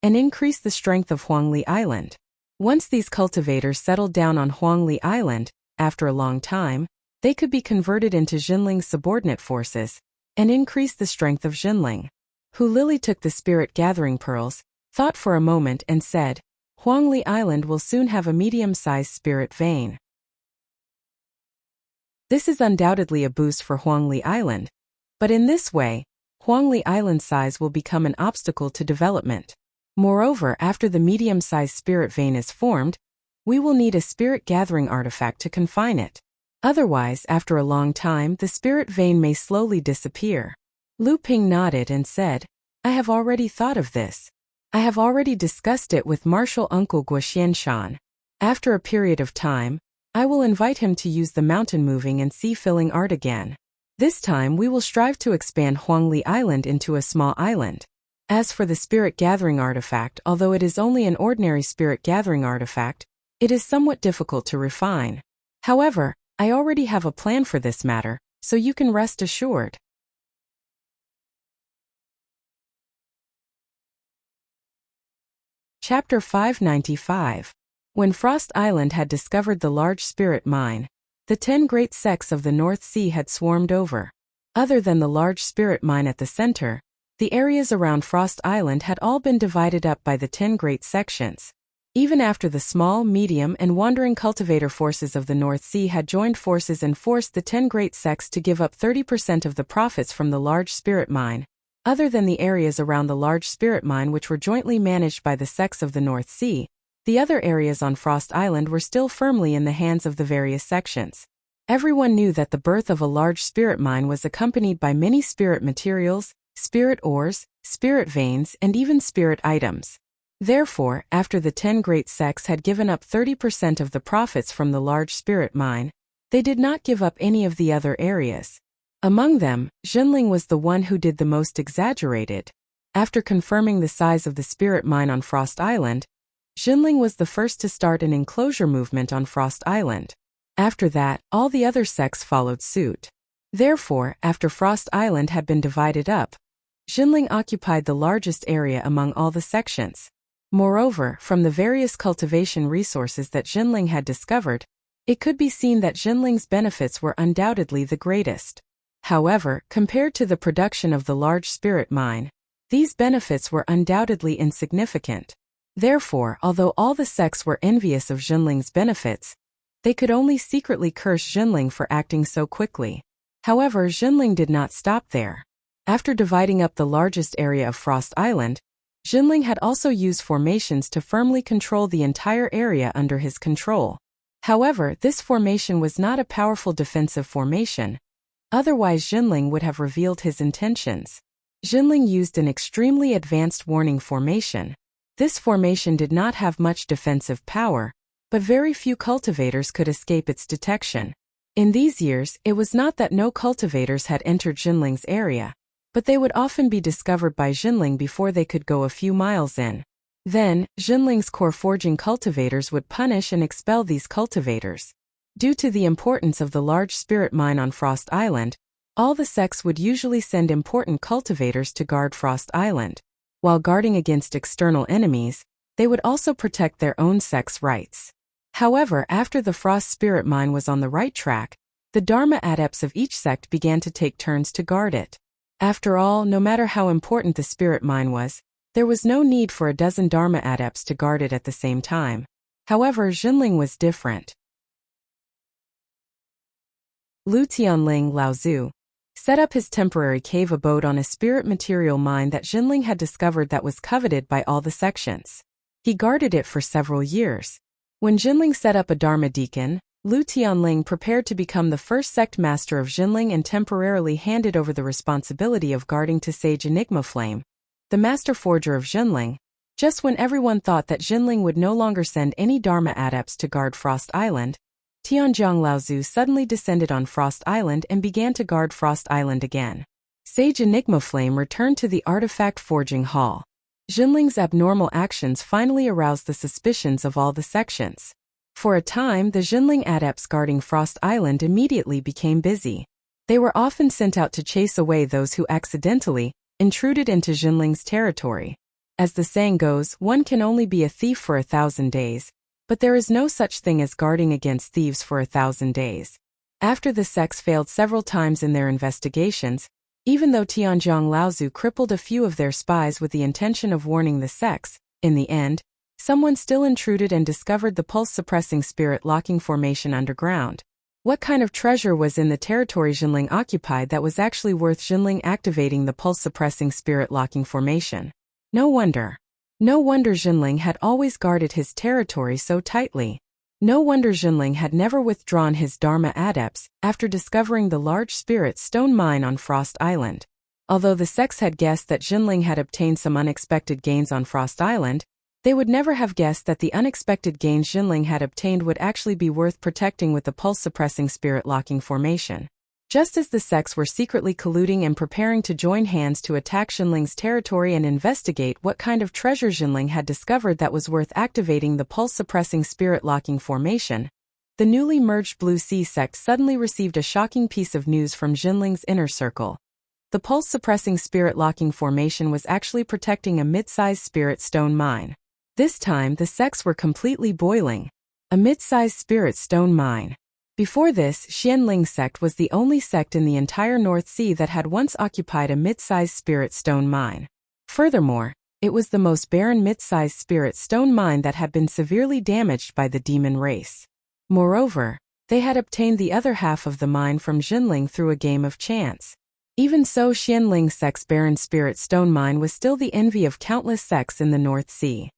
and increase the strength of Huangli Island. Once these cultivators settled down on Huangli Island, after a long time, they could be converted into Jinling's subordinate forces, and increase the strength of Jinling. Hu Lili took the spirit-gathering pearls, thought for a moment and said, Huangli Island will soon have a medium-sized spirit vein. This is undoubtedly a boost for Huangli Island, but in this way, Huangli Island's size will become an obstacle to development. Moreover, after the medium-sized spirit vein is formed, we will need a spirit-gathering artifact to confine it. Otherwise, after a long time, the spirit vein may slowly disappear. Lu Ping nodded and said, I have already thought of this. I have already discussed it with martial uncle Guoxianshan. After a period of time, I will invite him to use the mountain-moving and sea-filling art again. This time we will strive to expand Huangli Island into a small island. As for the spirit-gathering artifact, although it is only an ordinary spirit-gathering artifact, it is somewhat difficult to refine. However, I already have a plan for this matter, so you can rest assured. Chapter 595. When Frost Island had discovered the large spirit mine, the 10 great sects of the North Sea had swarmed over. Other than the large spirit mine at the center, the areas around Frost Island had all been divided up by the 10 great sections. Even after the small, medium, and wandering cultivator forces of the North Sea had joined forces and forced the 10 great sects to give up 30% of the profits from the large spirit mine, other than the areas around the large spirit mine which were jointly managed by the sects of the North Sea, the other areas on Frost Island were still firmly in the hands of the various sections. Everyone knew that the birth of a large spirit mine was accompanied by many spirit materials, spirit ores, spirit veins, and even spirit items. Therefore, after the 10 great sects had given up 30% of the profits from the large spirit mine, they did not give up any of the other areas. Among them, Jinling was the one who did the most exaggerated. After confirming the size of the spirit mine on Frost Island, Jinling was the first to start an enclosure movement on Frost Island. After that, all the other sects followed suit. Therefore, after Frost Island had been divided up, Jinling occupied the largest area among all the sections. Moreover, from the various cultivation resources that Jinling had discovered, it could be seen that Jinling's benefits were undoubtedly the greatest. However, compared to the production of the large spirit mine, these benefits were undoubtedly insignificant. Therefore, although all the sects were envious of Jinling's benefits, they could only secretly curse Jinling for acting so quickly. However, Jinling did not stop there. After dividing up the largest area of Frost Island, Jinling had also used formations to firmly control the entire area under his control. However, this formation was not a powerful defensive formation. Otherwise, Jinling would have revealed his intentions. Jinling used an extremely advanced warning formation. This formation did not have much defensive power, but very few cultivators could escape its detection. In these years, it was not that no cultivators had entered Jinling's area, but they would often be discovered by Jinling before they could go a few miles in. Then, Jinling's core forging cultivators would punish and expel these cultivators. Due to the importance of the large spirit mine on Frost Island, all the sects would usually send important cultivators to guard Frost Island. While guarding against external enemies, they would also protect their own sect's rights. However, after the Frost spirit mine was on the right track, the Dharma adepts of each sect began to take turns to guard it. After all, no matter how important the spirit mine was, there was no need for a dozen Dharma adepts to guard it at the same time. However, Jinling was different. Lu Tianling Laozu set up his temporary cave abode on a spirit material mine that Jinling had discovered that was coveted by all the sections. He guarded it for several years. When Jinling set up a Dharma deacon, Lu Tianling prepared to become the first sect master of Jinling and temporarily handed over the responsibility of guarding to Sage Enigma Flame, the master forger of Jinling. Just when everyone thought that Jinling would no longer send any Dharma adepts to guard Frost Island, Tianjiang Laozu suddenly descended on Frost Island and began to guard Frost Island again. Sage Enigma Flame returned to the artifact forging hall. Jinling's abnormal actions finally aroused the suspicions of all the sections. For a time, the Jinling adepts guarding Frost Island immediately became busy. They were often sent out to chase away those who accidentally intruded into Jinling's territory. As the saying goes, one can only be a thief for 1,000 days, but there is no such thing as guarding against thieves for 1,000 days. After the sects failed several times in their investigations, even though Tianjiang Laozu crippled a few of their spies with the intention of warning the sects, in the end, someone still intruded and discovered the pulse-suppressing spirit-locking formation underground. What kind of treasure was in the territory Jinling occupied that was actually worth Jinling activating the pulse-suppressing spirit-locking formation? No wonder. No wonder Jinling had always guarded his territory so tightly. No wonder Jinling had never withdrawn his Dharma adepts after discovering the large spirit stone mine on Frost Island. Although the sects had guessed that Jinling had obtained some unexpected gains on Frost Island, they would never have guessed that the unexpected gains Jinling had obtained would actually be worth protecting with the pulse-suppressing spirit-locking formation. Just as the sects were secretly colluding and preparing to join hands to attack Jinling's territory and investigate what kind of treasure Jinling had discovered that was worth activating the pulse-suppressing spirit-locking formation, the newly merged Blue Sea sect suddenly received a shocking piece of news from Jinling's inner circle. The pulse-suppressing spirit-locking formation was actually protecting a mid-sized spirit stone mine. This time, the sects were completely boiling. A mid-sized spirit stone mine. Before this, Xianling sect was the only sect in the entire North Sea that had once occupied a mid-sized spirit stone mine. Furthermore, it was the most barren mid-sized spirit stone mine that had been severely damaged by the demon race. Moreover, they had obtained the other half of the mine from Jinling through a game of chance. Even so, Xianling sect's barren spirit stone mine was still the envy of countless sects in the North Sea.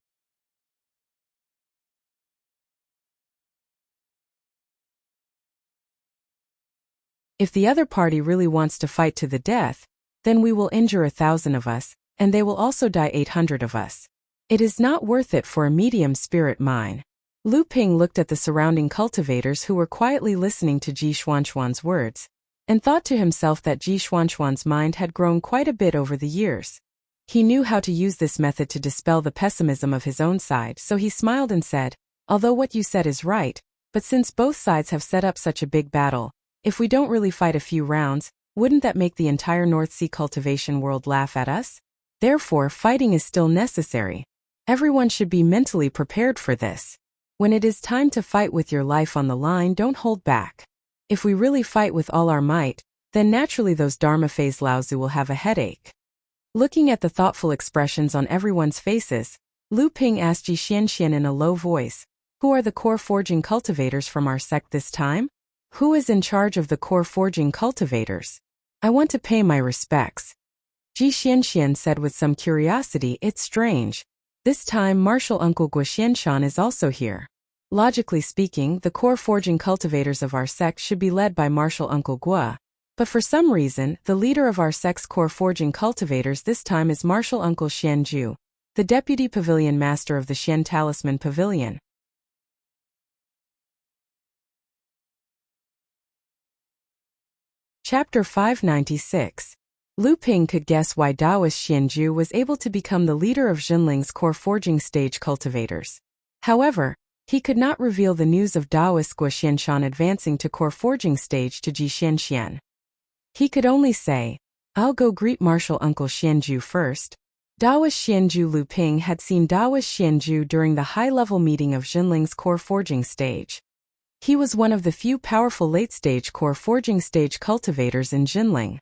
If the other party really wants to fight to the death, then we will injure 1,000 of us, and they will also die 800 of us. It is not worth it for a medium spirit mine. Lu Ping looked at the surrounding cultivators who were quietly listening to Ji Xuanchuan's words, and thought to himself that Ji Xuanchuan's mind had grown quite a bit over the years. He knew how to use this method to dispel the pessimism of his own side, so he smiled and said, "Although what you said is right, but since both sides have set up such a big battle, if we don't really fight a few rounds, wouldn't that make the entire North Sea cultivation world laugh at us? Therefore, fighting is still necessary. Everyone should be mentally prepared for this. When it is time to fight with your life on the line, don't hold back. If we really fight with all our might, then naturally those Dharma phase Laozu will have a headache." Looking at the thoughtful expressions on everyone's faces, Lu Ping asked Ji Xianxian in a low voice, "Who are the core forging cultivators from our sect this time? Who is in charge of the core forging cultivators? I want to pay my respects." Ji Xianxian said with some curiosity, "It's strange. This time Martial Uncle Guo Xianshan is also here. Logically speaking, the core forging cultivators of our sect should be led by Martial Uncle Guo. But for some reason, the leader of our sect's core forging cultivators this time is Martial Uncle Xianju, the deputy pavilion master of the Xian Talisman Pavilion." Chapter 596. Lu Ping could guess why Taoist Xianju was able to become the leader of Jinling's core forging stage cultivators. However, he could not reveal the news of Taoist Guo Xianshan advancing to core forging stage to Ji Xianxian. He could only say, "I'll go greet Martial Uncle Xianju first." Taoist Xianju. Lu Ping had seen Taoist Xianju during the high-level meeting of Jinling's core forging stage. He was one of the few powerful late-stage core forging stage cultivators in Jinling.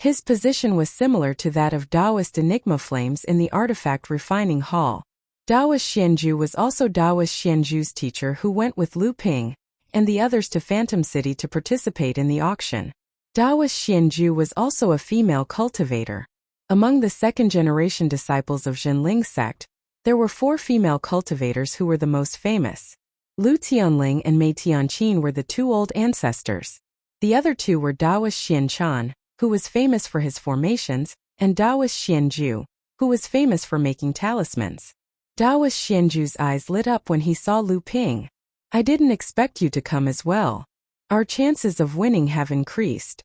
His position was similar to that of Taoist Enigma Flames in the Artifact Refining Hall. Taoist Xianju was also Taoist Xianju's teacher who went with Lu Ping and the others to Phantom City to participate in the auction. Taoist Xianju was also a female cultivator. Among the second-generation disciples of Jinling sect, there were 4 female cultivators who were the most famous. Lu Tianling and Mei Tianqin were the 2 old ancestors. The other 2 were Taoist Xianchan, who was famous for his formations, and Taoist Xianju, who was famous for making talismans. Taoist Xianju's eyes lit up when he saw Lu Ping. "I didn't expect you to come as well. Our chances of winning have increased."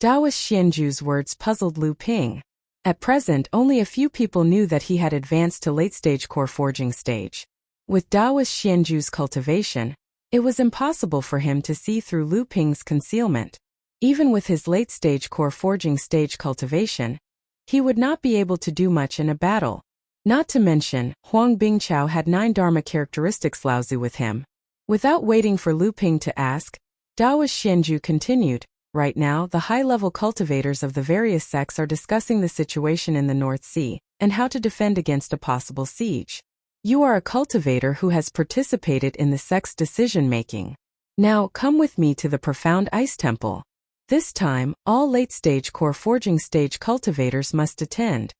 Taoist Xianju's words puzzled Lu Ping. At present, only a few people knew that he had advanced to late-stage core forging stage. With Daoist Xianju's cultivation, it was impossible for him to see through Lu Ping's concealment. Even with his late-stage core forging stage cultivation, he would not be able to do much in a battle. Not to mention, Huang Bingqiao had 9 Dharma characteristics Laozi with him. Without waiting for Lu Ping to ask, Daoist Xianju continued, "Right now, the high-level cultivators of the various sects are discussing the situation in the North Sea, and how to defend against a possible siege. You are a cultivator who has participated in the sect's decision-making. Now, come with me to the Profound Ice Temple. This time, all late-stage core forging stage cultivators must attend."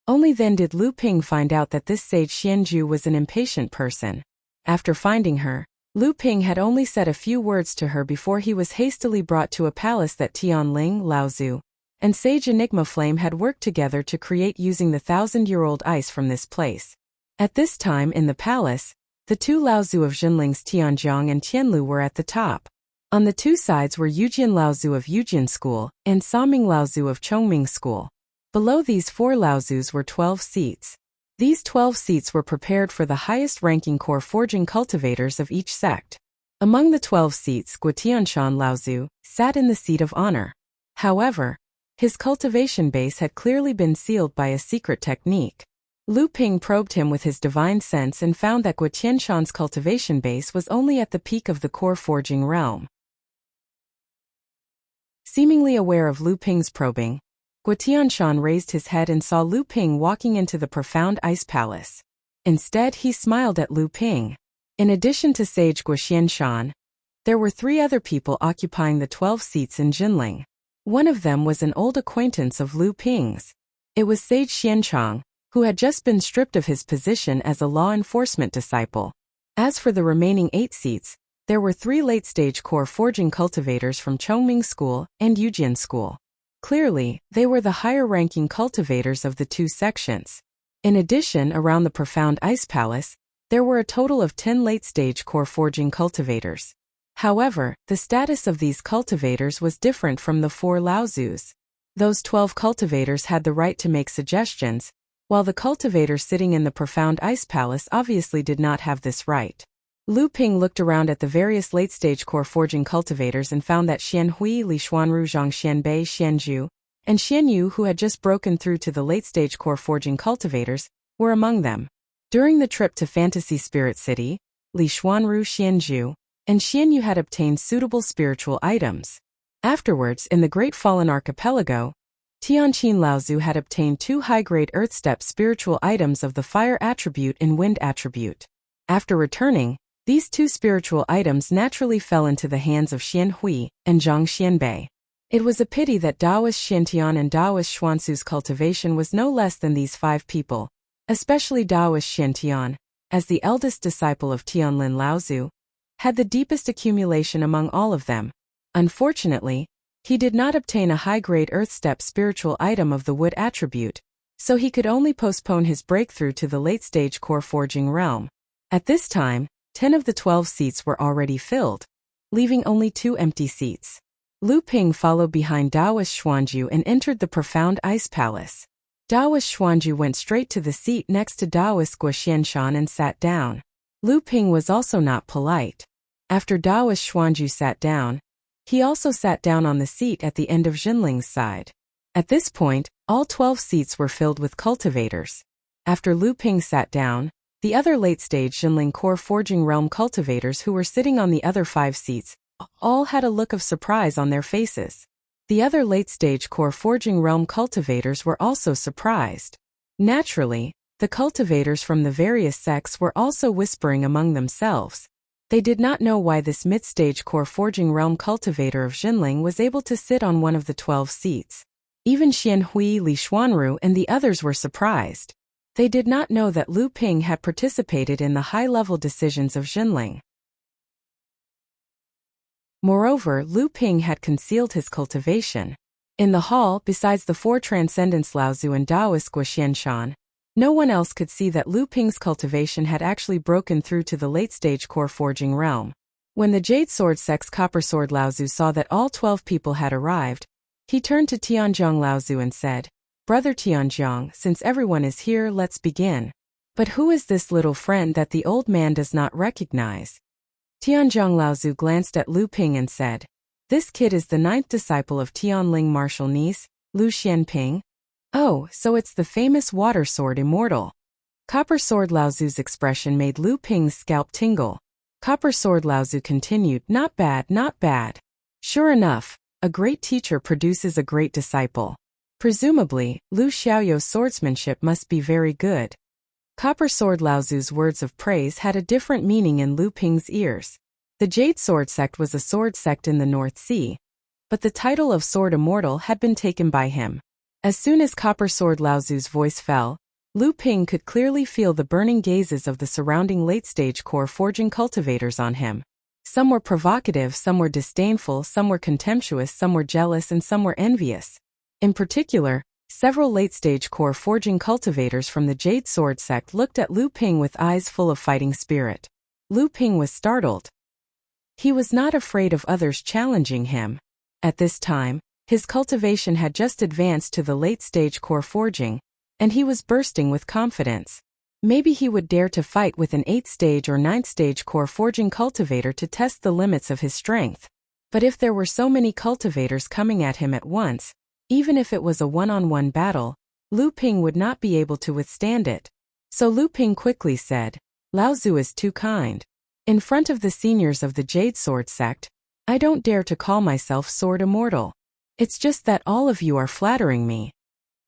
Only then did Lu Ping find out that this sage Xianju was an impatient person. After finding her, Lu Ping had only said a few words to her before he was hastily brought to a palace that Tianling, Laozu, and Sage Enigma Flame had worked together to create using the 1,000-year-old ice from this place. At this time in the palace, the 2 Laozu of Jinling's Tianjiang and Tianlu were at the top. On the 2 sides were Yujian Laozu of Yujin School and Saming Laozu of Chongming School. Below these 4 Laozus were 12 seats. These 12 seats were prepared for the highest-ranking core forging cultivators of each sect. Among the 12 seats, Guotianshan Laozu sat in the seat of honor. However, his cultivation base had clearly been sealed by a secret technique. Lu Ping probed him with his divine sense and found that Guotianshan's cultivation base was only at the peak of the core forging realm. Seemingly aware of Lu Ping's probing, Guotianshan raised his head and saw Lu Ping walking into the Profound Ice Palace. Instead, he smiled at Lu Ping. In addition to Sage Guotianshan, there were 3 other people occupying the 12 seats in Jinling. One of them was an old acquaintance of Lu Ping's. It was Sage Xianchang, who had just been stripped of his position as a law enforcement disciple. As for the remaining 8 seats, there were 3 late-stage core forging cultivators from Chongming School and Yujin School. Clearly, they were the higher-ranking cultivators of the 2 sections. In addition, around the Profound Ice Palace, there were a total of 10 late-stage core forging cultivators. However, the status of these cultivators was different from the 4 Laozus. Those 12 cultivators had the right to make suggestions, while the cultivator sitting in the Profound Ice Palace obviously did not have this right. Lu Ping looked around at the various late-stage core forging cultivators and found that Xian Hui, Li Xuanru, Zhang Xianbei, Xianju, and Xianyu, who had just broken through to the late-stage core forging cultivators, were among them. During the trip to Fantasy Spirit City, Li Xuanru, Xianju, and Xianyu had obtained suitable spiritual items. Afterwards, in the Great Fallen Archipelago, Tianqin Laozu had obtained 2 high-grade earth-step spiritual items of the fire attribute and wind attribute. After returning, these 2 spiritual items naturally fell into the hands of Xian Hui and Zhang Xianbei. It was a pity that Daoist Xiantian and Daoist Xuansu's cultivation was no less than these 5 people, especially Daoist Xiantian, as the eldest disciple of Tianlin Laozu, had the deepest accumulation among all of them. Unfortunately, he did not obtain a high-grade earth-step spiritual item of the wood attribute, so he could only postpone his breakthrough to the late-stage core forging realm. At this time, 10 of the 12 seats were already filled, leaving only 2 empty seats. Lu Ping followed behind Daoist Xuanju and entered the Profound Ice Palace. Daoist Xuanju went straight to the seat next to Daoist Guotianshan and sat down. Lu Ping was also not polite. After Daoist Xuanju sat down, he also sat down on the seat at the end of Jinling's side. At this point, all 12 seats were filled with cultivators. After Lu Ping sat down, the other late-stage Jinling core forging realm cultivators who were sitting on the other 5 seats all had a look of surprise on their faces. The other late-stage core forging realm cultivators were also surprised. Naturally, the cultivators from the various sects were also whispering among themselves. They did not know why this mid-stage core forging realm cultivator of Jinling was able to sit on one of the 12 seats. Even Xian Hui, Li Xuanru, and the others were surprised. They did not know that Lu Ping had participated in the high-level decisions of Jinling. Moreover, Lu Ping had concealed his cultivation. In the hall, besides the 4 Transcendence Laozu and Daoist Guotianshan, no one else could see that Lu Ping's cultivation had actually broken through to the late-stage core forging realm. When the Jade Sword Sect's Copper Sword Laozu saw that all 12 people had arrived, he turned to Tianjiang Laozu and said, Brother Tianjiang, since everyone is here, let's begin. But who is this little friend that the old man does not recognize? Tianjiang Laozu glanced at Lu Ping and said, This kid is the 9th disciple of Tianling martial niece, Lu Xianping. Oh, so it's the famous water sword immortal. Copper Sword Laozu's expression made Lu Ping's scalp tingle. Copper Sword Laozu continued, Not bad, not bad. Sure enough, a great teacher produces a great disciple. Presumably, Lu Xiaoyou's swordsmanship must be very good. Copper Sword Laozu's words of praise had a different meaning in Lu Ping's ears. The Jade Sword sect was a sword sect in the North Sea, but the title of Sword Immortal had been taken by him. As soon as Copper Sword Laozu's voice fell, Lu Ping could clearly feel the burning gazes of the surrounding late-stage core forging cultivators on him. Some were provocative, some were disdainful, some were contemptuous, some were jealous, and some were envious. In particular, several late-stage core forging cultivators from the Jade Sword sect looked at Lu Ping with eyes full of fighting spirit. Lu Ping was startled. He was not afraid of others challenging him. At this time, his cultivation had just advanced to the late-stage core forging, and he was bursting with confidence. Maybe he would dare to fight with an 8th stage or 9th stage core forging cultivator to test the limits of his strength. But if there were so many cultivators coming at him at once, even if it was a one-on-one battle, Lu Ping would not be able to withstand it. So Lu Ping quickly said, Laozu is too kind. In front of the seniors of the Jade Sword sect, I don't dare to call myself Sword Immortal. It's just that all of you are flattering me.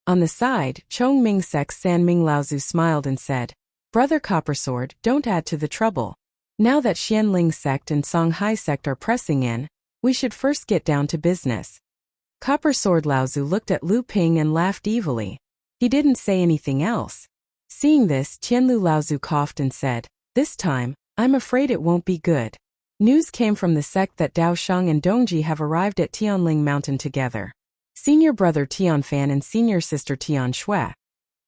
On the side, Chongming Sec's Sanming Laozu smiled and said, Brother Coppersword, don't add to the trouble. Now that Xianling sect and Songhai sect are pressing in, we should first get down to business. Copper Sword Laozu looked at Lu Ping and laughed evilly. He didn't say anything else. Seeing this, Qianlu Laozu coughed and said, This time, I'm afraid it won't be good. News came from the sect that Dao Sheng and Dongji have arrived at Tianling Mountain together. Senior brother Tianfan and senior sister Tian Shui,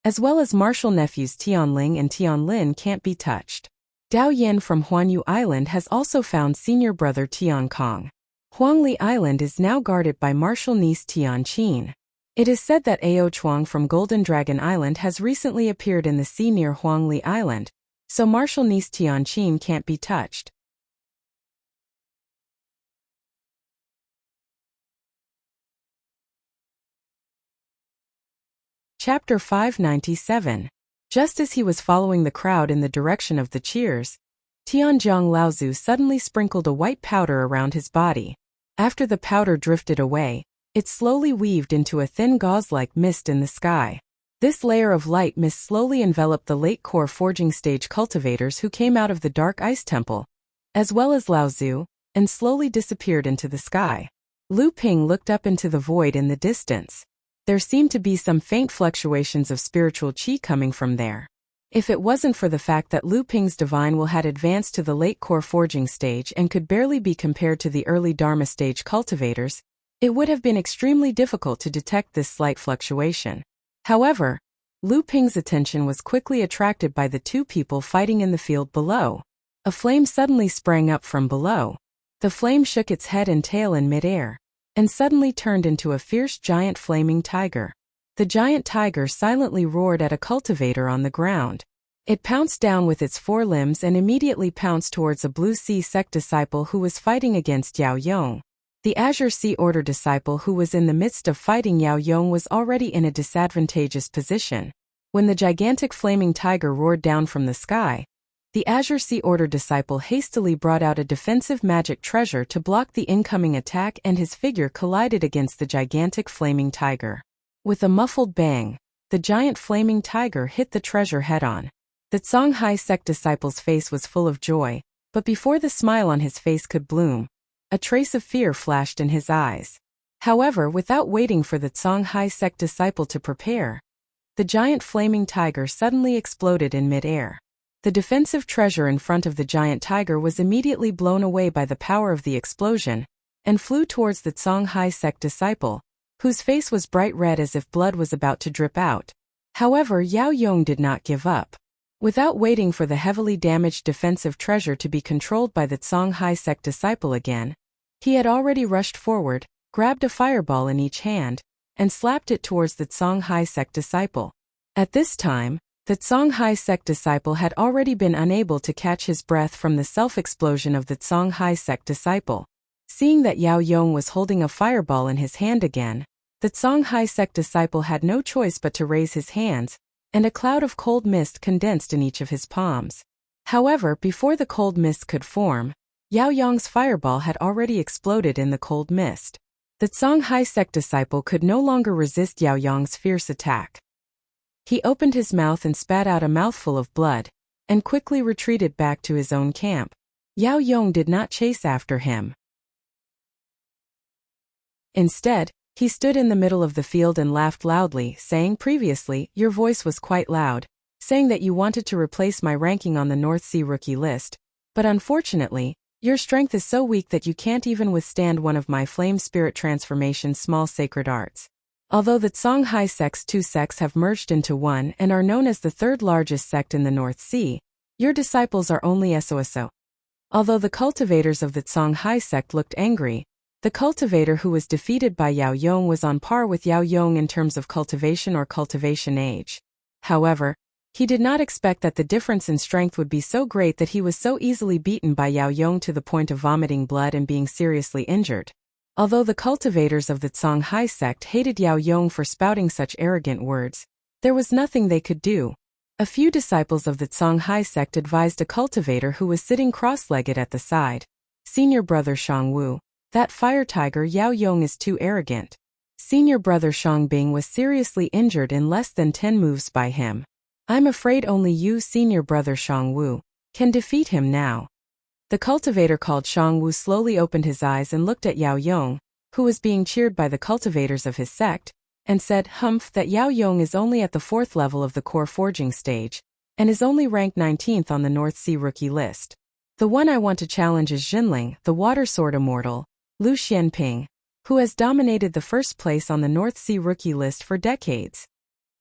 as well as martial nephews Tianling and Tianlin can't be touched. Dao Yin from Huanyu Island has also found senior brother Tian Kong. Huangli Island is now guarded by martial niece Tian Qin. It is said that Ao Chuang from Golden Dragon Island has recently appeared in the sea near Huangli Island, so martial niece Tian Qin can't be touched. Chapter 597. Just as he was following the crowd in the direction of the cheers, Tianjiang Laozu suddenly sprinkled a white powder around his body. After the powder drifted away, it slowly weaved into a thin gauze-like mist in the sky. This layer of light mist slowly enveloped the late core forging stage cultivators who came out of the dark ice temple, as well as Laozu, and slowly disappeared into the sky. Lu Ping looked up into the void in the distance. There seemed to be some faint fluctuations of spiritual qi coming from there. If it wasn't for the fact that Lu Ping's divine will had advanced to the late core forging stage and could barely be compared to the early Dharma stage cultivators, it would have been extremely difficult to detect this slight fluctuation. However, Lu Ping's attention was quickly attracted by the two people fighting in the field below. A flame suddenly sprang up from below. The flame shook its head and tail in midair, and suddenly turned into a fierce giant flaming tiger. The giant tiger silently roared at a cultivator on the ground. It pounced down with its forelimbs and immediately pounced towards a Blue Sea sect disciple who was fighting against Yao Yong. The Azure Sea Order disciple who was in the midst of fighting Yao Yong was already in a disadvantageous position. When the gigantic flaming tiger roared down from the sky, the Azure Sea Order disciple hastily brought out a defensive magic treasure to block the incoming attack, and his figure collided against the gigantic flaming tiger. With a muffled bang, the giant flaming tiger hit the treasure head-on. The Songhai sect disciple's face was full of joy, but before the smile on his face could bloom, a trace of fear flashed in his eyes. However, without waiting for the Songhai sect disciple to prepare, the giant flaming tiger suddenly exploded in mid-air. The defensive treasure in front of the giant tiger was immediately blown away by the power of the explosion, and flew towards the Songhai sect disciple, whose face was bright red as if blood was about to drip out. However, Yao Yong did not give up. Without waiting for the heavily damaged defensive treasure to be controlled by the Songhai sect disciple again, he had already rushed forward, grabbed a fireball in each hand, and slapped it towards the Songhai sect disciple. At this time, the Songhai sect disciple had already been unable to catch his breath from the self-explosion of the Songhai sect disciple. Seeing that Yao Yong was holding a fireball in his hand again, the Songhai sect disciple had no choice but to raise his hands, and a cloud of cold mist condensed in each of his palms. However, before the cold mist could form, Yao Yong's fireball had already exploded in the cold mist. The Songhai sect disciple could no longer resist Yao Yong's fierce attack. He opened his mouth and spat out a mouthful of blood, and quickly retreated back to his own camp. Yao Yong did not chase after him. Instead, he stood in the middle of the field and laughed loudly, saying, "Previously, your voice was quite loud, saying that you wanted to replace my ranking on the North Sea rookie list, but unfortunately, your strength is so weak that you can't even withstand one of my flame spirit transformation small sacred arts." Although the Songhai sect's two sects have merged into one and are known as the third largest sect in the North Sea, your disciples are only SOSO. Although the cultivators of the Songhai sect looked angry, the cultivator who was defeated by Yao Yong was on par with Yao Yong in terms of cultivation or cultivation age. However, he did not expect that the difference in strength would be so great that he was so easily beaten by Yao Yong to the point of vomiting blood and being seriously injured. Although the cultivators of the Songhai sect hated Yao Yong for spouting such arrogant words, there was nothing they could do. A few disciples of the Songhai sect advised a cultivator who was sitting cross-legged at the side, "Senior brother Shangwu, that fire tiger Yao Yong is too arrogant." Senior brother Shangbing was seriously injured in less than 10 moves by him. "I'm afraid only you, senior brother Shangwu, can defeat him now." The cultivator called Shangwu slowly opened his eyes and looked at Yao Yong, who was being cheered by the cultivators of his sect, and said, "Humph, that Yao Yong is only at the 4th level of the core forging stage, and is only ranked 19th on the North Sea rookie list. The one I want to challenge is Jinling, the water sword immortal, Lu Xianping, who has dominated the first place on the North Sea rookie list for decades."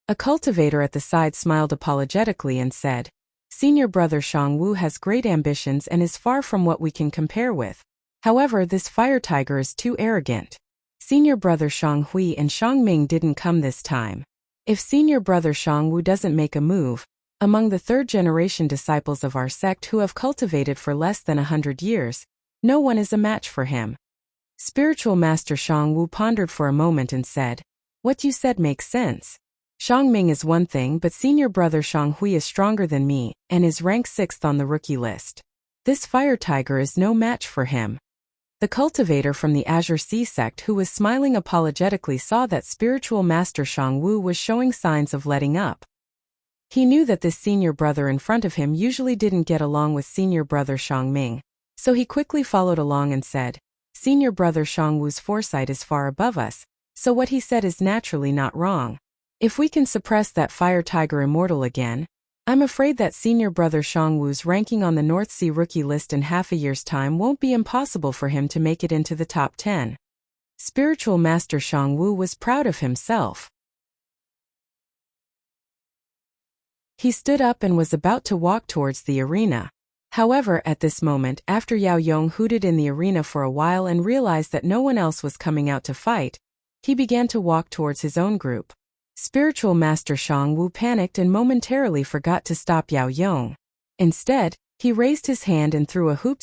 A cultivator at the side smiled apologetically and said, "Senior brother Shangwu has great ambitions and is far from what we can compare with. However, this fire tiger is too arrogant. Senior brother Shanghui and Shangming didn't come this time. If senior brother Shangwu doesn't make a move, among the third-generation disciples of our sect who have cultivated for less than 100 years, no one is a match for him." Spiritual Master Shangwu pondered for a moment and said, "What you said makes sense. Shangming is one thing, but senior brother Shanghui is stronger than me, and is ranked 6th on the rookie list. This fire tiger is no match for him." The cultivator from the Azure Sea sect who was smiling apologetically saw that spiritual master Shangwu was showing signs of letting up. He knew that this senior brother in front of him usually didn't get along with senior brother Shangming, so he quickly followed along and said, "Senior brother Shangwu's foresight is far above us, so what he said is naturally not wrong. If we can suppress that fire tiger immortal again, I'm afraid that senior brother Shangwu's ranking on the North Sea rookie list in half a year's time won't be impossible for him to make it into the top 10. Spiritual Master Shangwu was proud of himself. He stood up and was about to walk towards the arena. However, at this moment, after Yao Yong hooted in the arena for a while and realized that no one else was coming out to fight, he began to walk towards his own group. Spiritual Master Shangwu panicked and momentarily forgot to stop Yao Yong. Instead, he raised his hand and threw a hoop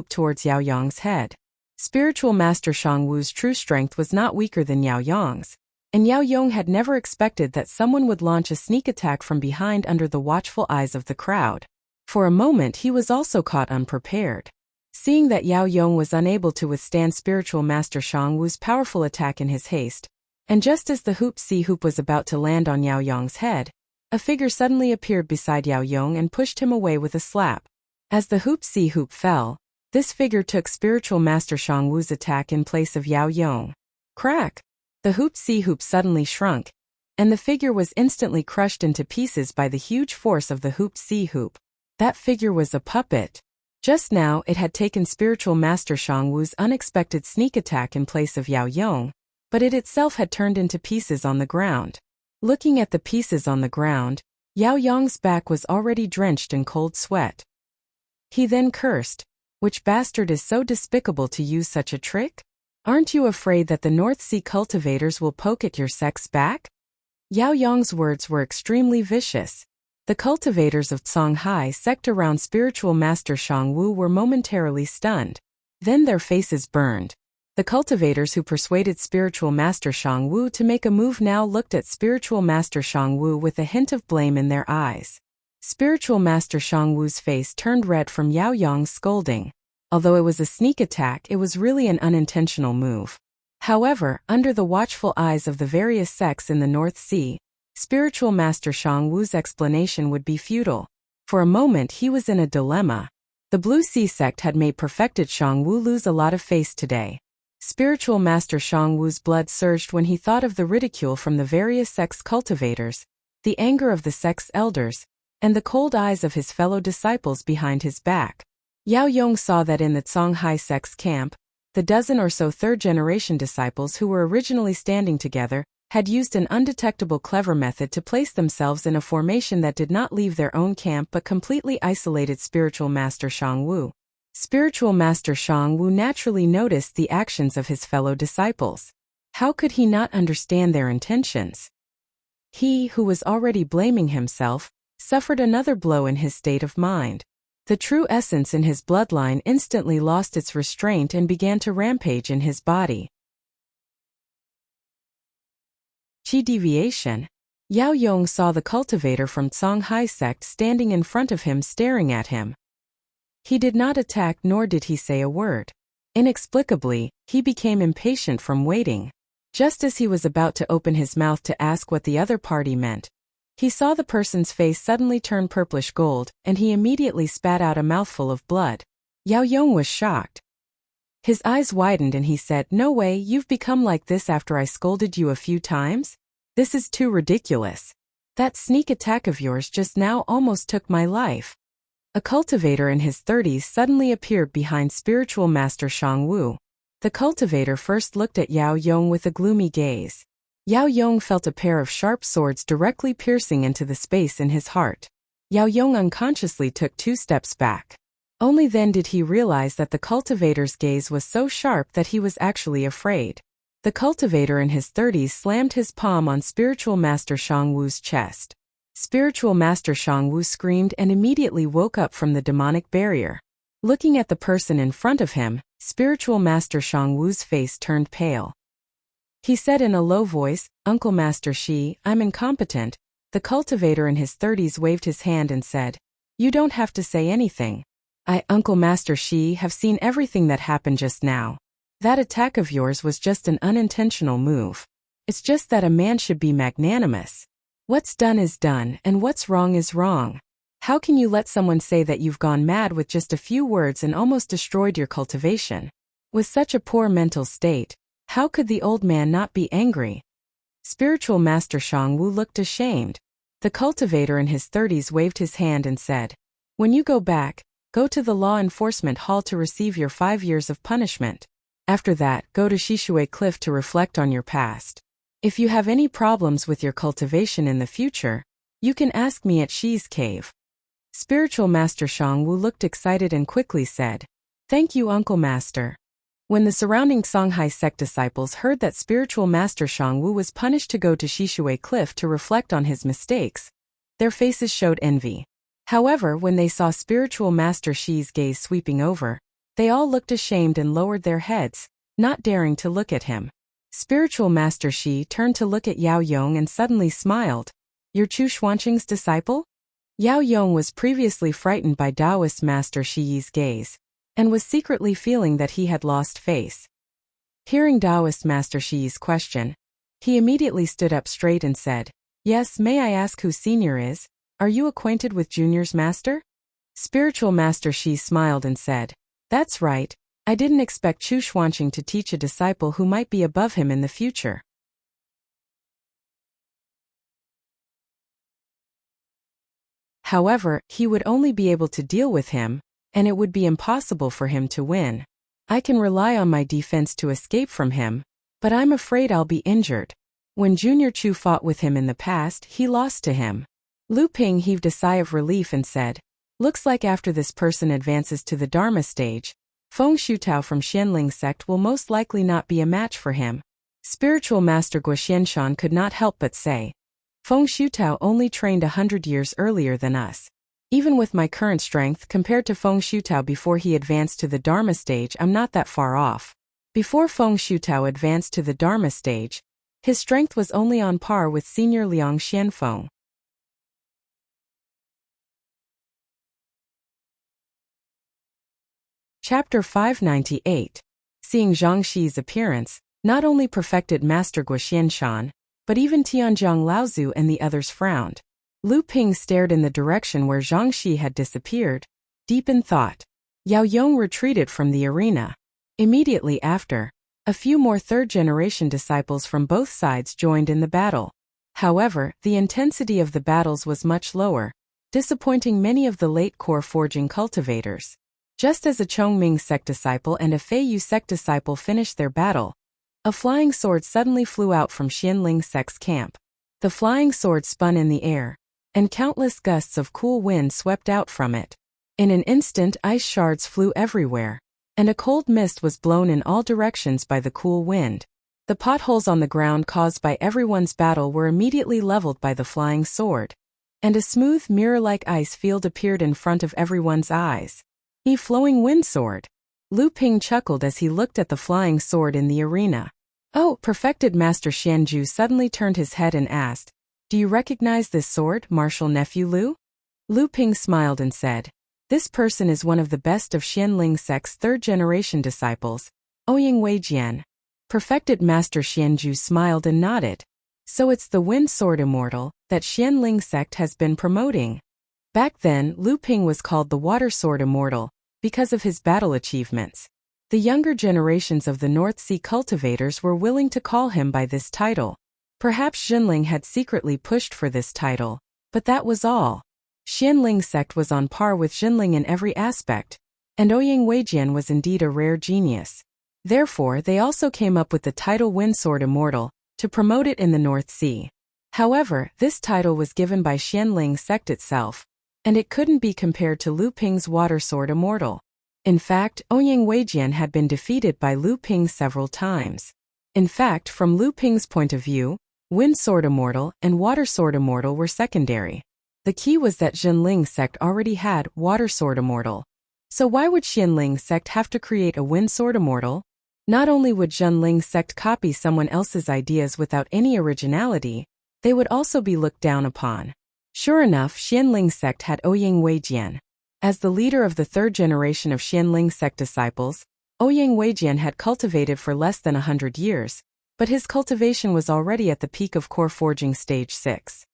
towards Yao Yong's head. Spiritual Master Shangwu's true strength was not weaker than Yao Yong's, and Yao Yong had never expected that someone would launch a sneak attack from behind under the watchful eyes of the crowd. For a moment he was also caught unprepared. Seeing that Yao Yong was unable to withstand Spiritual Master Shangwu's powerful attack in his haste, and just as the hoop was about to land on Yao Yong's head, a figure suddenly appeared beside Yao Yong and pushed him away with a slap. As the hoop fell, this figure took Spiritual Master Shangwu's attack in place of Yao Yong. Crack! The hoop suddenly shrunk, and the figure was instantly crushed into pieces by the huge force of the hoop. That figure was a puppet. Just now it had taken Spiritual Master Shangwu's unexpected sneak attack in place of Yao Yong, but it itself had turned into pieces on the ground. Looking at the pieces on the ground, Yao Yong's back was already drenched in cold sweat. He then cursed, "Which bastard is so despicable to use such a trick? Aren't you afraid that the North Sea cultivators will poke at your sex back? Yao Yong's words were extremely vicious. The cultivators of Songhai sect around spiritual master Shangwu were momentarily stunned. Then their faces burned. The cultivators who persuaded spiritual master Shangwu to make a move now looked at spiritual master Shangwu with a hint of blame in their eyes. Spiritual master Shangwu's face turned red from Yao Yong's scolding. Although it was a sneak attack, it was really an unintentional move. However, under the watchful eyes of the various sects in the North Sea, spiritual master Shangwu's explanation would be futile. For a moment he was in a dilemma. The Blue Sea sect had made perfected Shangwu lose a lot of face today. Spiritual master Shangwu's blood surged when he thought of the ridicule from the various sects cultivators, the anger of the sect's elders, and the cold eyes of his fellow disciples behind his back. Yao Yong saw that in the Songhai sect's camp, the dozen or so third-generation disciples who were originally standing together had used an undetectable clever method to place themselves in a formation that did not leave their own camp but completely isolated spiritual master Shangwu. Spiritual master Shangwu naturally noticed the actions of his fellow disciples. How could he not understand their intentions? He, who was already blaming himself, suffered another blow in his state of mind. The true essence in his bloodline instantly lost its restraint and began to rampage in his body. Qi deviation. Yao Yong saw the cultivator from Songhai sect standing in front of him staring at him. He did not attack nor did he say a word. Inexplicably, he became impatient from waiting. Just as he was about to open his mouth to ask what the other party meant, he saw the person's face suddenly turn purplish gold, and he immediately spat out a mouthful of blood. Yao Yong was shocked. His eyes widened and he said, "No way, you've become like this after I scolded you a few times? This is too ridiculous. That sneak attack of yours just now almost took my life." A cultivator in his 30s suddenly appeared behind spiritual master Shangwu. The cultivator first looked at Yao Yong with a gloomy gaze. Yao Yong felt a pair of sharp swords directly piercing into the space in his heart. Yao Yong unconsciously took 2 steps back. Only then did he realize that the cultivator's gaze was so sharp that he was actually afraid. The cultivator in his 30s slammed his palm on spiritual master Shangwu's chest. Spiritual master Shangwu screamed and immediately woke up from the demonic barrier. Looking at the person in front of him, spiritual master Shangwu's face turned pale. He said in a low voice, "Uncle Master Shi, I'm incompetent." The cultivator in his 30s waved his hand and said, "You don't have to say anything. Uncle Master Shi, have seen everything that happened just now. That attack of yours was just an unintentional move. It's just that a man should be magnanimous. What's done is done, and what's wrong is wrong. How can you let someone say that you've gone mad with just a few words and almost destroyed your cultivation? With such a poor mental state, how could the old man not be angry?" Spiritual master Shangwu looked ashamed. The cultivator in his 30s waved his hand and said, "When you go back, go to the law enforcement hall to receive your 5 years of punishment. After that, go to Shishui Cliff to reflect on your past. If you have any problems with your cultivation in the future, you can ask me at Shi's cave." Spiritual master Shangwu looked excited and quickly said, "Thank you, Uncle Master." When the surrounding Songhai sect disciples heard that spiritual master Shangwu was punished to go to Shishui Cliff to reflect on his mistakes, their faces showed envy. However, when they saw spiritual master Shi's gaze sweeping over, they all looked ashamed and lowered their heads, not daring to look at him. Spiritual master Shi turned to look at Yao Yong and suddenly smiled. "You're Chu Xuanqing's disciple?" Yao Yong was previously frightened by Taoist master Shi's gaze, and was secretly feeling that he had lost face. Hearing Taoist master Shi's question, he immediately stood up straight and said, "Yes, may I ask who senior is? Are you acquainted with junior's master?" Spiritual master Shi smiled and said, "That's right. I didn't expect Chu Xuanqing to teach a disciple who might be above him in the future." However, he would only be able to deal with him, and it would be impossible for him to win. I can rely on my defense to escape from him, but I'm afraid I'll be injured. When Junior Chu fought with him in the past, he lost to him. Lu Ping heaved a sigh of relief and said, "Looks like after this person advances to the Dharma stage, Feng Shutao from Xianling sect will most likely not be a match for him. Spiritual Master Guoxianshan could not help but say. Feng Shutao only trained 100 years earlier than us. Even with my current strength compared to Feng Shutao before he advanced to the Dharma stage, I'm not that far off. Before Feng Shutao advanced to the Dharma stage, his strength was only on par with senior Liang Xianfeng. Chapter 598. Seeing Zhang Xi's appearance, not only perfected Master Guoxianshan, but even Tianjiang Laozu and the others frowned. Lu Ping stared in the direction where Zhang Xi had disappeared, deep in thought. Yao Yong retreated from the arena. Immediately after, a few more third-generation disciples from both sides joined in the battle. However, the intensity of the battles was much lower, disappointing many of the late core forging cultivators. Just as a Chongming sect disciple and a Feiyu sect disciple finished their battle, a flying sword suddenly flew out from Xianling sect's camp. The flying sword spun in the air, and countless gusts of cool wind swept out from it. In an instant, ice shards flew everywhere, and a cold mist was blown in all directions by the cool wind. The potholes on the ground caused by everyone's battle were immediately leveled by the flying sword, and a smooth mirror-like ice field appeared in front of everyone's eyes. A flowing wind sword. Lu Ping chuckled as he looked at the flying sword in the arena. Oh, perfected Master Xianju suddenly turned his head and asked, "Do you recognize this sword, martial nephew Lu?" Lu Ping smiled and said, "This person is one of the best of Xianling sect's third-generation disciples, Ouying Weijian." Perfected Master Xianju smiled and nodded. So it's the Wind Sword Immortal that Xianling sect has been promoting. Back then, Lu Ping was called the Water Sword Immortal, because of his battle achievements. The younger generations of the North Sea cultivators were willing to call him by this title. Perhaps Jinling had secretly pushed for this title, but that was all. Xianling sect was on par with Jinling in every aspect, and Ouying Weijian was indeed a rare genius. Therefore, they also came up with the title Wind Sword Immortal, to promote it in the North Sea. However, this title was given by Xianling sect itself, and it couldn't be compared to Lu Ping's Water Sword Immortal. In fact, Ouying Weijian had been defeated by Lu Ping several times. In fact, from Lu Ping's point of view, Wind Sword Immortal and Water Sword Immortal were secondary. The key was that Jinling sect already had Water Sword Immortal. So why would Xianling sect have to create a Wind Sword Immortal? Not only would Jinling sect copy someone else's ideas without any originality, they would also be looked down upon. Sure enough, Xianling sect had Ouying Weijian. As the leader of the third generation of Xianling sect disciples, Ouying Weijian had cultivated for less than 100 years, but his cultivation was already at the peak of core forging stage 6.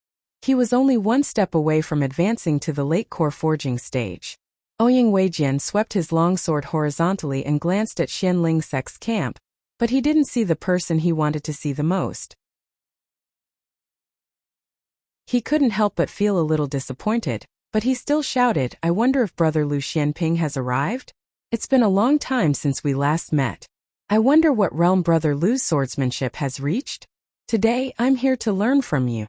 He was only one step away from advancing to the late core forging stage. Ouying Weijian swept his longsword horizontally and glanced at Xianling sect's camp, but he didn't see the person he wanted to see the most. He couldn't help but feel a little disappointed, but he still shouted, "I wonder if Brother Lu Xianping has arrived? It's been a long time since we last met. I wonder what realm Brother Lu's swordsmanship has reached? Today, I'm here to learn from you."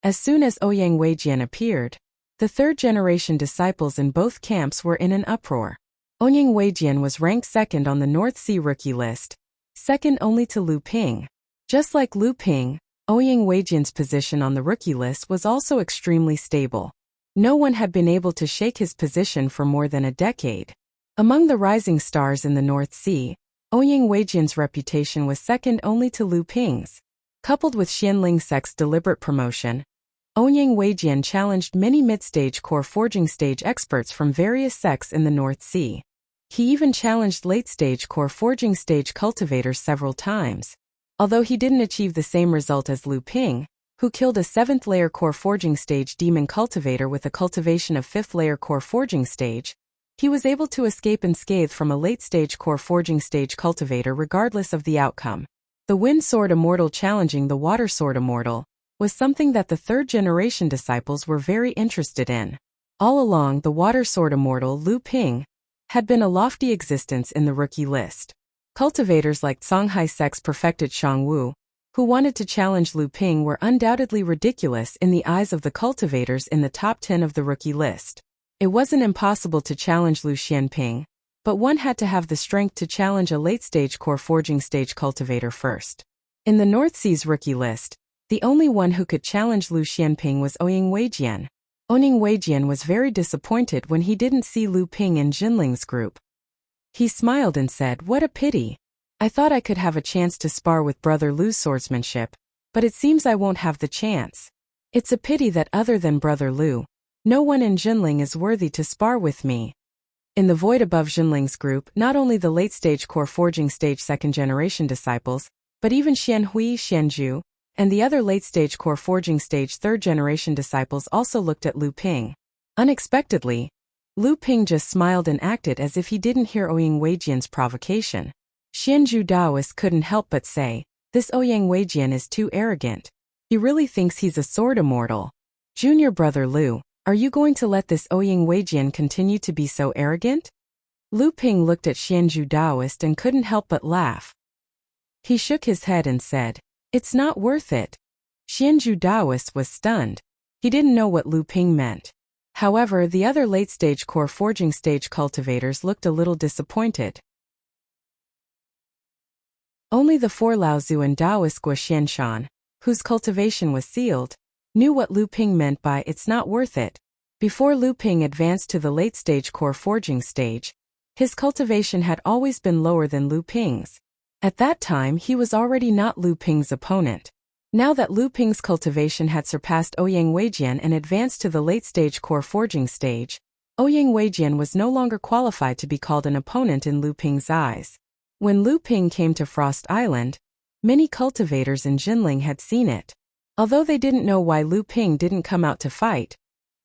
As soon as Ouying Weijian appeared, the third-generation disciples in both camps were in an uproar. Ouying Weijian was ranked second on the North Sea rookie list, second only to Lu Ping. Just like Lu Ping, Ouying Weijian's position on the rookie list was also extremely stable. No one had been able to shake his position for more than a decade. Among the rising stars in the North Sea, Ouying Weijian's reputation was second only to Lu Ping's. Coupled with Xianling sect's deliberate promotion, Ouying Weijian challenged many mid-stage core forging stage experts from various sects in the North Sea. He even challenged late-stage core forging stage cultivators several times. Although he didn't achieve the same result as Lu Ping, who killed a 7th-layer core forging stage demon cultivator with a cultivation of 5th-layer core forging stage, he was able to escape unscathed from a late-stage core forging stage cultivator regardless of the outcome. The Wind Sword Immortal challenging the Water Sword Immortal was something that the third-generation disciples were very interested in. All along, the Water Sword Immortal Lu Ping had been a lofty existence in the rookie list. Cultivators like Songhai sect's perfected Shangwu, who wanted to challenge Lu Ping, were undoubtedly ridiculous in the eyes of the cultivators in the top 10 of the rookie list. It wasn't impossible to challenge Lu Xianping, but one had to have the strength to challenge a late-stage core forging stage cultivator first. In the North Sea's rookie list, the only one who could challenge Lu Xianping was Ouyang Weijian. Ouyang Weijian was very disappointed when he didn't see Lu Ping in Jinling's group. He smiled and said, "What a pity. I thought I could have a chance to spar with Brother Lu's swordsmanship, but it seems I won't have the chance. It's a pity that other than Brother Lu, no one in Jinling is worthy to spar with me." In the void above Jinling's group, not only the late-stage core forging stage second-generation disciples, but even Xian Hui, Xian Zhu, and the other late-stage core forging stage third-generation disciples also looked at Lu Ping. Unexpectedly, Lu Ping just smiled and acted as if he didn't hear Ouyang Weijian's provocation. Xianzhu Daoist couldn't help but say, "This Ouyang Weijian is too arrogant. He really thinks he's a sword immortal. Junior brother Lu, are you going to let this Ouyang Weijian continue to be so arrogant?" Lu Ping looked at Xianzhu Daoist and couldn't help but laugh. He shook his head and said, "It's not worth it." Xianzhu Daoist was stunned. He didn't know what Lu Ping meant. However, the other late-stage core forging stage cultivators looked a little disappointed. Only the four Laozu and Daoist Gua Xianshan, whose cultivation was sealed, knew what Lu Ping meant by "it's not worth it." Before Lu Ping advanced to the late-stage core forging stage, his cultivation had always been lower than Lu Ping's. At that time he was already not Lu Ping's opponent. Now that Lu Ping's cultivation had surpassed Ouyang Weijian and advanced to the late-stage core forging stage, Ouyang Weijian was no longer qualified to be called an opponent in Lu Ping's eyes. When Lu Ping came to Frost Island, many cultivators in Jinling had seen it. Although they didn't know why Lu Ping didn't come out to fight,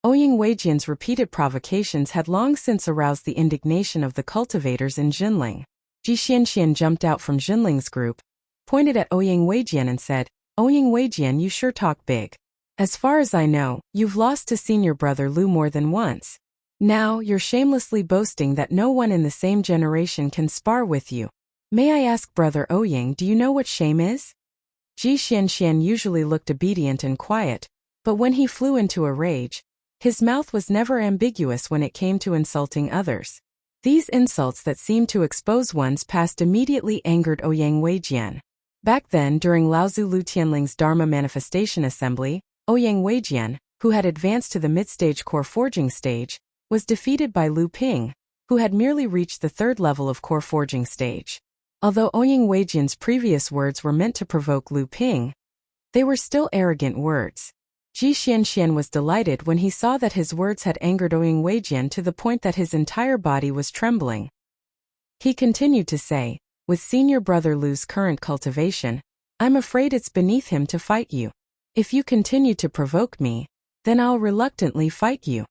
Ouyang Weijian's repeated provocations had long since aroused the indignation of the cultivators in Jinling. Ji Xianxian jumped out from Jinling's group, pointed at Ouyang Weijian and said, "Ouyang Weijian, you sure talk big. As far as I know, you've lost to senior brother Lu more than once. Now, you're shamelessly boasting that no one in the same generation can spar with you. May I ask brother Ouyang, do you know what shame is?" Ji Xianxian usually looked obedient and quiet, but when he flew into a rage, his mouth was never ambiguous when it came to insulting others. These insults that seemed to expose one's past immediately angered Ouyang Weijian. Back then, during Laozu Lu Tianling's Dharma Manifestation Assembly, Ouyang Weijian, who had advanced to the mid-stage core forging stage, was defeated by Lu Ping, who had merely reached the third level of core forging stage. Although Ouyang Weijian's previous words were meant to provoke Lu Ping, they were still arrogant words. Ji Xianxian was delighted when he saw that his words had angered Ouyang Weijian to the point that his entire body was trembling. He continued to say, "With senior brother Lu's current cultivation, I'm afraid it's beneath him to fight you. If you continue to provoke me, then I'll reluctantly fight you."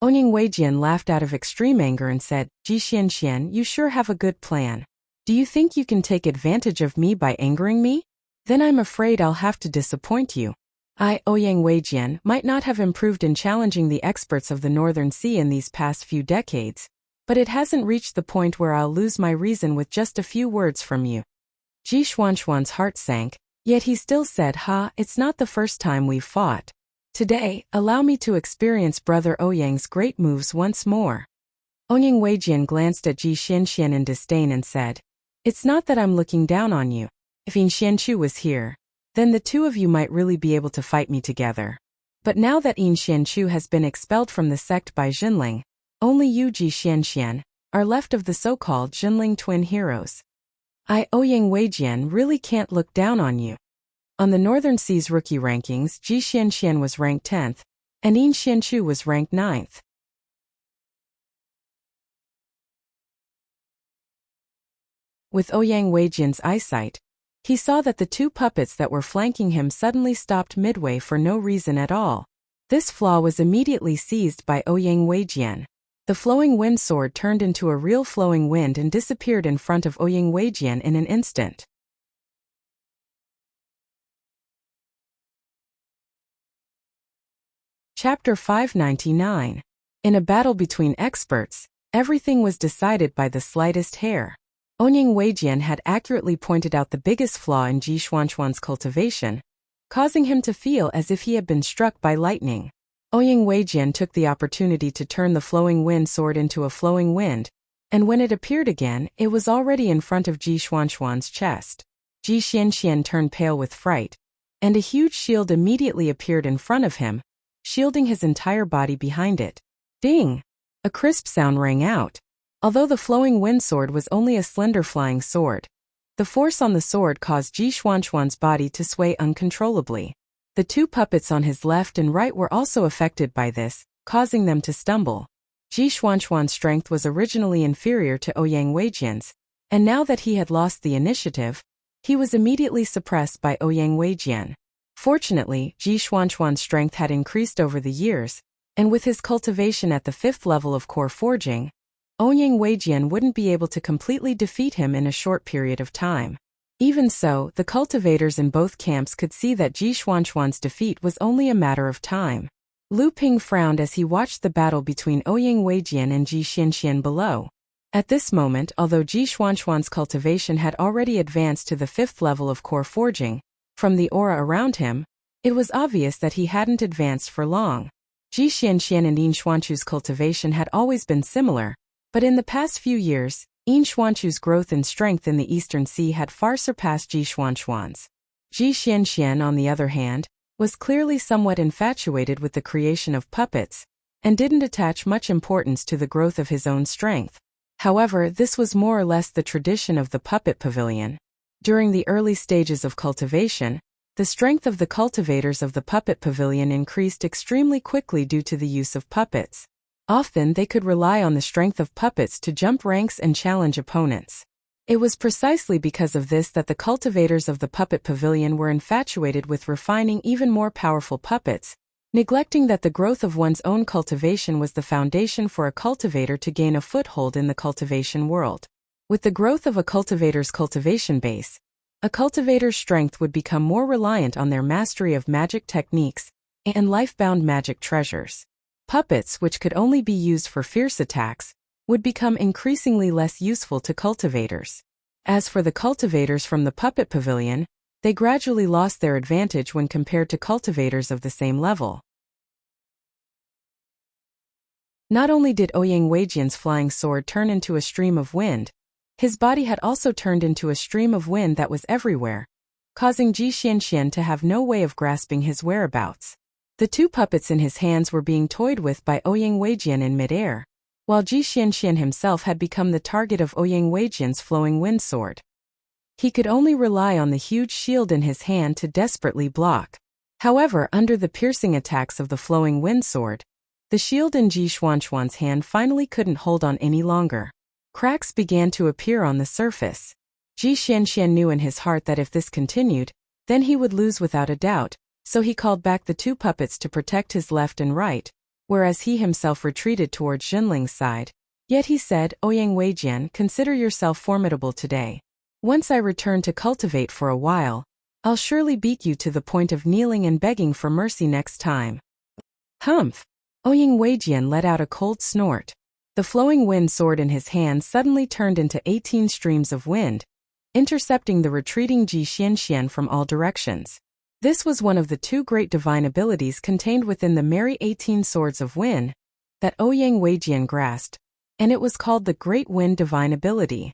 Ouyang Weijian laughed out of extreme anger and said, "Ji Xianxian, you sure have a good plan. Do you think you can take advantage of me by angering me? Then I'm afraid I'll have to disappoint you. I, Ouyang Weijian, might not have improved in challenging the experts of the Northern Sea in these past few decades, but it hasn't reached the point where I'll lose my reason with just a few words from you." Ji Xuanxuan's heart sank, yet he still said, "It's not the first time we've fought. Today, allow me to experience brother Ouyang's great moves once more." Ouyang Weijian glanced at Ji Xianxian in disdain and said, "It's not that I'm looking down on you. If Yin Xianchu was here, then the two of you might really be able to fight me together. But now that Yin Xianchu has been expelled from the sect by Jinling, only you, Ji Xianxian, are left of the so-called Jinling twin heroes. I, Ouyang Weijian, really can't look down on you." On the Northern Sea's rookie rankings, Ji Xianxian was ranked 10th, and Yin Xianchu was ranked 9th. With Ouyang Weijian's eyesight, he saw that the two puppets that were flanking him suddenly stopped midway for no reason at all. This flaw was immediately seized by Ouyang Weijian. The flowing wind sword turned into a real flowing wind and disappeared in front of Ouyang Weijian in an instant. Chapter 599. In a battle between experts, everything was decided by the slightest hair. Ouyang Weijian had accurately pointed out the biggest flaw in Ji Xuanxuan's cultivation, causing him to feel as if he had been struck by lightning. Ouyang Weijian took the opportunity to turn the flowing wind sword into a flowing wind, And when it appeared again, it was already in front of Ji Xuanxuan's chest. Ji Xianxian turned pale with fright, and a huge shield immediately appeared in front of him, shielding his entire body behind it. Ding! A crisp sound rang out. Although the flowing wind sword was only a slender flying sword, the force on the sword caused Ji Xuanxuan's body to sway uncontrollably. The two puppets on his left and right were also affected by this, causing them to stumble. Ji Xuanxuan's strength was originally inferior to Ouyang Weijian's, and now that he had lost the initiative, he was immediately suppressed by Ouyang Weijian. Fortunately, Ji Xuanxuan's strength had increased over the years, and with his cultivation at the 5th level of core forging, Ouyang Weijian wouldn't be able to completely defeat him in a short period of time. Even so, the cultivators in both camps could see that Ji Xuanxuan's defeat was only a matter of time. Lu Ping frowned as he watched the battle between Ouyang Weijian and Ji Xianxian below. At this moment, although Ji Xuanxuan's cultivation had already advanced to the 5th level of core forging, from the aura around him, it was obvious that he hadn't advanced for long. Ji Xianxian and Yin Xuanchu's cultivation had always been similar, but in the past few years, Yin Xuanchu's growth and strength in the Eastern Sea had far surpassed Ji Xuanxuan's. Ji Xianxian, on the other hand, was clearly somewhat infatuated with the creation of puppets, and didn't attach much importance to the growth of his own strength. However, this was more or less the tradition of the puppet pavilion. During the early stages of cultivation, the strength of the cultivators of the puppet pavilion increased extremely quickly due to the use of puppets. Often they could rely on the strength of puppets to jump ranks and challenge opponents. It was precisely because of this that the cultivators of the puppet pavilion were infatuated with refining even more powerful puppets, neglecting that the growth of one's own cultivation was the foundation for a cultivator to gain a foothold in the cultivation world. With the growth of a cultivator's cultivation base, a cultivator's strength would become more reliant on their mastery of magic techniques and life-bound magic treasures. Puppets, which could only be used for fierce attacks, would become increasingly less useful to cultivators. As for the cultivators from the puppet pavilion, they gradually lost their advantage when compared to cultivators of the same level. Not only did Ouyang Weijian's flying sword turn into a stream of wind, his body had also turned into a stream of wind that was everywhere, causing Ji Xianxian to have no way of grasping his whereabouts. The two puppets in his hands were being toyed with by Ouyang Weijian in midair, while Ji Xianxian himself had become the target of Ouyang Weijian's flowing wind sword. He could only rely on the huge shield in his hand to desperately block. However, under the piercing attacks of the flowing wind sword, the shield in Ji Xuanxuan's hand finally couldn't hold on any longer. Cracks began to appear on the surface. Ji Xianxian knew in his heart that if this continued, then he would lose without a doubt, so he called back the two puppets to protect his left and right, whereas he himself retreated towards Jinling's side. Yet he said, Ouyang Weijian, consider yourself formidable today. Once I return to cultivate for a while, I'll surely beat you to the point of kneeling and begging for mercy next time. Humph! Ouyang Weijian let out a cold snort. The flowing wind sword in his hand suddenly turned into 18 streams of wind, intercepting the retreating Ji Xianxian from all directions. This was one of the two great divine abilities contained within the merry 18 swords of wind that Ouyang Weijian grasped, and it was called the Great Wind Divine Ability.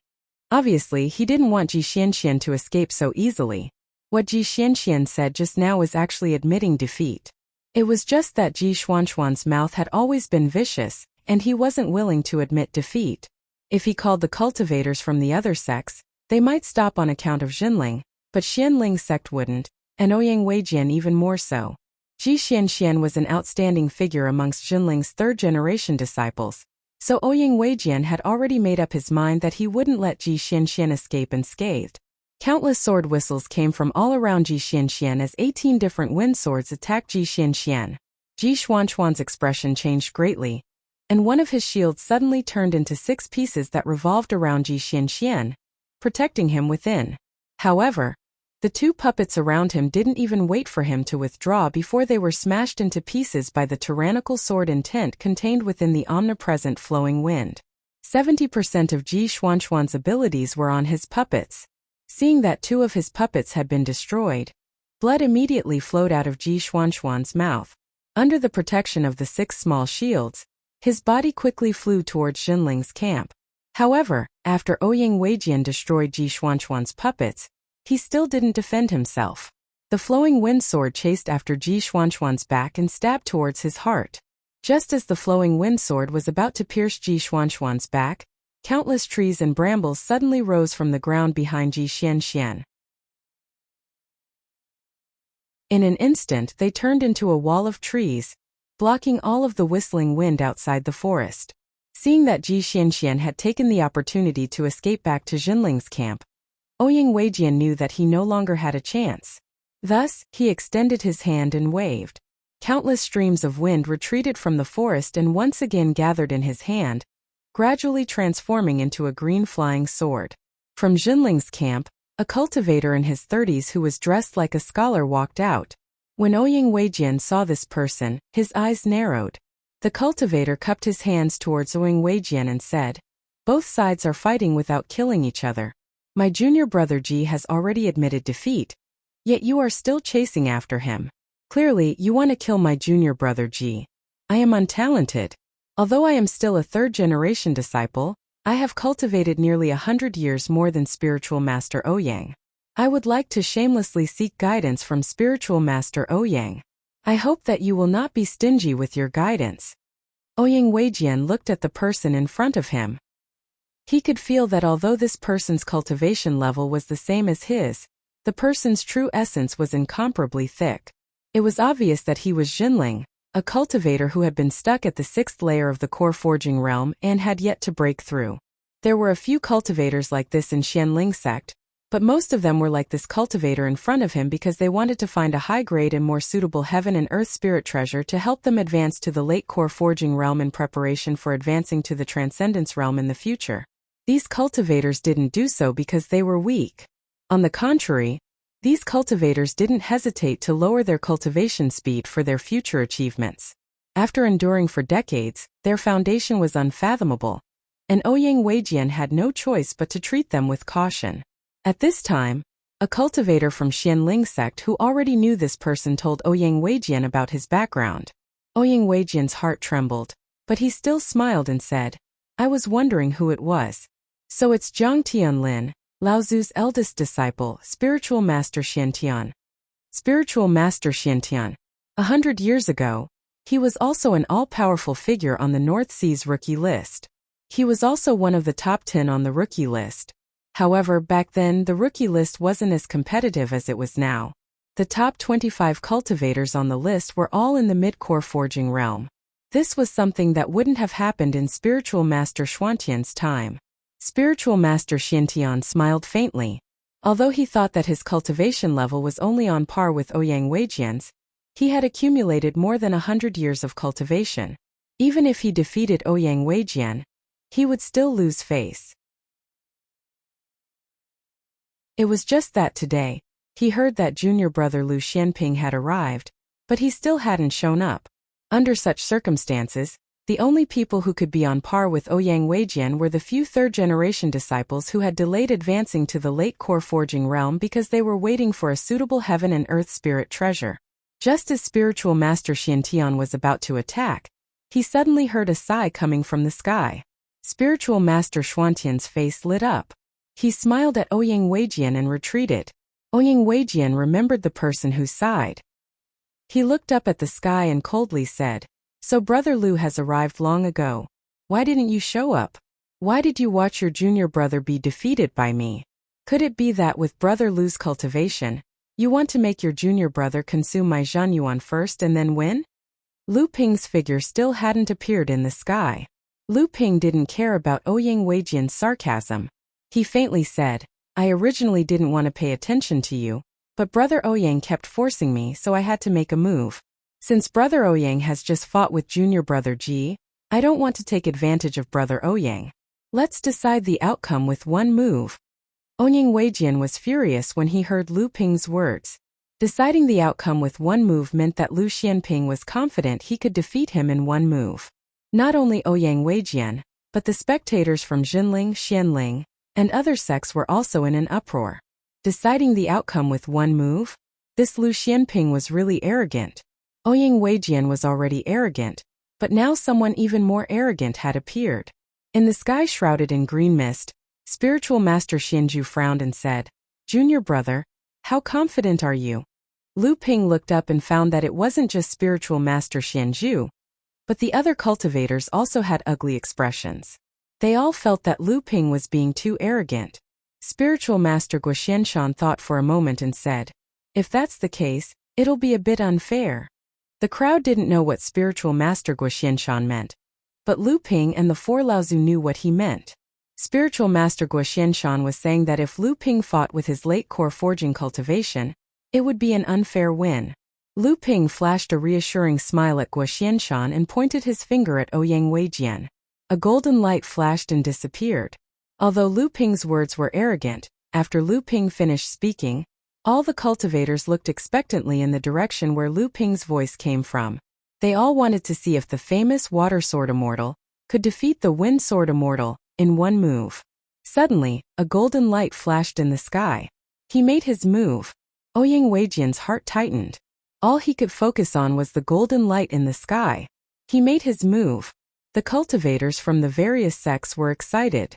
Obviously, he didn't want Ji Xianxian to escape so easily. What Ji Xianxian said just now was actually admitting defeat. It was just that Ji Xuanxuan's mouth had always been vicious, and he wasn't willing to admit defeat. If he called the cultivators from the other sects, they might stop on account of Jinling, but Xianling's sect wouldn't, and Ouyang Weijian even more so. Ji Xianxian was an outstanding figure amongst Jinling's third-generation disciples, so Ouyang Weijian had already made up his mind that he wouldn't let Ji Xianxian escape unscathed. Countless sword whistles came from all around Ji Xianxian as 18 different wind swords attacked Ji Xianxian. Ji Xuanxuan's expression changed greatly, and one of his shields suddenly turned into 6 pieces that revolved around Ji Xianxian, protecting him within. However, the two puppets around him didn't even wait for him to withdraw before they were smashed into pieces by the tyrannical sword intent contained within the omnipresent flowing wind. 70% of Ji Xuanxuan's abilities were on his puppets. Seeing that 2 of his puppets had been destroyed, blood immediately flowed out of Ji Xuanxuan's mouth. Under the protection of the 6 small shields, his body quickly flew towards Jinling's camp. However, after Ouyang Weijian destroyed Ji Xuanchuan's puppets, he still didn't defend himself. The flowing wind sword chased after Ji Xuanchuan's back and stabbed towards his heart. Just as the flowing wind sword was about to pierce Ji Xuanchuan's back, countless trees and brambles suddenly rose from the ground behind Ji Xianxian. In an instant they turned into a wall of trees, blocking all of the whistling wind outside the forest. Seeing that Ji Xianxian had taken the opportunity to escape back to Jinling's camp, Ouyang Weijian knew that he no longer had a chance. Thus, he extended his hand and waved. Countless streams of wind retreated from the forest and once again gathered in his hand, gradually transforming into a green flying sword. From Jinling's camp, a cultivator in his 30s who was dressed like a scholar walked out. When Ouyang Weijian saw this person, his eyes narrowed. The cultivator cupped his hands towards Ouyang Weijian and said, "Both sides are fighting without killing each other. My junior brother Ji has already admitted defeat, yet you are still chasing after him. Clearly, you want to kill my junior brother Ji. I am untalented. Although I am still a third-generation disciple, I have cultivated nearly 100 years more than Spiritual Master Ouyang. I would like to shamelessly seek guidance from Spiritual Master Ouyang. I hope that you will not be stingy with your guidance." Ouyang Weijian looked at the person in front of him. He could feel that although this person's cultivation level was the same as his, the person's true essence was incomparably thick. It was obvious that he was Jinling, a cultivator who had been stuck at the 6th layer of the core forging realm and had yet to break through. There were a few cultivators like this in Xianling sect, but most of them were like this cultivator in front of him because they wanted to find a high-grade and more suitable heaven and earth spirit treasure to help them advance to the late core forging realm in preparation for advancing to the transcendence realm in the future. These cultivators didn't do so because they were weak. On the contrary, these cultivators didn't hesitate to lower their cultivation speed for their future achievements. After enduring for decades, their foundation was unfathomable, and Ouyang Weijian had no choice but to treat them with caution. At this time, a cultivator from Xianling sect who already knew this person told Ouyang Weijian about his background. Ouyang Weijian's heart trembled, but he still smiled and said, "I was wondering who it was. So it's Zhang Tianlin, Laozu's eldest disciple, Spiritual Master Xiantian." Spiritual Master Xiantian. 100 years ago, he was also an all-powerful figure on the North Sea's rookie list. He was also one of the top 10 on the rookie list. However, back then the rookie list wasn't as competitive as it was now. The top 25 cultivators on the list were all in the mid-core forging realm. This was something that wouldn't have happened in Spiritual Master Xuantian's time. Spiritual Master Xiantian smiled faintly. Although he thought that his cultivation level was only on par with Ouyang Weijian's, he had accumulated more than 100 years of cultivation. Even if he defeated Ouyang Weijian, he would still lose face. It was just that today, he heard that junior brother Lu Xianping had arrived, but he still hadn't shown up. Under such circumstances, the only people who could be on par with Ouyang Weijian were the few third-generation disciples who had delayed advancing to the late core forging realm because they were waiting for a suitable heaven and earth spirit treasure. Just as Spiritual Master Xiantian was about to attack, he suddenly heard a sigh coming from the sky. Spiritual Master Xuantian's face lit up. He smiled at Ouyang Weijian and retreated. Ouyang Weijian remembered the person who sighed. He looked up at the sky and coldly said, "So Brother Lu has arrived long ago. Why didn't you show up? Why did you watch your junior brother be defeated by me? Could it be that with Brother Lu's cultivation, you want to make your junior brother consume my Zhanyuan first and then win?" Lu Ping's figure still hadn't appeared in the sky. Lu Ping didn't care about Ouyang Weijian's sarcasm. He faintly said, "I originally didn't want to pay attention to you, but Brother Ouyang kept forcing me, so I had to make a move. Since Brother Ouyang has just fought with junior brother Ji, I don't want to take advantage of Brother Ouyang. Let's decide the outcome with one move." Ouyang Weijian was furious when he heard Lu Ping's words. Deciding the outcome with one move meant that Lu Xianping was confident he could defeat him in one move. Not only Ouyang Weijian, but the spectators from Jinling, Xianling, and other sects were also in an uproar. Deciding the outcome with one move? This Lu Xianping was really arrogant. Ouyang Weijian was already arrogant, but now someone even more arrogant had appeared. In the sky shrouded in green mist, spiritual master Xianju frowned and said, "Junior brother, how confident are you?" Lu Ping looked up and found that it wasn't just spiritual master Xianju, but the other cultivators also had ugly expressions. They all felt that Lu Ping was being too arrogant. Spiritual master Guoxianshan thought for a moment and said, "If that's the case, it'll be a bit unfair." The crowd didn't know what spiritual master Guoxianshan meant, but Lu Ping and the four Laozu knew what he meant. Spiritual master Guoxianshan was saying that if Lu Ping fought with his late core forging cultivation, it would be an unfair win. Lu Ping flashed a reassuring smile at Guoxianshan and pointed his finger at Ouyang Weijian. A golden light flashed and disappeared. Although Lu Ping's words were arrogant, after Lu Ping finished speaking, all the cultivators looked expectantly in the direction where Lu Ping's voice came from. They all wanted to see if the famous Water Sword Immortal could defeat the Wind Sword Immortal in one move. Suddenly, a golden light flashed in the sky. He made his move. Ouyang Weijian's heart tightened. All he could focus on was the golden light in the sky. He made his move. The cultivators from the various sects were excited.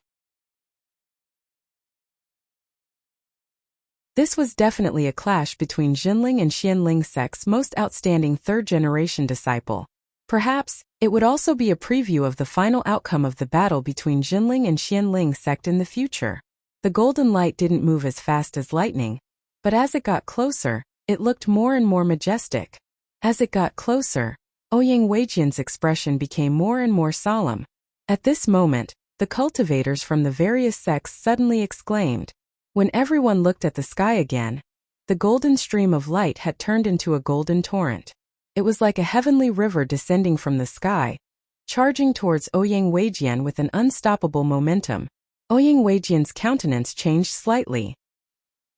This was definitely a clash between Jinling and Xianling sect's most outstanding third-generation disciple. Perhaps, it would also be a preview of the final outcome of the battle between Jinling and Xianling sect in the future. The golden light didn't move as fast as lightning, but as it got closer, it looked more and more majestic. As it got closer, Ouyang Weijian's expression became more and more solemn. At this moment, the cultivators from the various sects suddenly exclaimed. When everyone looked at the sky again, the golden stream of light had turned into a golden torrent. It was like a heavenly river descending from the sky, charging towards Ouyang Weijian with an unstoppable momentum. Ouyang Weijian's countenance changed slightly.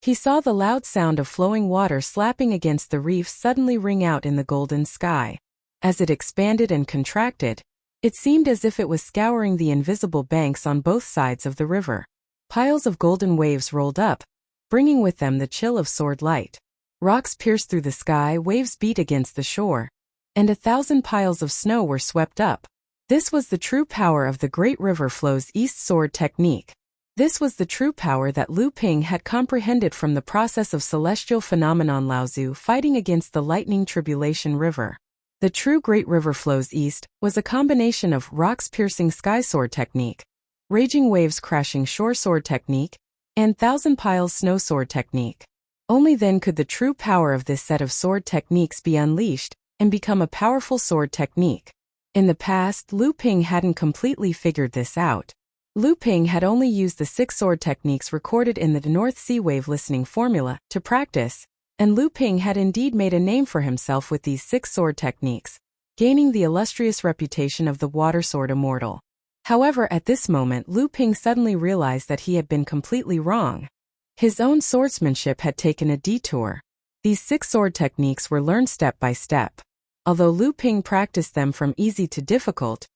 He saw the loud sound of flowing water slapping against the reef suddenly ring out in the golden sky. As it expanded and contracted, it seemed as if it was scouring the invisible banks on both sides of the river. Piles of golden waves rolled up, bringing with them the chill of sword light. Rocks pierced through the sky, waves beat against the shore, and 1,000 piles of snow were swept up. This was the true power of the Great River Flow's East Sword technique. This was the true power that Lu Ping had comprehended from the process of celestial phenomenon Laozu fighting against the lightning tribulation river. The true Great River Flows East was a combination of rocks piercing sky sword technique, raging waves crashing shore sword technique, and 1,000 piles snow sword technique. Only then could the true power of this set of sword techniques be unleashed and become a powerful sword technique. In the past, Lu Ping hadn't completely figured this out. Lu Ping had only used the 6 sword techniques recorded in the North Sea Wave listening formula to practice, and Lu Ping had indeed made a name for himself with these 6 sword techniques, gaining the illustrious reputation of the Water Sword Immortal. However, at this moment Lu Ping suddenly realized that he had been completely wrong. His own swordsmanship had taken a detour. These 6 sword techniques were learned step by step. Although Lu Ping practiced them from easy to difficult,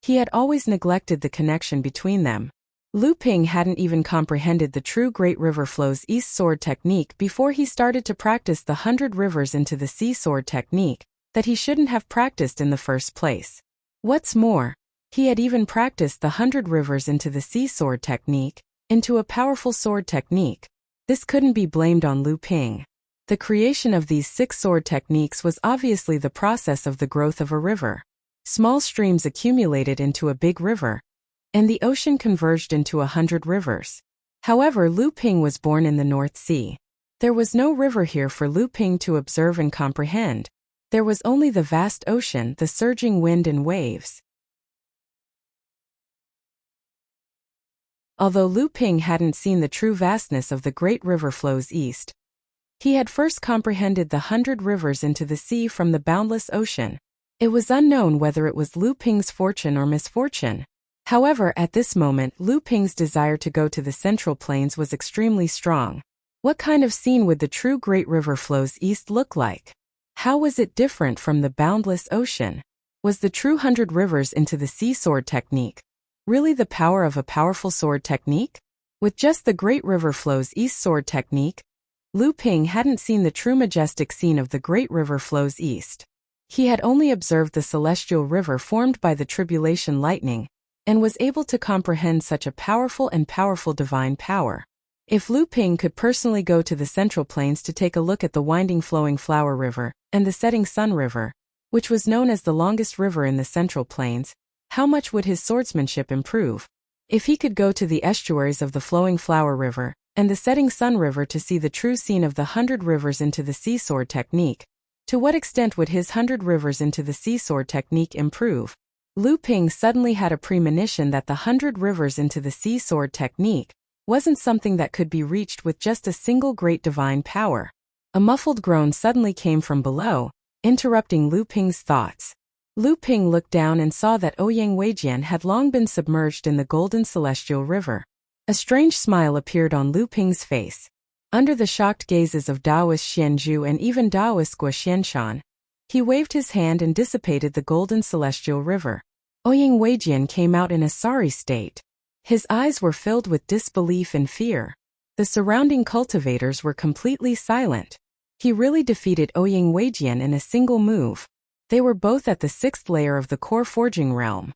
he had always neglected the connection between them. Lu Ping hadn't even comprehended the true Great River Flows East sword technique before he started to practice the 100 rivers into the sea sword technique that he shouldn't have practiced in the first place. What's more, he had even practiced the 100 rivers into the sea sword technique, into a powerful sword technique. This couldn't be blamed on Lu Ping. The creation of these 6 sword techniques was obviously the process of the growth of a river. Small streams accumulated into a big river, and the ocean converged into 100 rivers. However, Lu Ping was born in the North Sea. There was no river here for Lu Ping to observe and comprehend. There was only the vast ocean, the surging wind and waves. Although Lu Ping hadn't seen the true vastness of the Great River Flows East, he had first comprehended the 100 rivers into the sea from the boundless ocean. It was unknown whether it was Lu Ping's fortune or misfortune. However, at this moment, Lu Ping's desire to go to the Central Plains was extremely strong. What kind of scene would the true Great River Flows East look like? How was it different from the boundless ocean? Was the true 100 rivers into the sea sword technique really the power of a powerful sword technique? With just the Great River Flows East sword technique, Lu Ping hadn't seen the true majestic scene of the Great River Flows East. He had only observed the celestial river formed by the tribulation lightning, and was able to comprehend such a powerful divine power. If Lu Ping could personally go to the Central Plains to take a look at the winding flowing Flower River and the setting Sun River, which was known as the longest river in the Central Plains, how much would his swordsmanship improve? If he could go to the estuaries of the flowing Flower River and the setting Sun River to see the true scene of the 100 rivers into the sea sword technique, to what extent would his 100 rivers into the sea sword technique improve? Lu Ping suddenly had a premonition that the 100 rivers into the sea sword technique wasn't something that could be reached with just a single great divine power. A muffled groan suddenly came from below, interrupting Lu Ping's thoughts. Lu Ping looked down and saw that Ouyang Weijian had long been submerged in the golden celestial river. A strange smile appeared on Lu Ping's face. Under the shocked gazes of Daoist Xianzhu and even Daoist Guo Xianshan, he waved his hand and dissipated the golden celestial river. Ouyang Weijian came out in a sorry state. His eyes were filled with disbelief and fear. The surrounding cultivators were completely silent. He really defeated Ouyang Weijian in a single move. They were both at the 6th layer of the core forging realm.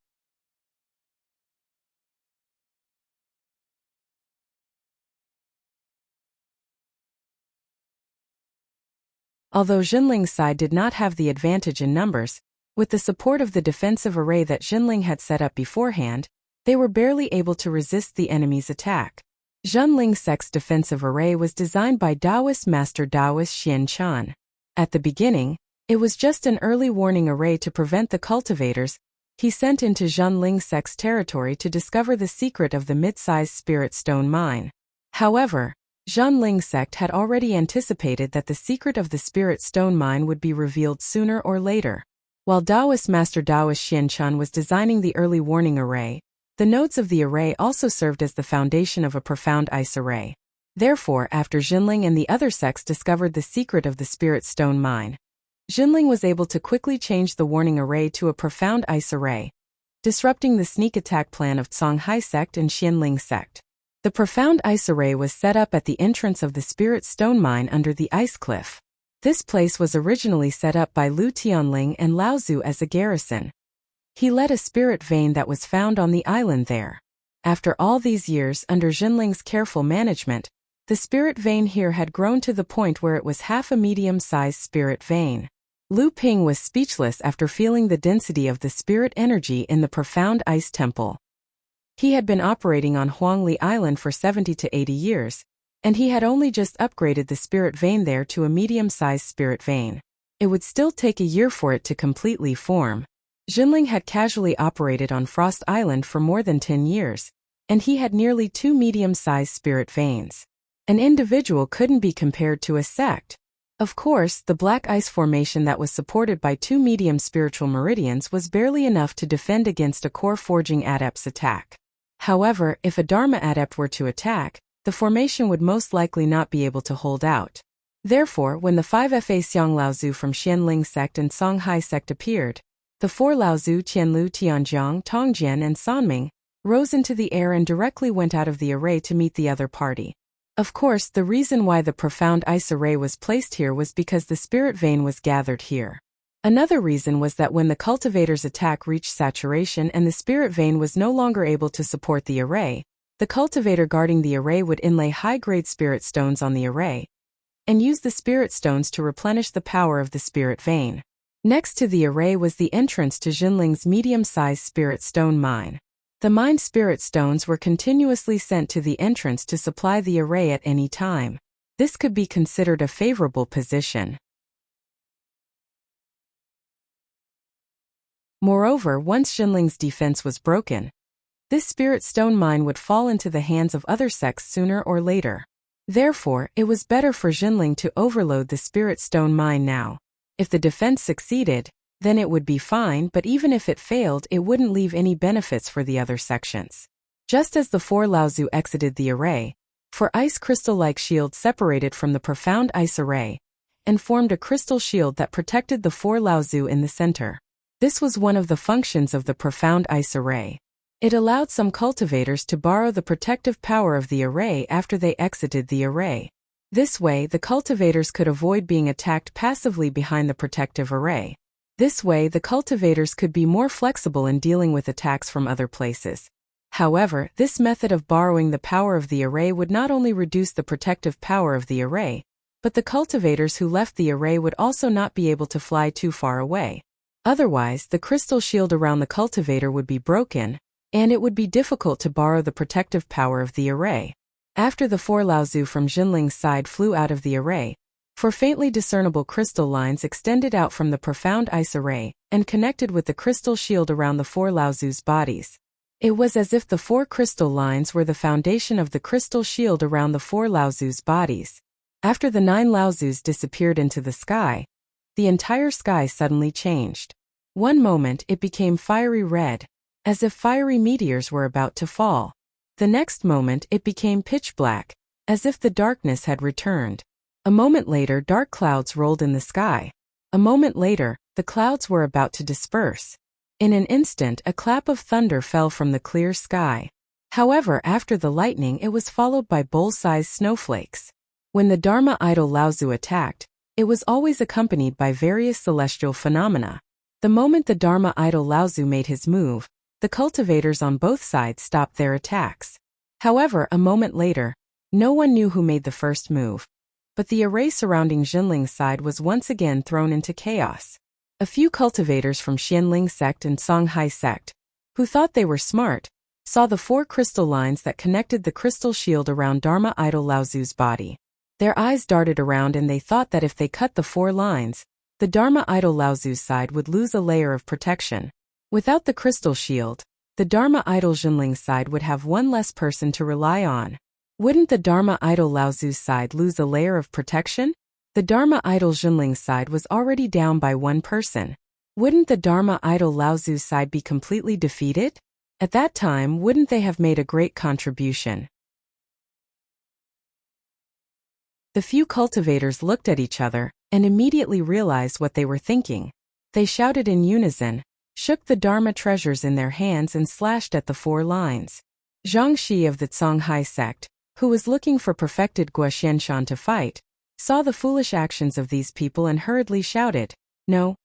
Although Jinling's side did not have the advantage in numbers, with the support of the defensive array that Jinling had set up beforehand, they were barely able to resist the enemy's attack. Jinling Sect's defensive array was designed by Daoist Master Daoist Xian Chan. At the beginning, it was just an early warning array to prevent the cultivators he sent into Jinling Sect's territory to discover the secret of the mid-sized spirit stone mine. However, Jinling Sect had already anticipated that the secret of the spirit stone mine would be revealed sooner or later. While Daoist Master Daoist Xianchan was designing the early warning array, the nodes of the array also served as the foundation of a profound ice array. Therefore, after Jinling and the other sects discovered the secret of the spirit stone mine, Jinling was able to quickly change the warning array to a profound ice array, disrupting the sneak attack plan of Songhai Sect and Xianling Sect. The profound ice array was set up at the entrance of the spirit stone mine under the ice cliff. This place was originally set up by Lu Tianling and Lao Zu as a garrison. He led a spirit vein that was found on the island there. After all these years under Jinling's careful management, the spirit vein here had grown to the point where it was half a medium-sized spirit vein. Lu Ping was speechless after feeling the density of the spirit energy in the profound ice temple. He had been operating on Huangli Island for 70 to 80 years, and he had only just upgraded the spirit vein there to a medium-sized spirit vein. It would still take a year for it to completely form. Jinling had casually operated on Frost Island for more than 10 years, and he had nearly 2 medium-sized spirit veins. An individual couldn't be compared to a sect. Of course, the black ice formation that was supported by 2 medium spiritual meridians was barely enough to defend against a core forging adept's attack. However, if a Dharma adept were to attack, the formation would most likely not be able to hold out. Therefore, when the 5 Fa Xiang Laozu from Xianling Sect and Songhai Sect appeared, the 4 Laozu Qianlu Tianjiang Tongjian and Sanming rose into the air and directly went out of the array to meet the other party. Of course, the reason why the profound ice array was placed here was because the spirit vein was gathered here. Another reason was that when the cultivator's attack reached saturation and the spirit vein was no longer able to support the array, the cultivator guarding the array would inlay high-grade spirit stones on the array and use the spirit stones to replenish the power of the spirit vein. Next to the array was the entrance to Jinling's medium-sized spirit stone mine. The mined spirit stones were continuously sent to the entrance to supply the array at any time. This could be considered a favorable position. Moreover, once Jinling's defense was broken, this spirit stone mine would fall into the hands of other sects sooner or later. Therefore, it was better for Jinling to overload the spirit stone mine now. If the defense succeeded, then it would be fine, but even if it failed, it wouldn't leave any benefits for the other sections. Just as the 4 Laozu exited the array, 4 ice crystal-like shields separated from the profound ice array and formed a crystal shield that protected the 4 Laozu in the center. This was one of the functions of the profound ice array. It allowed some cultivators to borrow the protective power of the array after they exited the array. This way, the cultivators could avoid being attacked passively behind the protective array. This way, the cultivators could be more flexible in dealing with attacks from other places. However, this method of borrowing the power of the array would not only reduce the protective power of the array, but the cultivators who left the array would also not be able to fly too far away. Otherwise, the crystal shield around the cultivator would be broken, and it would be difficult to borrow the protective power of the array. After the 4 Laozu from Jinling's side flew out of the array, 4 faintly discernible crystal lines extended out from the profound ice array and connected with the crystal shield around the 4 Laozu's bodies. It was as if the 4 crystal lines were the foundation of the crystal shield around the 4 Laozu's bodies. After the 9 Laozus disappeared into the sky, the entire sky suddenly changed. One moment it became fiery red, as if fiery meteors were about to fall. The next moment it became pitch black, as if the darkness had returned. A moment later, dark clouds rolled in the sky. A moment later, the clouds were about to disperse. In an instant, a clap of thunder fell from the clear sky. However, after the lightning, it was followed by bowl-sized snowflakes. When the Dharma idol Laozu attacked, it was always accompanied by various celestial phenomena. The moment the Dharma idol Laozu made his move, the cultivators on both sides stopped their attacks. However, a moment later, no one knew who made the first move. But the array surrounding Jinling's side was once again thrown into chaos. A few cultivators from Xianling sect and Songhai sect, who thought they were smart, saw the 4 crystal lines that connected the crystal shield around Dharma idol Laozu's body. Their eyes darted around and they thought that if they cut the 4 lines, the Dharma idol Laozu's side would lose a layer of protection. Without the crystal shield, the Dharma idol Jinling's side would have one less person to rely on. Wouldn't the Dharma idol Laozu's side lose a layer of protection? The Dharma idol Jinling's side was already down by one person. Wouldn't the Dharma idol Laozu's side be completely defeated? At that time, wouldn't they have made a great contribution? The few cultivators looked at each other and immediately realized what they were thinking. They shouted in unison, shook the Dharma treasures in their hands and slashed at the 4 lines. Zhang Shi of the Songhai sect, who was looking for perfected Guoxianshan to fight, saw the foolish actions of these people and hurriedly shouted, "No."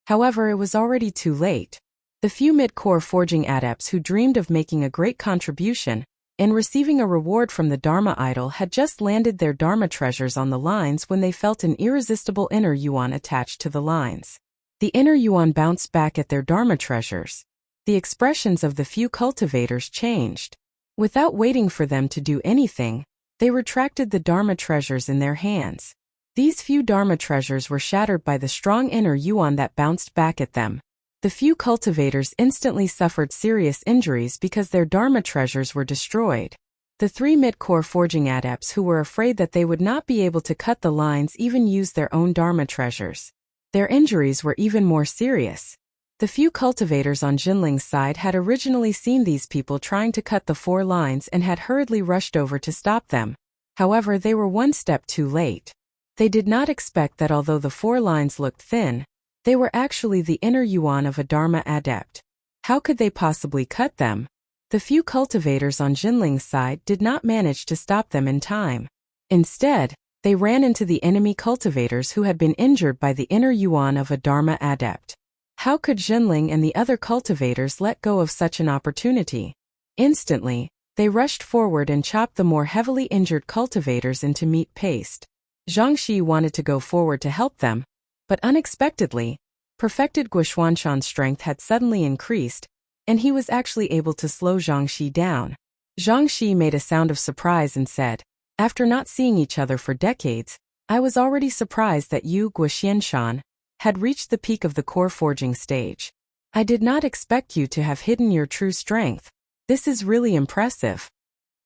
However, it was already too late. The few mid-core forging adepts who dreamed of making a great contribution and receiving a reward from the Dharma idol had just landed their Dharma treasures on the lines when they felt an irresistible inner yuan attached to the lines. The inner yuan bounced back at their Dharma treasures. The expressions of the few cultivators changed. Without waiting for them to do anything, they retracted the Dharma treasures in their hands. These few Dharma treasures were shattered by the strong inner yuan that bounced back at them. The few cultivators instantly suffered serious injuries because their Dharma treasures were destroyed. The 3 mid-core forging adepts who were afraid that they would not be able to cut the lines even used their own Dharma treasures. Their injuries were even more serious. The few cultivators on Jinling's side had originally seen these people trying to cut the 4 lines and had hurriedly rushed over to stop them. However, they were one step too late. They did not expect that although the 4 lines looked thin, they were actually the inner yuan of a Dharma adept. How could they possibly cut them? The few cultivators on Jinling's side did not manage to stop them in time. Instead, they ran into the enemy cultivators who had been injured by the inner yuan of a Dharma adept. How could Jinling and the other cultivators let go of such an opportunity? Instantly, they rushed forward and chopped the more heavily injured cultivators into meat paste. Zhang Shi wanted to go forward to help them, but unexpectedly, perfected Guoxuanshan's strength had suddenly increased, and he was actually able to slow Zhang Shi down. Zhang Shi made a sound of surprise and said, "After not seeing each other for decades, I was already surprised that you, Guoxianshan, had reached the peak of the core forging stage. I did not expect you to have hidden your true strength. This is really impressive."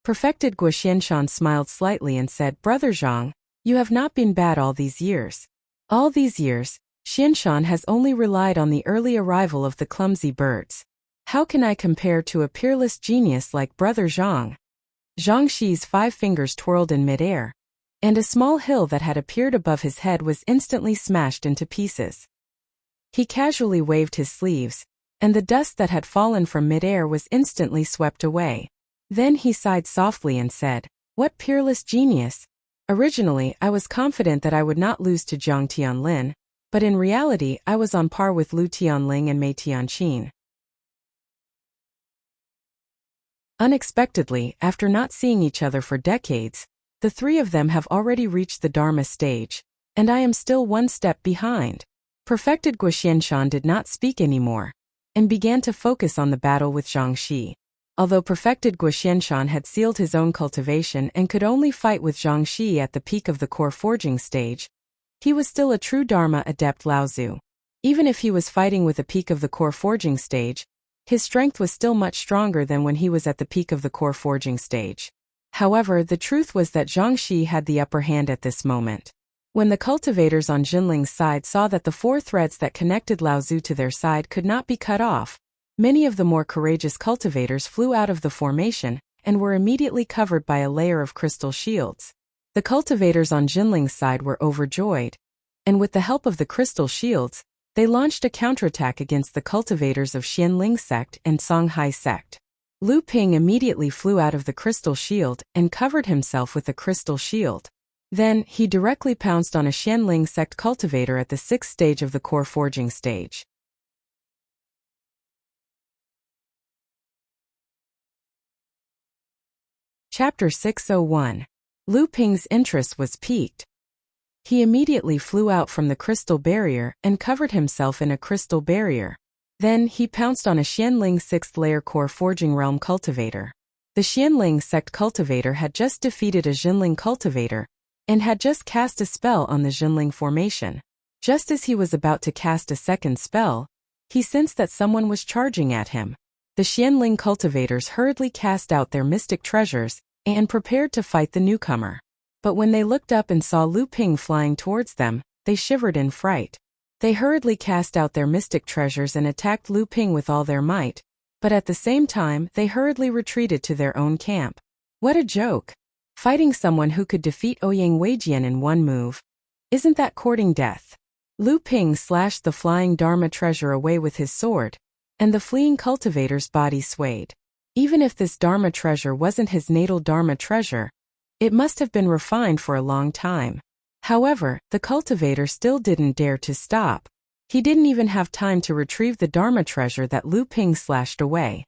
Perfected Guoxianshan smiled slightly and said, "Brother Zhang, you have not been bad all these years. All these years, Xianshan has only relied on the early arrival of the clumsy birds. How can I compare to a peerless genius like Brother Zhang?" Zhang Shi's 5 fingers twirled in midair, and a small hill that had appeared above his head was instantly smashed into pieces. He casually waved his sleeves, and the dust that had fallen from midair was instantly swept away. Then he sighed softly and said, "What peerless genius! Originally, I was confident that I would not lose to Jiang Tianlin, But in reality, I was on par with Lu Tianling and Mei Tianqin. Unexpectedly, after not seeing each other for decades, the three of them have already reached the Dharma stage, and I am still one step behind. Perfected Guoxianshan did not speak anymore, and began to focus on the battle with Zhang Xi. Although perfected Guoxianshan had sealed his own cultivation and could only fight with Zhang Xi at the peak of the core forging stage, he was still a true Dharma adept Laozu. Even if he was fighting with the peak of the core forging stage, his strength was still much stronger than when he was at the peak of the core forging stage. However, the truth was that Zhang Xi had the upper hand at this moment. When the cultivators on Jinling's side saw that the four threads that connected Laozu to their side could not be cut off, many of the more courageous cultivators flew out of the formation and were immediately covered by a layer of crystal shields. The cultivators on Jinling's side were overjoyed, and with the help of the crystal shields, they launched a counterattack against the cultivators of Xianling sect and Songhai sect. Lu Ping immediately flew out of the crystal shield and covered himself with the crystal shield. Then, he directly pounced on a Xianling sect cultivator at the 6th stage of the core forging stage. Chapter 601. Lu Ping's interest was piqued. He immediately flew out from the crystal barrier and covered himself in a crystal barrier. Then, he pounced on a Xianling 6th layer core forging realm cultivator. The Xianling sect cultivator had just defeated a Jinling cultivator, and had just cast a spell on the Jinling formation. Just as he was about to cast a second spell, he sensed that someone was charging at him. The Xianling cultivators hurriedly cast out their mystic treasures and prepared to fight the newcomer. But when they looked up and saw Lu Ping flying towards them, they shivered in fright. They hurriedly cast out their mystic treasures and attacked Lu Ping with all their might, but at the same time they hurriedly retreated to their own camp. What a joke! Fighting someone who could defeat Ouyang Weijian in one move. Isn't that courting death? Lu Ping slashed the flying Dharma treasure away with his sword, and the fleeing cultivator's body swayed. Even if this Dharma treasure wasn't his natal Dharma treasure, it must have been refined for a long time. However, the cultivator still didn't dare to stop. He didn't even have time to retrieve the Dharma treasure that Lu Ping slashed away.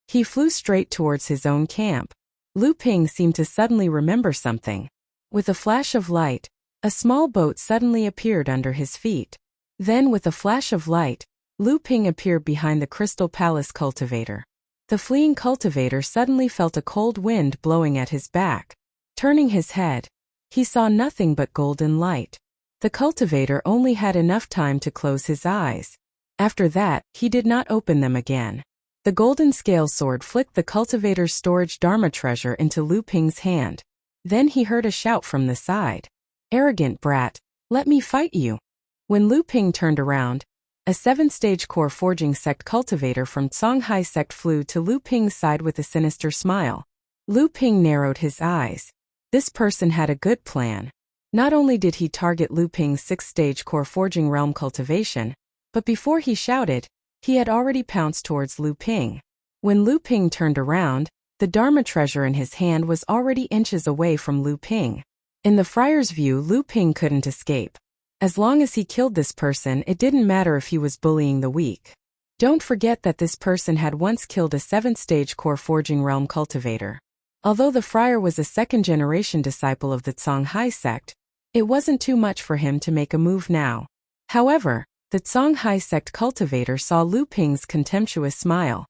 He flew straight towards his own camp. Lu Ping seemed to suddenly remember something. With a flash of light, a small boat suddenly appeared under his feet. Then with a flash of light, Lu Ping appeared behind the Crystal Palace cultivator. The fleeing cultivator suddenly felt a cold wind blowing at his back. Turning his head, he saw nothing but golden light. The cultivator only had enough time to close his eyes. After that, he did not open them again. The golden scale sword flicked the cultivator's storage Dharma treasure into Lu Ping's hand. Then he heard a shout from the side. "Arrogant brat, let me fight you." When Lu Ping turned around, a 7th-stage core forging sect cultivator from Songhai sect flew to Lu Ping's side with a sinister smile. Lu Ping narrowed his eyes. This person had a good plan. Not only did he target Lu Ping's 6th-stage core forging realm cultivation, but before he shouted, he had already pounced towards Lu Ping. When Lu Ping turned around, the Dharma treasure in his hand was already inches away from Lu Ping. In the friar's view, Lu Ping couldn't escape. As long as he killed this person, it didn't matter if he was bullying the weak. Don't forget that this person had once killed a 7th-stage core forging realm cultivator. Although the friar was a 2nd-generation disciple of the Songhai sect, it wasn't too much for him to make a move now. However, the Songhai sect cultivator saw Lu Ping's contemptuous smile.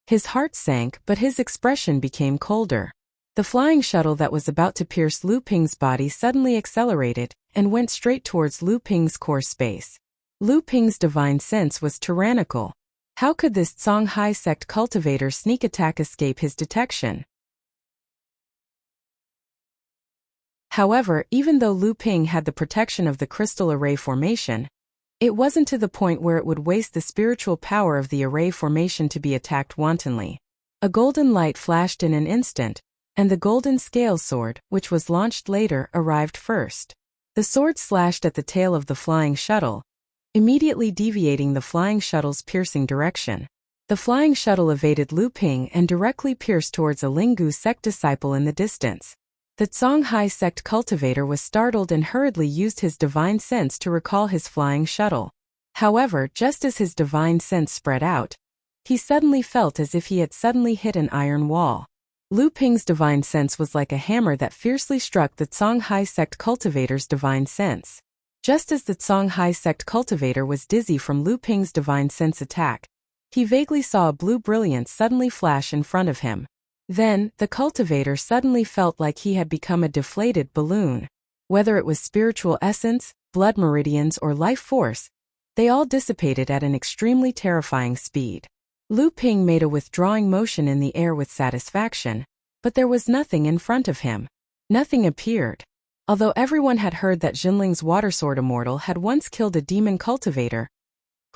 His heart sank, but his expression became colder. The flying shuttle that was about to pierce Lu Ping's body suddenly accelerated and went straight towards Lu Ping's core space. Lu Ping's divine sense was tyrannical. How could this Songhai sect cultivator's sneak attack escape his detection? However, even though Lu Ping had the protection of the crystal array formation, it wasn't to the point where it would waste the spiritual power of the array formation to be attacked wantonly. A golden light flashed in an instant, and the golden scale sword, which was launched later, arrived first. The sword slashed at the tail of the flying shuttle, immediately deviating the flying shuttle's piercing direction. The flying shuttle evaded Lu Ping and directly pierced towards a Linggu sect disciple in the distance. The Songhai sect cultivator was startled and hurriedly used his divine sense to recall his flying shuttle. However, just as his divine sense spread out, he suddenly felt as if he had suddenly hit an iron wall. Lu Ping's divine sense was like a hammer that fiercely struck the Songhai sect cultivator's divine sense. Just as the Songhai sect cultivator was dizzy from Lu Ping's divine sense attack, he vaguely saw a blue brilliance suddenly flash in front of him. Then, the cultivator suddenly felt like he had become a deflated balloon. Whether it was spiritual essence, blood meridians, or life force, they all dissipated at an extremely terrifying speed. Lu Ping made a withdrawing motion in the air with satisfaction, but there was nothing in front of him. Nothing appeared. Although everyone had heard that Jinling's water sword immortal had once killed a demon cultivator,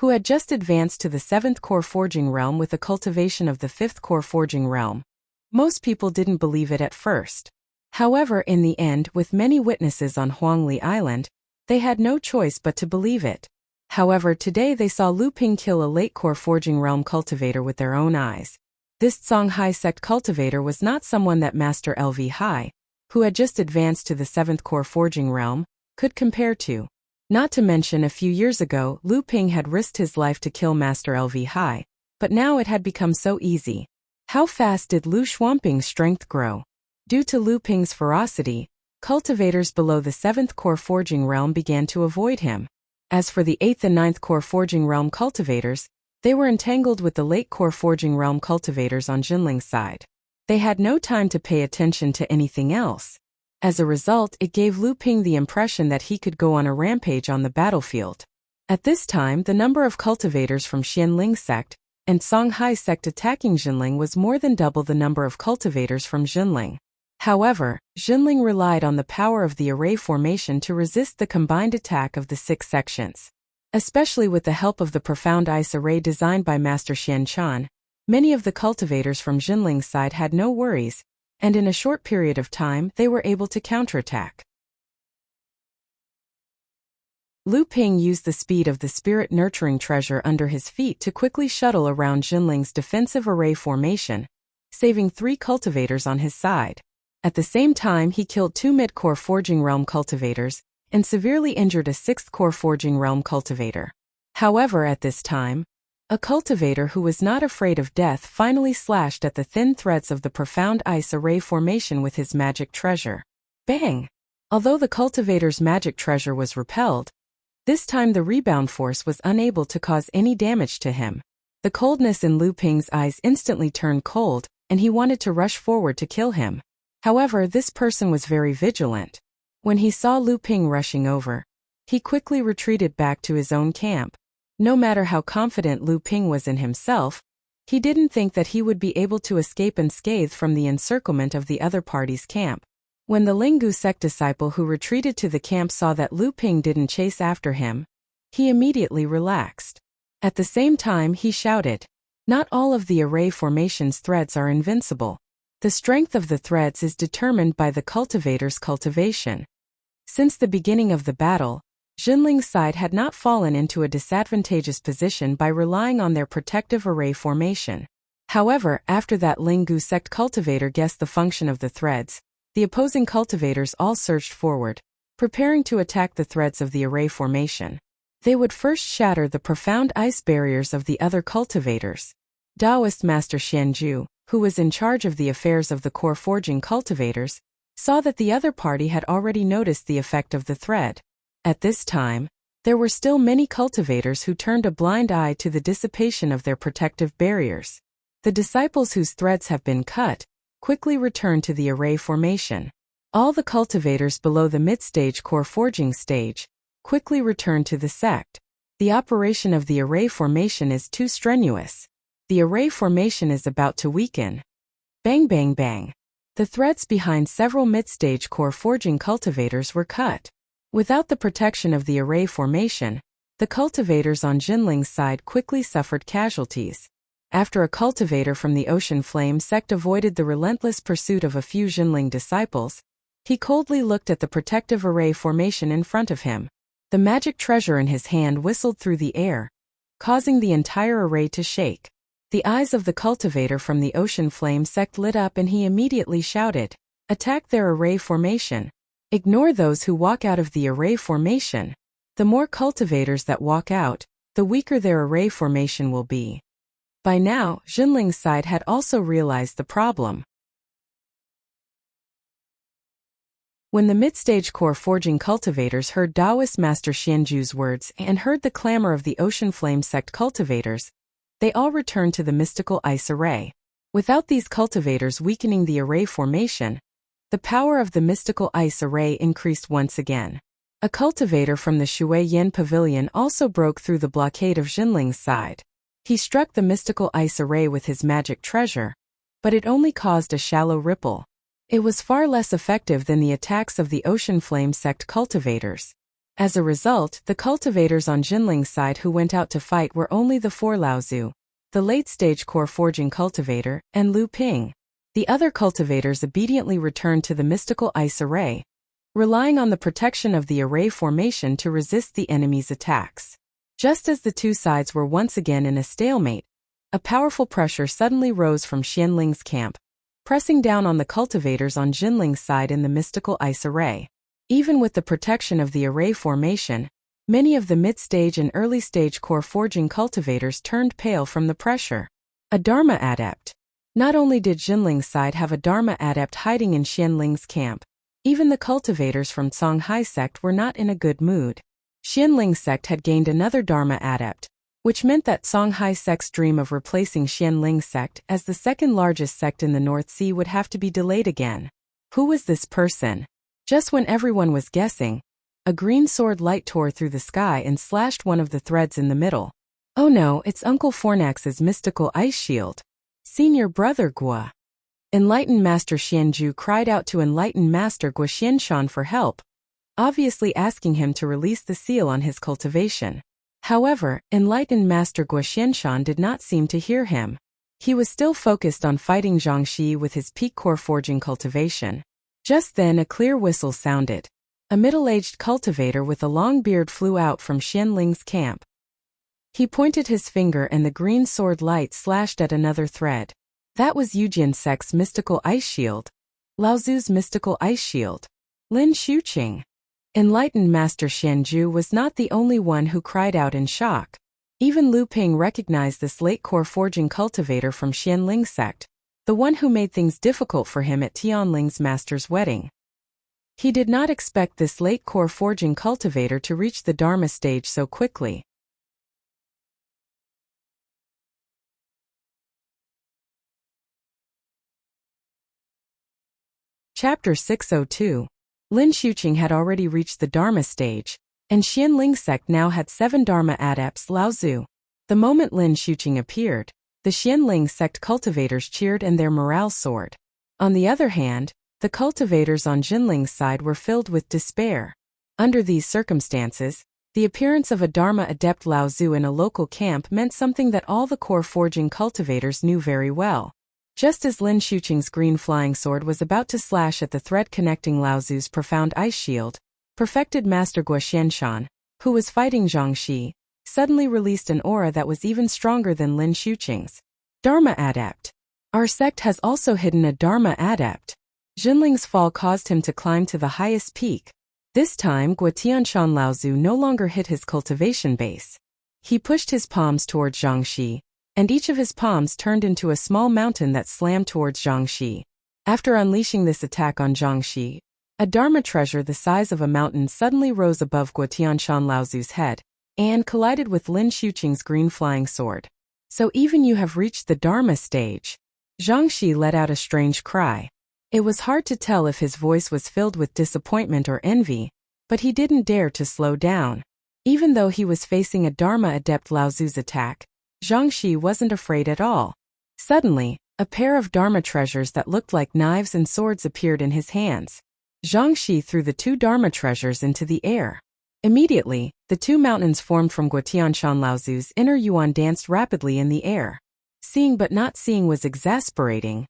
who had just advanced to the 7th core forging realm with the cultivation of the 5th core forging realm, most people didn't believe it at first. However, in the end, with many witnesses on Huangli Island, they had no choice but to believe it. However, today they saw Lu Ping kill a late core forging realm cultivator with their own eyes. This Songhai sect cultivator was not someone that Master LV Hai, who had just advanced to the 7th core forging realm, could compare to. Not to mention a few years ago, Lu Ping had risked his life to kill Master LV Hai, but now it had become so easy. How fast did Lu Xuanping's strength grow? Due to Lu Ping's ferocity, cultivators below the 7th core forging realm began to avoid him. As for the 8th and 9th core forging realm cultivators, they were entangled with the late core forging realm cultivators on Jinling's side. They had no time to pay attention to anything else. As a result, it gave Lu Ping the impression that he could go on a rampage on the battlefield. At this time, the number of cultivators from Xianling sect and Songhai sect attacking Jinling was more than double the number of cultivators from Jinling. However, Jinling relied on the power of the array formation to resist the combined attack of the 6 sections. Especially with the help of the profound ice array designed by Master Xianchan, many of the cultivators from Jinling's side had no worries, and in a short period of time they were able to counterattack. Lu Ping used the speed of the spirit nurturing treasure under his feet to quickly shuttle around Jinling's defensive array formation, saving 3 cultivators on his side. At the same time, he killed 2 mid-core forging realm cultivators and severely injured a 6th core forging realm cultivator. However, at this time, a cultivator who was not afraid of death finally slashed at the thin threads of the profound ice array formation with his magic treasure. Bang! Although the cultivator's magic treasure was repelled, this time the rebound force was unable to cause any damage to him. The coldness in Lu Ping's eyes instantly turned cold, and he wanted to rush forward to kill him. However, this person was very vigilant. When he saw Lu Ping rushing over, he quickly retreated back to his own camp. No matter how confident Lu Ping was in himself, he didn't think that he would be able to escape unscathed from the encirclement of the other party's camp. When the Linggu sect disciple who retreated to the camp saw that Lu Ping didn't chase after him, he immediately relaxed. At the same time, he shouted, "Not all of the array formation's threads are invincible. The strength of the threads is determined by the cultivator's cultivation." Since the beginning of the battle, Jinling's side had not fallen into a disadvantageous position by relying on their protective array formation. However, after that Linggu sect cultivator guessed the function of the threads, the opposing cultivators all surged forward, preparing to attack the threads of the array formation. They would first shatter the profound ice barriers of the other cultivators. Taoist Master Xianju, who was in charge of the affairs of the core forging cultivators, saw that the other party had already noticed the effect of the thread. At this time, there were still many cultivators who turned a blind eye to the dissipation of their protective barriers. The disciples whose threads have been cut quickly returned to the array formation. All the cultivators below the mid-stage core forging stage quickly returned to the sect. The operation of the array formation is too strenuous. The array formation is about to weaken. Bang bang bang. The threads behind several mid-stage core forging cultivators were cut. Without the protection of the array formation, the cultivators on Jinling's side quickly suffered casualties. After a cultivator from the Ocean Flame sect avoided the relentless pursuit of a few Jinling disciples, he coldly looked at the protective array formation in front of him. The magic treasure in his hand whistled through the air, causing the entire array to shake. The eyes of the cultivator from the Ocean Flame sect lit up and he immediately shouted, Attack their array formation. Ignore those who walk out of the array formation. The more cultivators that walk out, the weaker their array formation will be. By now, Jinling's side had also realized the problem. When the mid-stage core forging cultivators heard Taoist Master Xianju's words and heard the clamor of the Ocean Flame sect cultivators, they all returned to the mystical ice array. Without these cultivators weakening the array formation, the power of the mystical ice array increased once again. A cultivator from the Shui Yin Pavilion also broke through the blockade of Jinling's side. He struck the mystical ice array with his magic treasure, but it only caused a shallow ripple. It was far less effective than the attacks of the Ocean Flame sect cultivators. As a result, the cultivators on Jinling's side who went out to fight were only the 4 Laozu, the late-stage core forging cultivator, and Lu Ping. The other cultivators obediently returned to the mystical ice array, relying on the protection of the array formation to resist the enemy's attacks. Just as the two sides were once again in a stalemate, a powerful pressure suddenly rose from Xianling's camp, pressing down on the cultivators on Jinling's side in the mystical ice array. Even with the protection of the array formation, many of the mid-stage and early-stage core forging cultivators turned pale from the pressure. A Dharma adept. Not only did Jinling's side have a Dharma adept hiding in Xianling's camp, even the cultivators from Songhai sect were not in a good mood. Xianling's sect had gained another Dharma adept, which meant that Songhai sect's dream of replacing Xianling's sect as the second largest sect in the North Sea would have to be delayed again. Who was this person? Just when everyone was guessing, a green sword light tore through the sky and slashed one of the threads in the middle. Oh no, it's Uncle Fornax's mystical ice shield. Senior brother Gua. Enlightened Master Xianju cried out to Enlightened Master Gua Xianshan for help, obviously asking him to release the seal on his cultivation. However, Enlightened Master Gua Xianshan did not seem to hear him. He was still focused on fighting Zhangxi with his peak core forging cultivation. Just then a clear whistle sounded. A middle-aged cultivator with a long beard flew out from Xianling's camp. He pointed his finger and the green sword light slashed at another thread. That was Yujin sect's mystical ice shield. Laozu's mystical ice shield. Lin Xuqing. Enlightened Master Xianju was not the only one who cried out in shock. Even Lu Ping recognized this late core forging cultivator from Xianling sect, the one who made things difficult for him at Tianling's master's wedding. He did not expect this late core forging cultivator to reach the Dharma stage so quickly. Chapter 602. Lin Xuqing had already reached the Dharma stage, and Xianling sect now had 7 Dharma adepts Laozu. The moment Lin Xuqing appeared, the Xianling sect cultivators cheered and their morale soared. On the other hand, the cultivators on Jinling's side were filled with despair. Under these circumstances, the appearance of a Dharma adept Laozu in a local camp meant something that all the core forging cultivators knew very well. Just as Lin Xuqing's green flying sword was about to slash at the thread connecting Laozu's profound ice shield, perfected Master Gua Xianshan, who was fighting Zhangxi, suddenly released an aura that was even stronger than Lin Xuqing's. Dharma adept. Our sect has also hidden a Dharma adept. Jinling's fall caused him to climb to the highest peak. This time Gua Tianshan Laozu no longer hit his cultivation base. He pushed his palms towards Zhangxi, and each of his palms turned into a small mountain that slammed towards Zhangxi. After unleashing this attack on Zhangxi, a Dharma treasure the size of a mountain suddenly rose above Gua Tianshan Laozu's head, and collided with Lin Xuqing's green flying sword. So even you have reached the Dharma stage. Zhangxi let out a strange cry. It was hard to tell if his voice was filled with disappointment or envy, but he didn't dare to slow down. Even though he was facing a Dharma adept Laozu's attack, Zhangxi wasn't afraid at all. Suddenly, a pair of Dharma treasures that looked like knives and swords appeared in his hands. Zhangxi threw the 2 Dharma treasures into the air. Immediately, the 2 mountains formed from Gua Tianshan Laozu's inner yuan danced rapidly in the air. Seeing but not seeing was exasperating.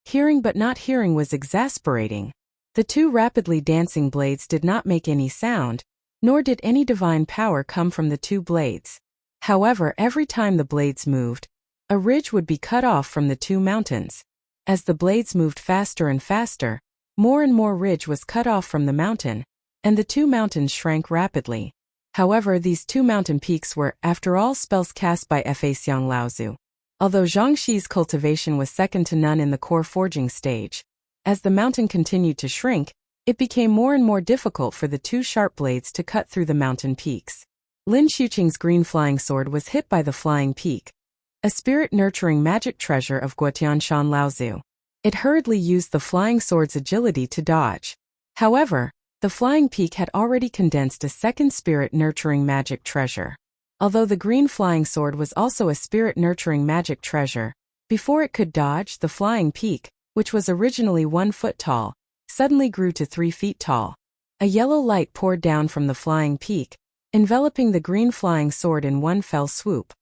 Hearing but not hearing was exasperating. The 2 rapidly dancing blades did not make any sound, nor did any divine power come from the 2 blades. However, every time the blades moved, a ridge would be cut off from the 2 mountains. As the blades moved faster and faster, more and more ridge was cut off from the mountain, and the two mountains shrank rapidly. However, these two mountain peaks were, after all, spells cast by Fa Xiang Laozu. Although Zhang Xi's cultivation was second to none in the core forging stage, as the mountain continued to shrink, it became more and more difficult for the two sharp blades to cut through the mountain peaks. Lin Xuqing's green flying sword was hit by the flying peak, a spirit-nurturing magic treasure of Guotianshan Laozu. It hurriedly used the flying sword's agility to dodge. However, the flying peak had already condensed a second spirit-nurturing magic treasure. Although the green flying sword was also a spirit-nurturing magic treasure, before it could dodge, the flying peak, which was originally 1 foot tall, suddenly grew to 3 feet tall. A yellow light poured down from the flying peak, enveloping the green flying sword in one fell swoop.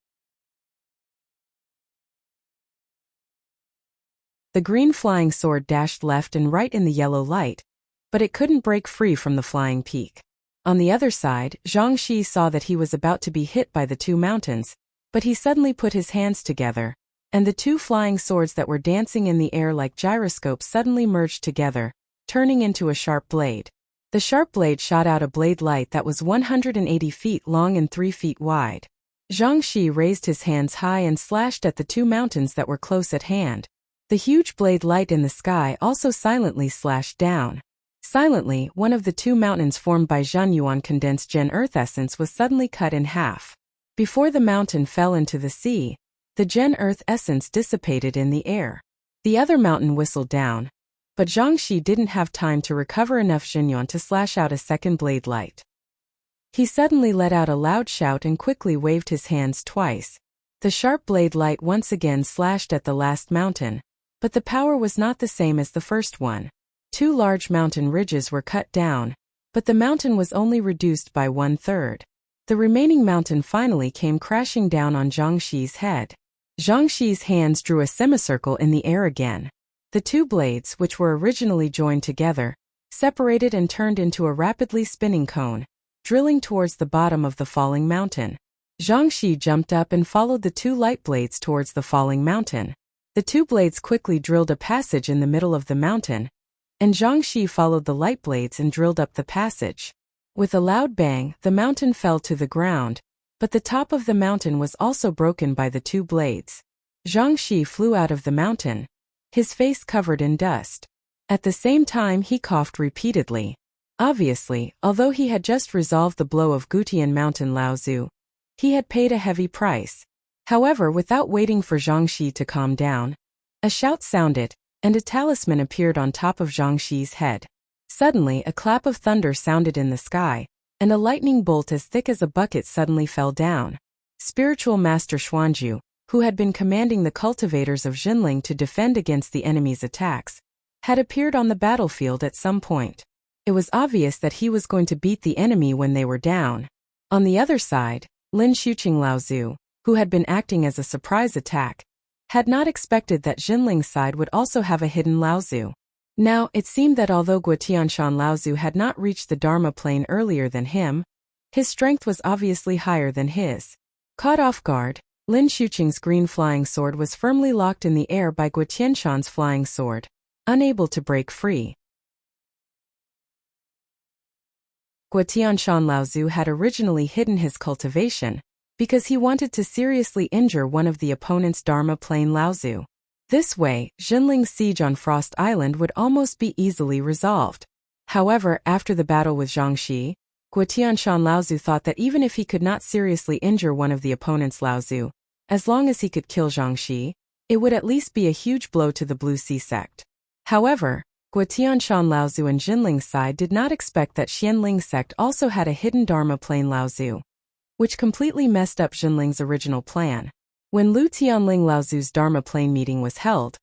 The green flying sword dashed left and right in the yellow light, but it couldn't break free from the flying peak. On the other side, Zhang Xi saw that he was about to be hit by the two mountains, but he suddenly put his hands together, and the two flying swords that were dancing in the air like gyroscopes suddenly merged together, turning into a sharp blade. The sharp blade shot out a blade light that was 180 feet long and 3 feet wide. Zhang Xi raised his hands high and slashed at the two mountains that were close at hand. The huge blade light in the sky also silently slashed down. Silently, one of the two mountains formed by Zhanyuan condensed Gen Earth essence was suddenly cut in half. Before the mountain fell into the sea, the Gen Earth essence dissipated in the air. The other mountain whistled down, but Zhang Xi didn't have time to recover enough Zhenyuan to slash out a second blade light. He suddenly let out a loud shout and quickly waved his hands twice. The sharp blade light once again slashed at the last mountain, but the power was not the same as the first one. Two large mountain ridges were cut down, but the mountain was only reduced by 1/3. The remaining mountain finally came crashing down on Zhang Xi's head. Zhang Xi's hands drew a semicircle in the air again. The two blades, which were originally joined together, separated and turned into a rapidly spinning cone, drilling towards the bottom of the falling mountain. Zhang Xi jumped up and followed the two light blades towards the falling mountain. The two blades quickly drilled a passage in the middle of the mountain, and Zhang Xi followed the light blades and drilled up the passage. With a loud bang, the mountain fell to the ground, but the top of the mountain was also broken by the two blades. Zhang Xi flew out of the mountain, his face covered in dust. At the same time, he coughed repeatedly. Obviously, although he had just resolved the blow of Gutian Mountain Laozu, he had paid a heavy price. However, without waiting for Zhang Xi to calm down, a shout sounded, and a talisman appeared on top of Zhang Xi's head. Suddenly, a clap of thunder sounded in the sky, and a lightning bolt as thick as a bucket suddenly fell down. Spiritual Master Xuanju, who had been commanding the cultivators of Jinling to defend against the enemy's attacks, had appeared on the battlefield at some point. It was obvious that he was going to beat the enemy when they were down. On the other side, Lin Xuqing Laozu, who had been acting as a surprise attack, had not expected that Jinling's side would also have a hidden Laozu. Now, it seemed that although Guotianshan Laozu had not reached the Dharma plane earlier than him, his strength was obviously higher than his. Caught off guard, Lin Xuqing's green flying sword was firmly locked in the air by Guotianshan's flying sword, unable to break free. Guotianshan Laozu had originally hidden his cultivation because he wanted to seriously injure one of the opponent's Dharma plane Laozu. This way, Jinling's siege on Frost Island would almost be easily resolved. However, after the battle with Zhang Xi, Guotianshan Laozu thought that even if he could not seriously injure one of the opponent's Laozu, as long as he could kill Zhang Xi, it would at least be a huge blow to the Blue Sea sect. However, Guotianshan Laozu and Jinling's side did not expect that Xianling sect also had a hidden Dharma plane Laozu, which completely messed up Jinling's original plan. When Lu Tianling Laozu's Dharma plane meeting was held,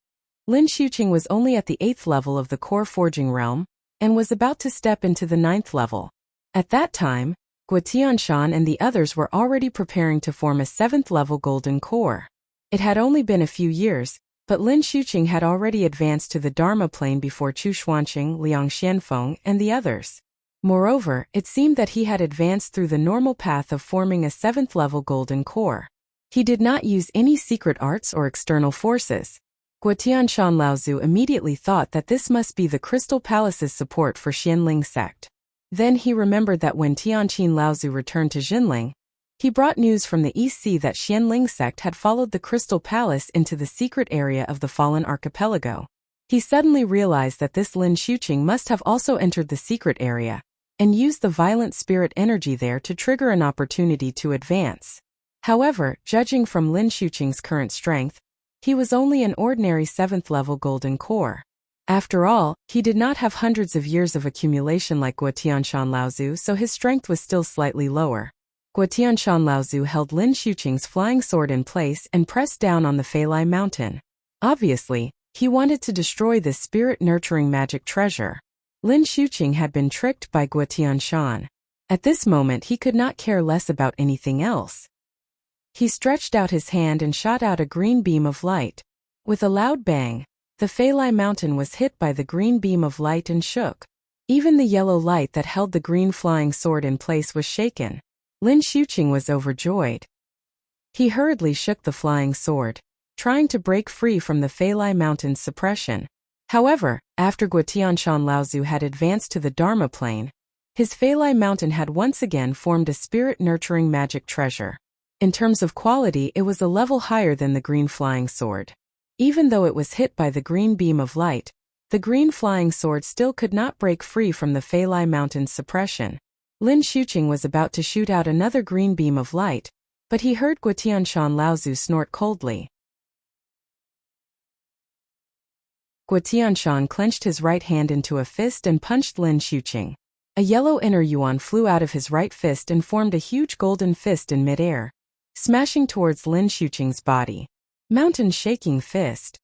Lin Xuqing was only at the 8th level of the core forging realm, and was about to step into the 9th level. At that time, Guotianshan and the others were already preparing to form a 7th level golden core. It had only been a few years, but Lin Xuqing had already advanced to the Dharma plane before Chu Xuanqing, Liang Xianfeng, and the others. Moreover, it seemed that he had advanced through the normal path of forming a 7th level golden core. He did not use any secret arts or external forces. Guotianshan Laozu immediately thought that this must be the Crystal Palace's support for Xianling sect. Then he remembered that when Tianqin Laozu returned to Jinling, he brought news from the East Sea that Xianling sect had followed the Crystal Palace into the secret area of the Fallen Archipelago. He suddenly realized that this Lin Xuqing must have also entered the secret area and used the violent spirit energy there to trigger an opportunity to advance. However, judging from Lin Xuqing's current strength, he was only an ordinary 7th-level golden core. After all, he did not have hundreds of years of accumulation like Guotianshan Laozu, so his strength was still slightly lower. Guotianshan Laozu held Lin Xuqing's flying sword in place and pressed down on the Feilai mountain. Obviously, he wanted to destroy this spirit-nurturing magic treasure. Lin Xuqing had been tricked by Guotianshan. At this moment he could not care less about anything else. He stretched out his hand and shot out a green beam of light. With a loud bang, the Feilai mountain was hit by the green beam of light and shook. Even the yellow light that held the green flying sword in place was shaken. Lin Xuqing was overjoyed. He hurriedly shook the flying sword, trying to break free from the Feilai mountain's suppression. However, after Guotianshan Laozu had advanced to the Dharma plane, his Feilai mountain had once again formed a spirit-nurturing magic treasure. In terms of quality, it was a level higher than the green flying sword. Even though it was hit by the green beam of light, the green flying sword still could not break free from the Feilai mountain's suppression. Lin Xuqing was about to shoot out another green beam of light, but he heard Guotianshan Laozu snort coldly. Guotianshan clenched his right hand into a fist and punched Lin Xuqing. A yellow inner yuan flew out of his right fist and formed a huge golden fist in midair, smashing towards Lin Xuqing's body. Mountain shaking fist.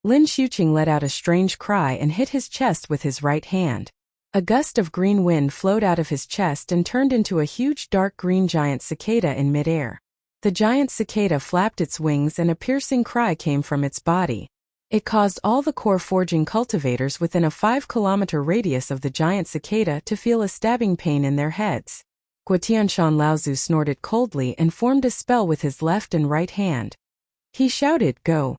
Lin Xuqing let out a strange cry and hit his chest with his right hand. A gust of green wind flowed out of his chest and turned into a huge dark green giant cicada in midair. The giant cicada flapped its wings and a piercing cry came from its body. It caused all the core forging cultivators within a 5-kilometer radius of the giant cicada to feel a stabbing pain in their heads. Guotianshan Laozu snorted coldly and formed a spell with his left and right hand. He shouted, "Go!"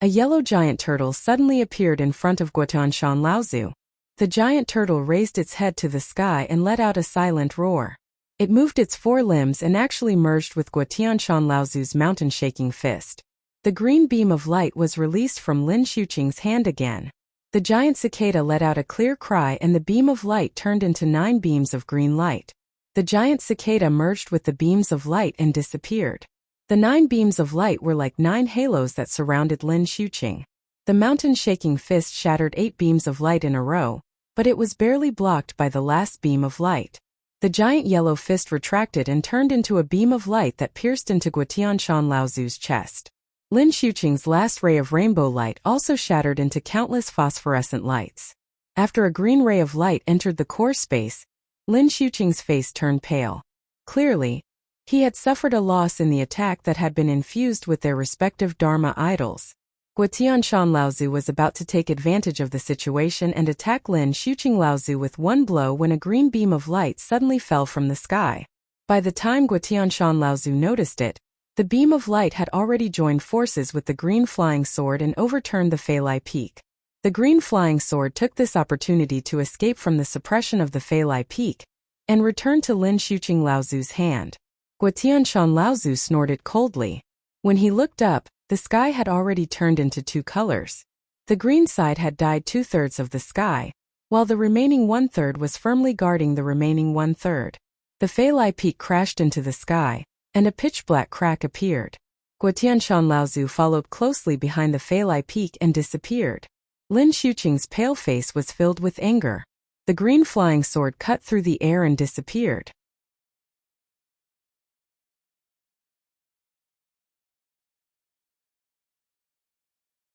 A yellow giant turtle suddenly appeared in front of Guotianshan Laozu. The giant turtle raised its head to the sky and let out a silent roar. It moved its 4 limbs and actually merged with Guotianshan Laozu's mountain-shaking fist. The green beam of light was released from Lin Xuqing's hand again. The giant cicada let out a clear cry and the beam of light turned into 9 beams of green light. The giant cicada merged with the beams of light and disappeared. The 9 beams of light were like 9 halos that surrounded Lin Xuqing. The mountain-shaking fist shattered 8 beams of light in a row, but it was barely blocked by the last beam of light. The giant yellow fist retracted and turned into a beam of light that pierced into Guotianshan Laozu's chest. Lin Xuqing's last ray of rainbow light also shattered into countless phosphorescent lights. After a green ray of light entered the core space, Lin Xuqing's face turned pale. Clearly, he had suffered a loss in the attack that had been infused with their respective Dharma idols. Guotianshan Laozu was about to take advantage of the situation and attack Lin Xuqing Laozu with one blow when a green beam of light suddenly fell from the sky. By the time Guotianshan Laozu noticed it, the beam of light had already joined forces with the green flying sword and overturned the Feilai Peak. The green flying sword took this opportunity to escape from the suppression of the Feilai Peak and returned to Lin Xuqing Laozu's hand. Guotianshan Laozu snorted coldly. When he looked up, the sky had already turned into 2 colors. The green side had dyed 2/3 of the sky, while the remaining 1/3 was firmly guarding the remaining 1/3. The Feilai Peak crashed into the sky, and a pitch-black crack appeared. Guotianshan Laozu followed closely behind the Feilai Peak and disappeared. Lin Xuqing's pale face was filled with anger. The green flying sword cut through the air and disappeared.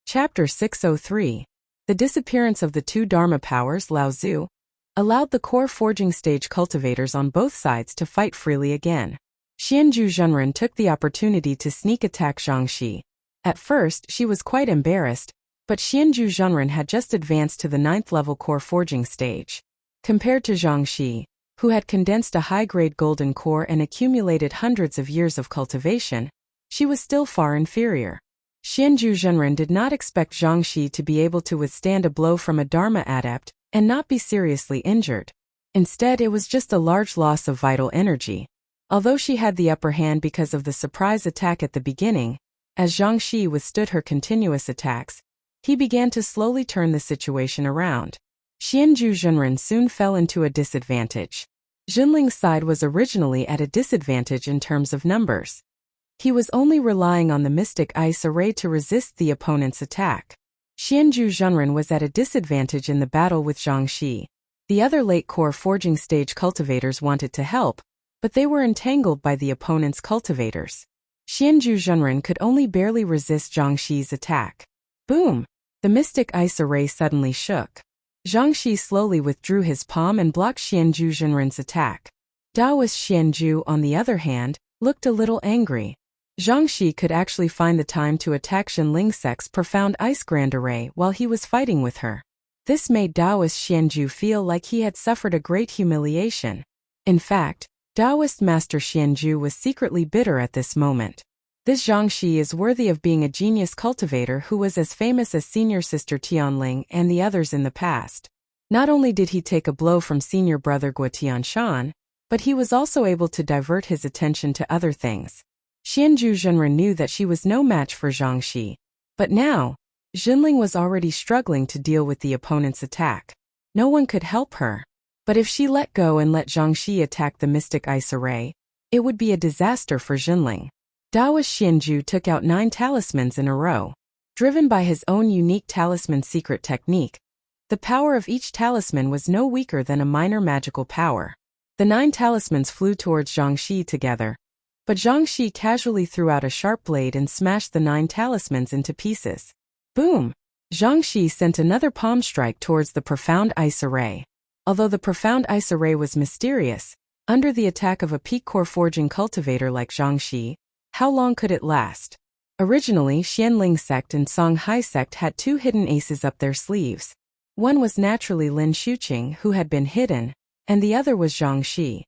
Chapter 603. The disappearance of the 2 Dharma powers, Laozu, allowed the core forging stage cultivators on both sides to fight freely again. Xianju Zhenren took the opportunity to sneak attack Zhangxi. At first, she was quite embarrassed, but Xianju Zhenren had just advanced to the 9th-level core forging stage. Compared to Zhangxi, who had condensed a high-grade golden core and accumulated hundreds of years of cultivation, she was still far inferior. Xianzhu Zhenren did not expect Zhang Xi to be able to withstand a blow from a Dharma adept and not be seriously injured. Instead, it was just a large loss of vital energy. Although she had the upper hand because of the surprise attack at the beginning, as Zhang Xi withstood her continuous attacks, he began to slowly turn the situation around. Xianzhu Zhenren soon fell into a disadvantage. Jinling's side was originally at a disadvantage in terms of numbers. He was only relying on the Mystic Ice Array to resist the opponent's attack. Xianzhu Zhenren was at a disadvantage in the battle with Zhang Xi. The other late core forging stage cultivators wanted to help, but they were entangled by the opponent's cultivators. Xianzhu Zhenren could only barely resist Zhang Xi's attack. Boom! The Mystic Ice Array suddenly shook. Zhang Xi slowly withdrew his palm and blocked Xianzhu Zhenren's attack. Daoist Xianzhu, on the other hand, looked a little angry. Zhang Xi could actually find the time to attack Jinling Sek's Profound Ice Grand Array while he was fighting with her. This made Daoist Xianzhu feel like he had suffered a great humiliation. In fact, Daoist Master Xianzhu was secretly bitter at this moment. This Zhang Xi is worthy of being a genius cultivator who was as famous as Senior Sister Tianling and the others in the past. Not only did he take a blow from Senior Brother Guo Tianshan, but he was also able to divert his attention to other things. Xianzhu Zhenren knew that she was no match for Zhang Xi. But now, Jinling was already struggling to deal with the opponent's attack. No one could help her. But if she let go and let Zhang Xi attack the Mystic Ice Array, it would be a disaster for Jinling. Daoist Xianzhu took out 9 talismans in a row. Driven by his own unique talisman secret technique, the power of each talisman was no weaker than a minor magical power. The 9 talismans flew towards Zhang Xi together, but Zhang Xi casually threw out a sharp blade and smashed the 9 talismans into pieces. Boom! Zhang Xi sent another palm strike towards the Profound Ice Array. Although the Profound Ice Array was mysterious, under the attack of a peak core forging cultivator like Zhang Xi, how long could it last? Originally, Xianling sect and Songhai sect had 2 hidden aces up their sleeves. One was naturally Lin Xuqing, who had been hidden, and the other was Zhang Xi.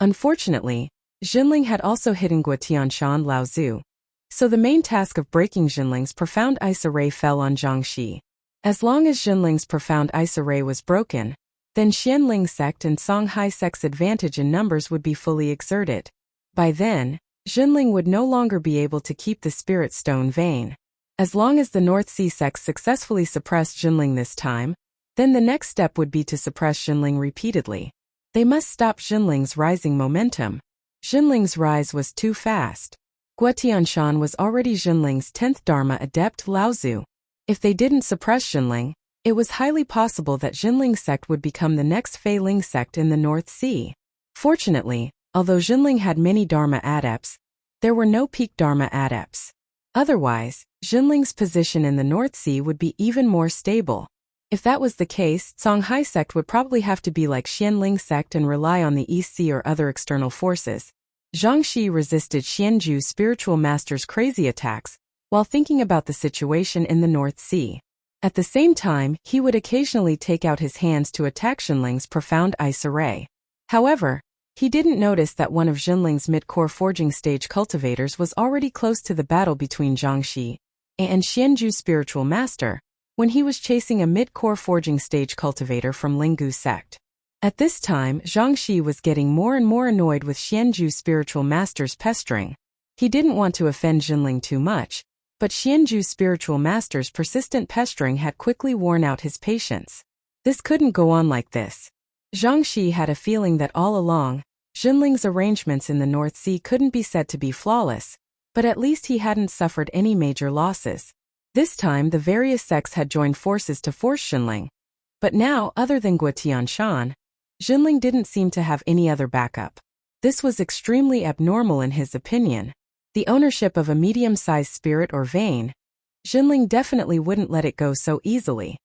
Unfortunately, Jinling had also hidden Guo Tianshan Laozu. So the main task of breaking Jinling's Profound Ice Array fell on Zhang Xi. As long as Jinling's Profound Ice Array was broken, then Xianling sect and Songhai sect's advantage in numbers would be fully exerted. By then, Jinling would no longer be able to keep the Spirit Stone vein. As long as the North Sea sects successfully suppressed Jinling this time, then the next step would be to suppress Jinling repeatedly. They must stop Jinling's rising momentum. Jinling's rise was too fast. Guo Tianshan was already Jinling's 10th Dharma adept Laozu. If they didn't suppress Jinling, it was highly possible that Jinling sect would become the next Fei Ling sect in the North Sea. Fortunately, although Jinling had many Dharma adepts, there were no peak Dharma adepts. Otherwise, Jinling's position in the North Sea would be even more stable. If that was the case, Songhai sect would probably have to be like Xianling sect and rely on the East Sea or other external forces. Zhang Xi resisted Xianzhu's spiritual master's crazy attacks while thinking about the situation in the North Sea. At the same time, he would occasionally take out his hands to attack Jinling's Profound Ice Array. However, he didn't notice that one of Jinling's mid-core forging stage cultivators was already close to the battle between Zhang Xi and Xianzhu's spiritual master, when he was chasing a mid-core forging stage cultivator from Linggu sect. At this time, Zhang Xi was getting more and more annoyed with Xianzhu's spiritual master's pestering. He didn't want to offend Jinling too much, but Xianzhu's spiritual master's persistent pestering had quickly worn out his patience. This couldn't go on like this. Zhang Xi had a feeling that all along, Jinling's arrangements in the North Sea couldn't be said to be flawless, but at least he hadn't suffered any major losses. This time the various sects had joined forces to force Jinling. But now, other than Guo Tianshan, Jinling didn't seem to have any other backup. This was extremely abnormal in his opinion. The ownership of a medium-sized spirit or vein, Jinling definitely wouldn't let it go so easily.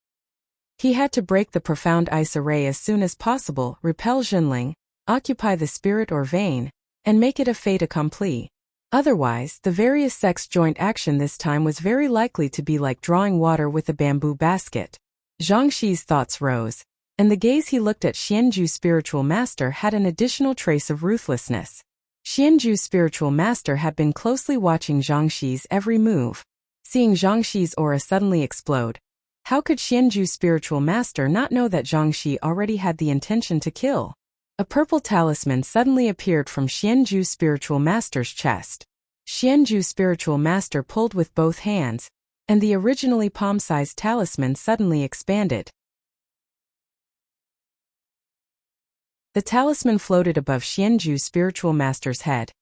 He had to break the Profound Ice Array as soon as possible, repel Jinling, occupy the spirit or vein, and make it a fait accompli. Otherwise, the various sects' joint action this time was very likely to be like drawing water with a bamboo basket. Zhang Xi's thoughts rose, and the gaze he looked at Xianzhu's spiritual master had an additional trace of ruthlessness. Xianju's spiritual master had been closely watching Zhang Xi's every move. Seeing Zhang Xi's aura suddenly explode, how could Xianju's spiritual master not know that Zhang Xi already had the intention to kill? A purple talisman suddenly appeared from Xianju's spiritual master's chest. Xianju's spiritual master pulled with both hands, and the originally palm-sized talisman suddenly expanded. The talisman floated above Xianju's spiritual master's head,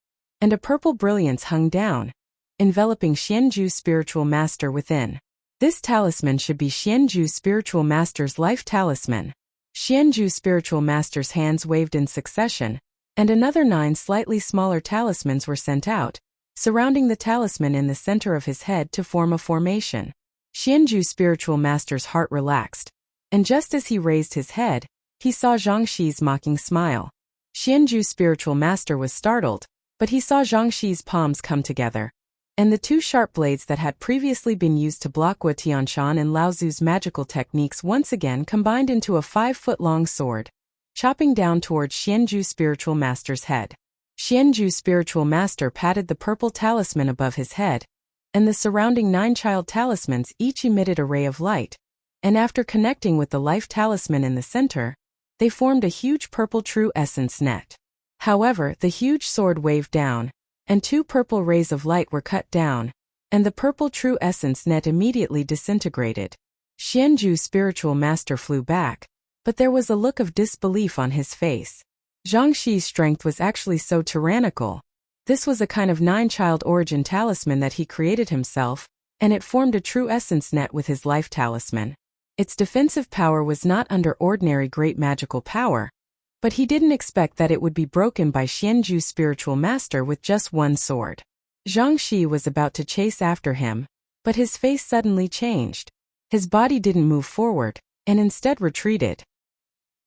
and a purple brilliance hung down, enveloping Xianju's spiritual master within. This talisman should be Xianju's spiritual master's life talisman. Xianju's spiritual master's hands waved in succession, and another 9 slightly smaller talismans were sent out, surrounding the talisman in the center of his head to form a formation. Xianju's spiritual master's heart relaxed, and just as he raised his head, he saw Zhang Xi's mocking smile. Xianju's spiritual master was startled, but he saw Zhang Xi's palms come together, and the 2 sharp blades that had previously been used to block Wu Tianshan and Lao Zu's magical techniques once again combined into a 5-foot-long sword, chopping down towards Xianju's spiritual master's head. Xianju's spiritual master patted the purple talisman above his head, and the surrounding 9 child talismans each emitted a ray of light, and after connecting with the life talisman in the center, they formed a huge purple true essence net. However, the huge sword waved down, and 2 purple rays of light were cut down, and the purple true essence net immediately disintegrated. Xianju's spiritual master flew back, but there was a look of disbelief on his face. Zhang Xi's strength was actually so tyrannical. This was a kind of 9-child origin talisman that he created himself, and it formed a true essence net with his life talisman. Its defensive power was not under ordinary great magical power, but he didn't expect that it would be broken by Xianju's spiritual master with just 1 sword. Zhang Xi was about to chase after him, but his face suddenly changed. His body didn't move forward, and instead retreated.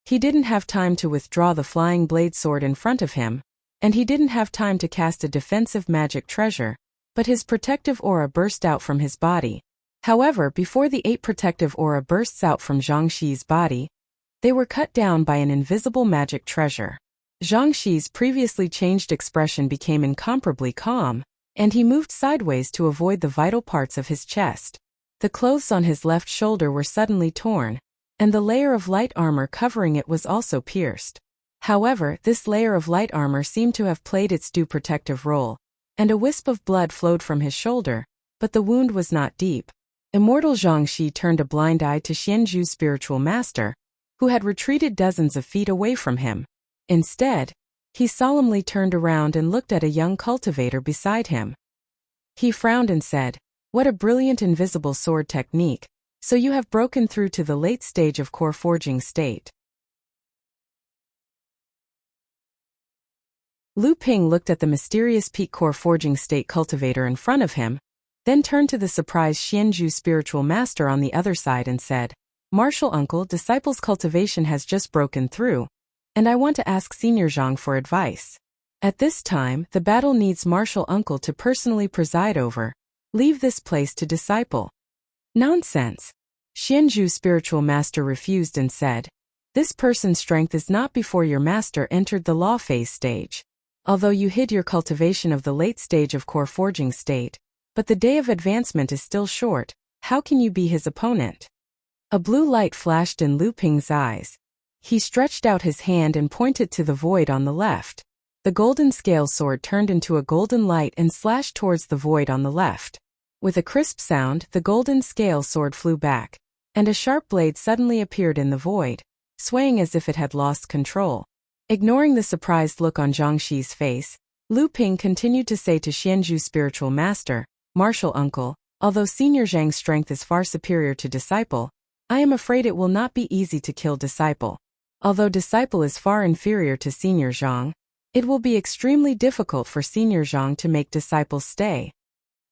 He didn't have time to withdraw the flying blade sword in front of him, and he didn't have time to cast a defensive magic treasure, but his protective aura burst out from his body. However, before the 8 protective aura bursts out from Zhang Xi's body, they were cut down by an invisible magic treasure. Zhang Xi's previously changed expression became incomparably calm, and he moved sideways to avoid the vital parts of his chest. The clothes on his left shoulder were suddenly torn, and the layer of light armor covering it was also pierced. However, this layer of light armor seemed to have played its due protective role, and a wisp of blood flowed from his shoulder, but the wound was not deep. Immortal Zhang Xi turned a blind eye to Xianju's spiritual master, who had retreated dozens of feet away from him. Instead, he solemnly turned around and looked at a young cultivator beside him. He frowned and said, "What a brilliant invisible sword technique, so you have broken through to the late stage of core forging state." Lu Ping looked at the mysterious peak core forging state cultivator in front of him, then turned to the surprised Xianju's spiritual master on the other side and said, "Martial uncle, disciple's cultivation has just broken through, and I want to ask Senior Zhang for advice. At this time, the battle needs martial uncle to personally preside over. Leave this place to disciple." "Nonsense." Xianju's spiritual master refused and said, "This person's strength is not before your master entered the law phase stage. Although you hid your cultivation of the late stage of core forging state, but the day of advancement is still short, how can you be his opponent?" A blue light flashed in Lu Ping's eyes. He stretched out his hand and pointed to the void on the left. The golden scale sword turned into a golden light and slashed towards the void on the left. With a crisp sound, the golden scale sword flew back, and a sharp blade suddenly appeared in the void, swaying as if it had lost control. Ignoring the surprised look on Zhang Xi's face, Lu Ping continued to say to Xianju's spiritual master, "Martial uncle, although Senior Zhang's strength is far superior to disciple, I am afraid it will not be easy to kill disciple. Although disciple is far inferior to Senior Zhang, it will be extremely difficult for Senior Zhang to make disciples stay."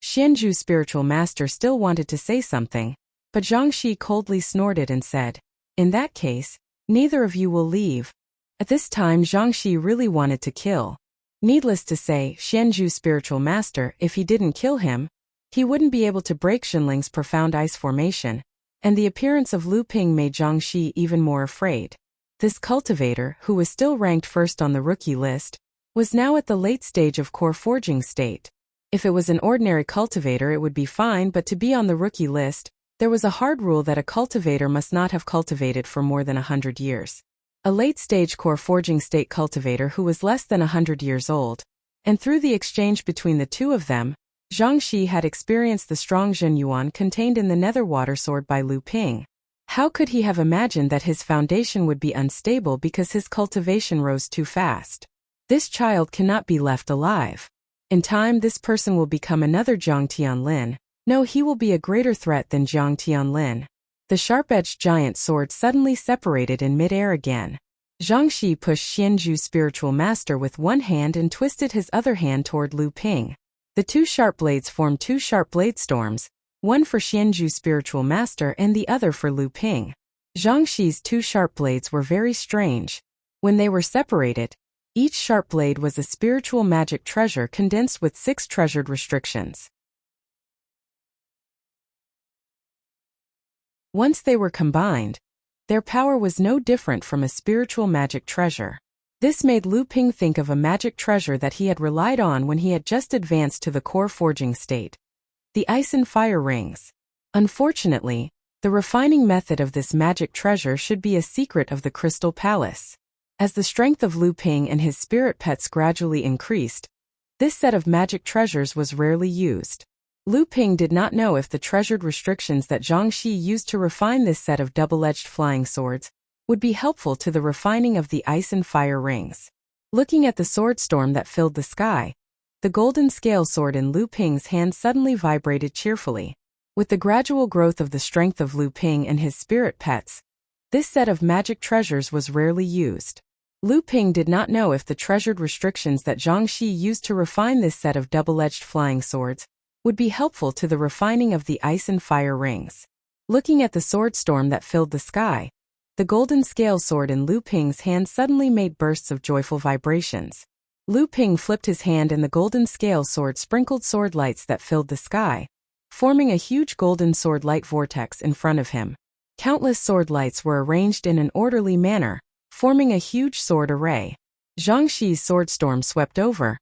Xianju's spiritual master still wanted to say something, but Zhang Xi coldly snorted and said, "In that case, neither of you will leave." At this time Zhang Xi really wanted to kill. Needless to say, Xianju's spiritual master, if he didn't kill him, he wouldn't be able to break Xinling's profound ice formation, and the appearance of Lu Ping made Zhang Xi even more afraid. This cultivator, who was still ranked first on the rookie list, was now at the late stage of core forging state. If it was an ordinary cultivator it would be fine, but to be on the rookie list, there was a hard rule that a cultivator must not have cultivated for more than 100 years. A late-stage core forging state cultivator who was less than 100 years old, and through the exchange between the two of them, Zhang Xi had experienced the strong Zhen Yuan contained in the nether water sword by Lu Ping. How could he have imagined that his foundation would be unstable because his cultivation rose too fast? This child cannot be left alive. In time this person will become another Jiang Tianlin. No, he will be a greater threat than Jiang Tianlin. The sharp-edged giant sword suddenly separated in mid-air again. Zhang Xi pushed Xianzhu's spiritual master with one hand and twisted his other hand toward Lu Ping. The two sharp blades formed two sharp blade storms, one for Xianzhu's spiritual master and the other for Lu Ping. Zhang Xi's two sharp blades were very strange. When they were separated, each sharp blade was a spiritual magic treasure condensed with 6 treasured restrictions. Once they were combined, their power was no different from a spiritual magic treasure. This made Lu Ping think of a magic treasure that he had relied on when he had just advanced to the core forging state. The ice and fire rings. Unfortunately, the refining method of this magic treasure should be a secret of the Crystal Palace. As the strength of Lu Ping and his spirit pets gradually increased, this set of magic treasures was rarely used. Lu Ping did not know if the treasured restrictions that Zhang Xi used to refine this set of double-edged flying swords would be helpful to the refining of the ice and fire rings. Looking at the sword storm that filled the sky, the golden scale sword in Lu Ping's hand suddenly vibrated cheerfully. With the gradual growth of the strength of Lu Ping and his spirit pets, this set of magic treasures was rarely used. Lu Ping did not know if the treasured restrictions that Zhang Xi used to refine this set of double-edged flying swords would be helpful to the refining of the ice and fire rings. Looking at the sword storm that filled the sky, the golden scale sword in Lu Ping's hand suddenly made bursts of joyful vibrations. Lu Ping flipped his hand and the golden scale sword sprinkled sword lights that filled the sky, forming a huge golden sword light vortex in front of him. Countless sword lights were arranged in an orderly manner, forming a huge sword array. Zhang Xi's sword storm swept over,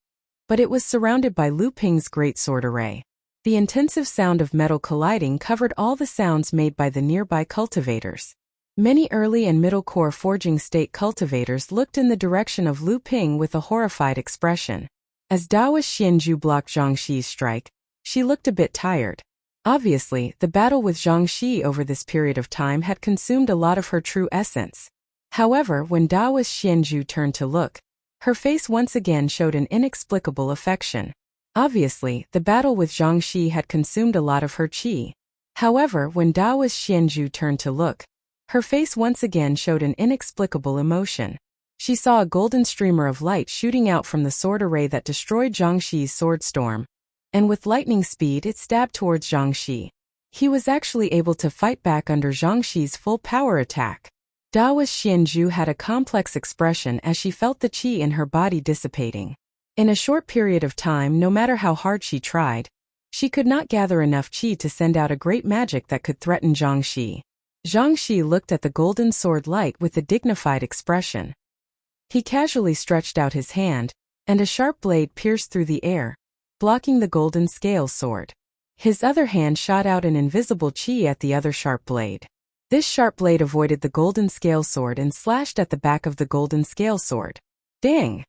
but it was surrounded by Lu Ping's great sword array. The intensive sound of metal colliding covered all the sounds made by the nearby cultivators. Many early and middle core forging state cultivators looked in the direction of Lu Ping with a horrified expression. As Daoist Xianzhu blocked Zhang Xi's strike, she looked a bit tired. Obviously, the battle with Zhang Xi over this period of time had consumed a lot of her true essence. However, when Daoist Xianzhu turned to look, her face once again showed an inexplicable affection. Obviously, the battle with Zhang Xi had consumed a lot of her qi. However, when Daoist Xianzhu turned to look, her face once again showed an inexplicable emotion. She saw a golden streamer of light shooting out from the sword array that destroyed Zhang Xi's sword storm, and with lightning speed it stabbed towards Zhang Xi. He was actually able to fight back under Zhang Xi's full power attack. Daoist Xianzhu had a complex expression as she felt the qi in her body dissipating. In a short period of time, no matter how hard she tried, she could not gather enough qi to send out a great magic that could threaten Zhang Xi. Zhang Xi looked at the golden sword light with a dignified expression. He casually stretched out his hand, and a sharp blade pierced through the air, blocking the golden scale sword. His other hand shot out an invisible qi at the other sharp blade. This sharp blade avoided the golden scale sword and slashed at the back of the golden scale sword. Ding!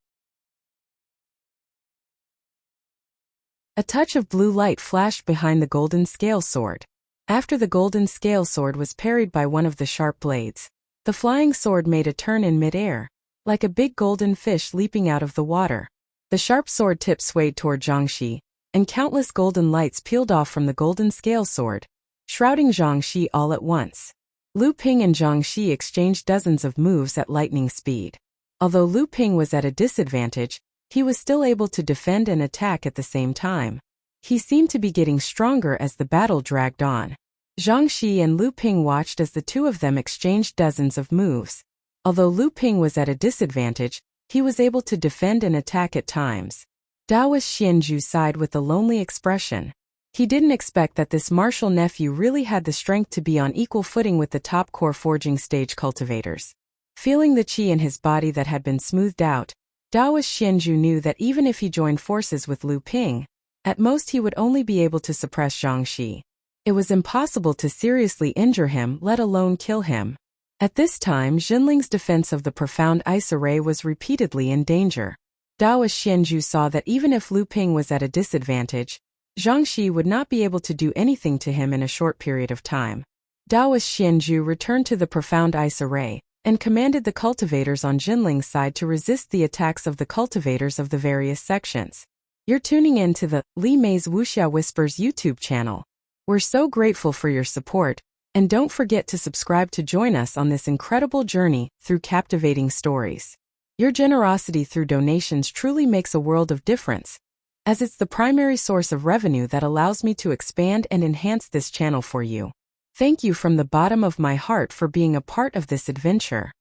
A touch of blue light flashed behind the golden scale sword. After the golden scale sword was parried by one of the sharp blades, the flying sword made a turn in mid-air, like a big golden fish leaping out of the water. The sharp sword tip swayed toward Zhang Xi, and countless golden lights peeled off from the golden scale sword, shrouding Zhang Xi all at once. Lu Ping and Zhang Xi exchanged dozens of moves at lightning speed. Although Lu Ping was at a disadvantage, he was still able to defend and attack at the same time. He seemed to be getting stronger as the battle dragged on. Zhang Xi and Lu Ping watched as the two of them exchanged dozens of moves. Although Lu Ping was at a disadvantage, he was able to defend and attack at times. Daoist Xianzhu sighed with a lonely expression. He didn't expect that this martial nephew really had the strength to be on equal footing with the top core forging stage cultivators. Feeling the qi in his body that had been smoothed out, Daoist Xianzhu knew that even if he joined forces with Lu Ping, at most he would only be able to suppress Zhang Xi. It was impossible to seriously injure him, let alone kill him. At this time, Jinling's defense of the profound ice array was repeatedly in danger. Daoist Xianzhu saw that even if Lu Ping was at a disadvantage, Zhang Xi would not be able to do anything to him in a short period of time. Daoist Xianzhu returned to the profound ice array and commanded the cultivators on Jinling's side to resist the attacks of the cultivators of the various sections. You're tuning in to the Li Mei's Wuxia Whispers YouTube channel. We're so grateful for your support, and don't forget to subscribe to join us on this incredible journey through captivating stories. Your generosity through donations truly makes a world of difference, as it's the primary source of revenue that allows me to expand and enhance this channel for you. Thank you from the bottom of my heart for being a part of this adventure.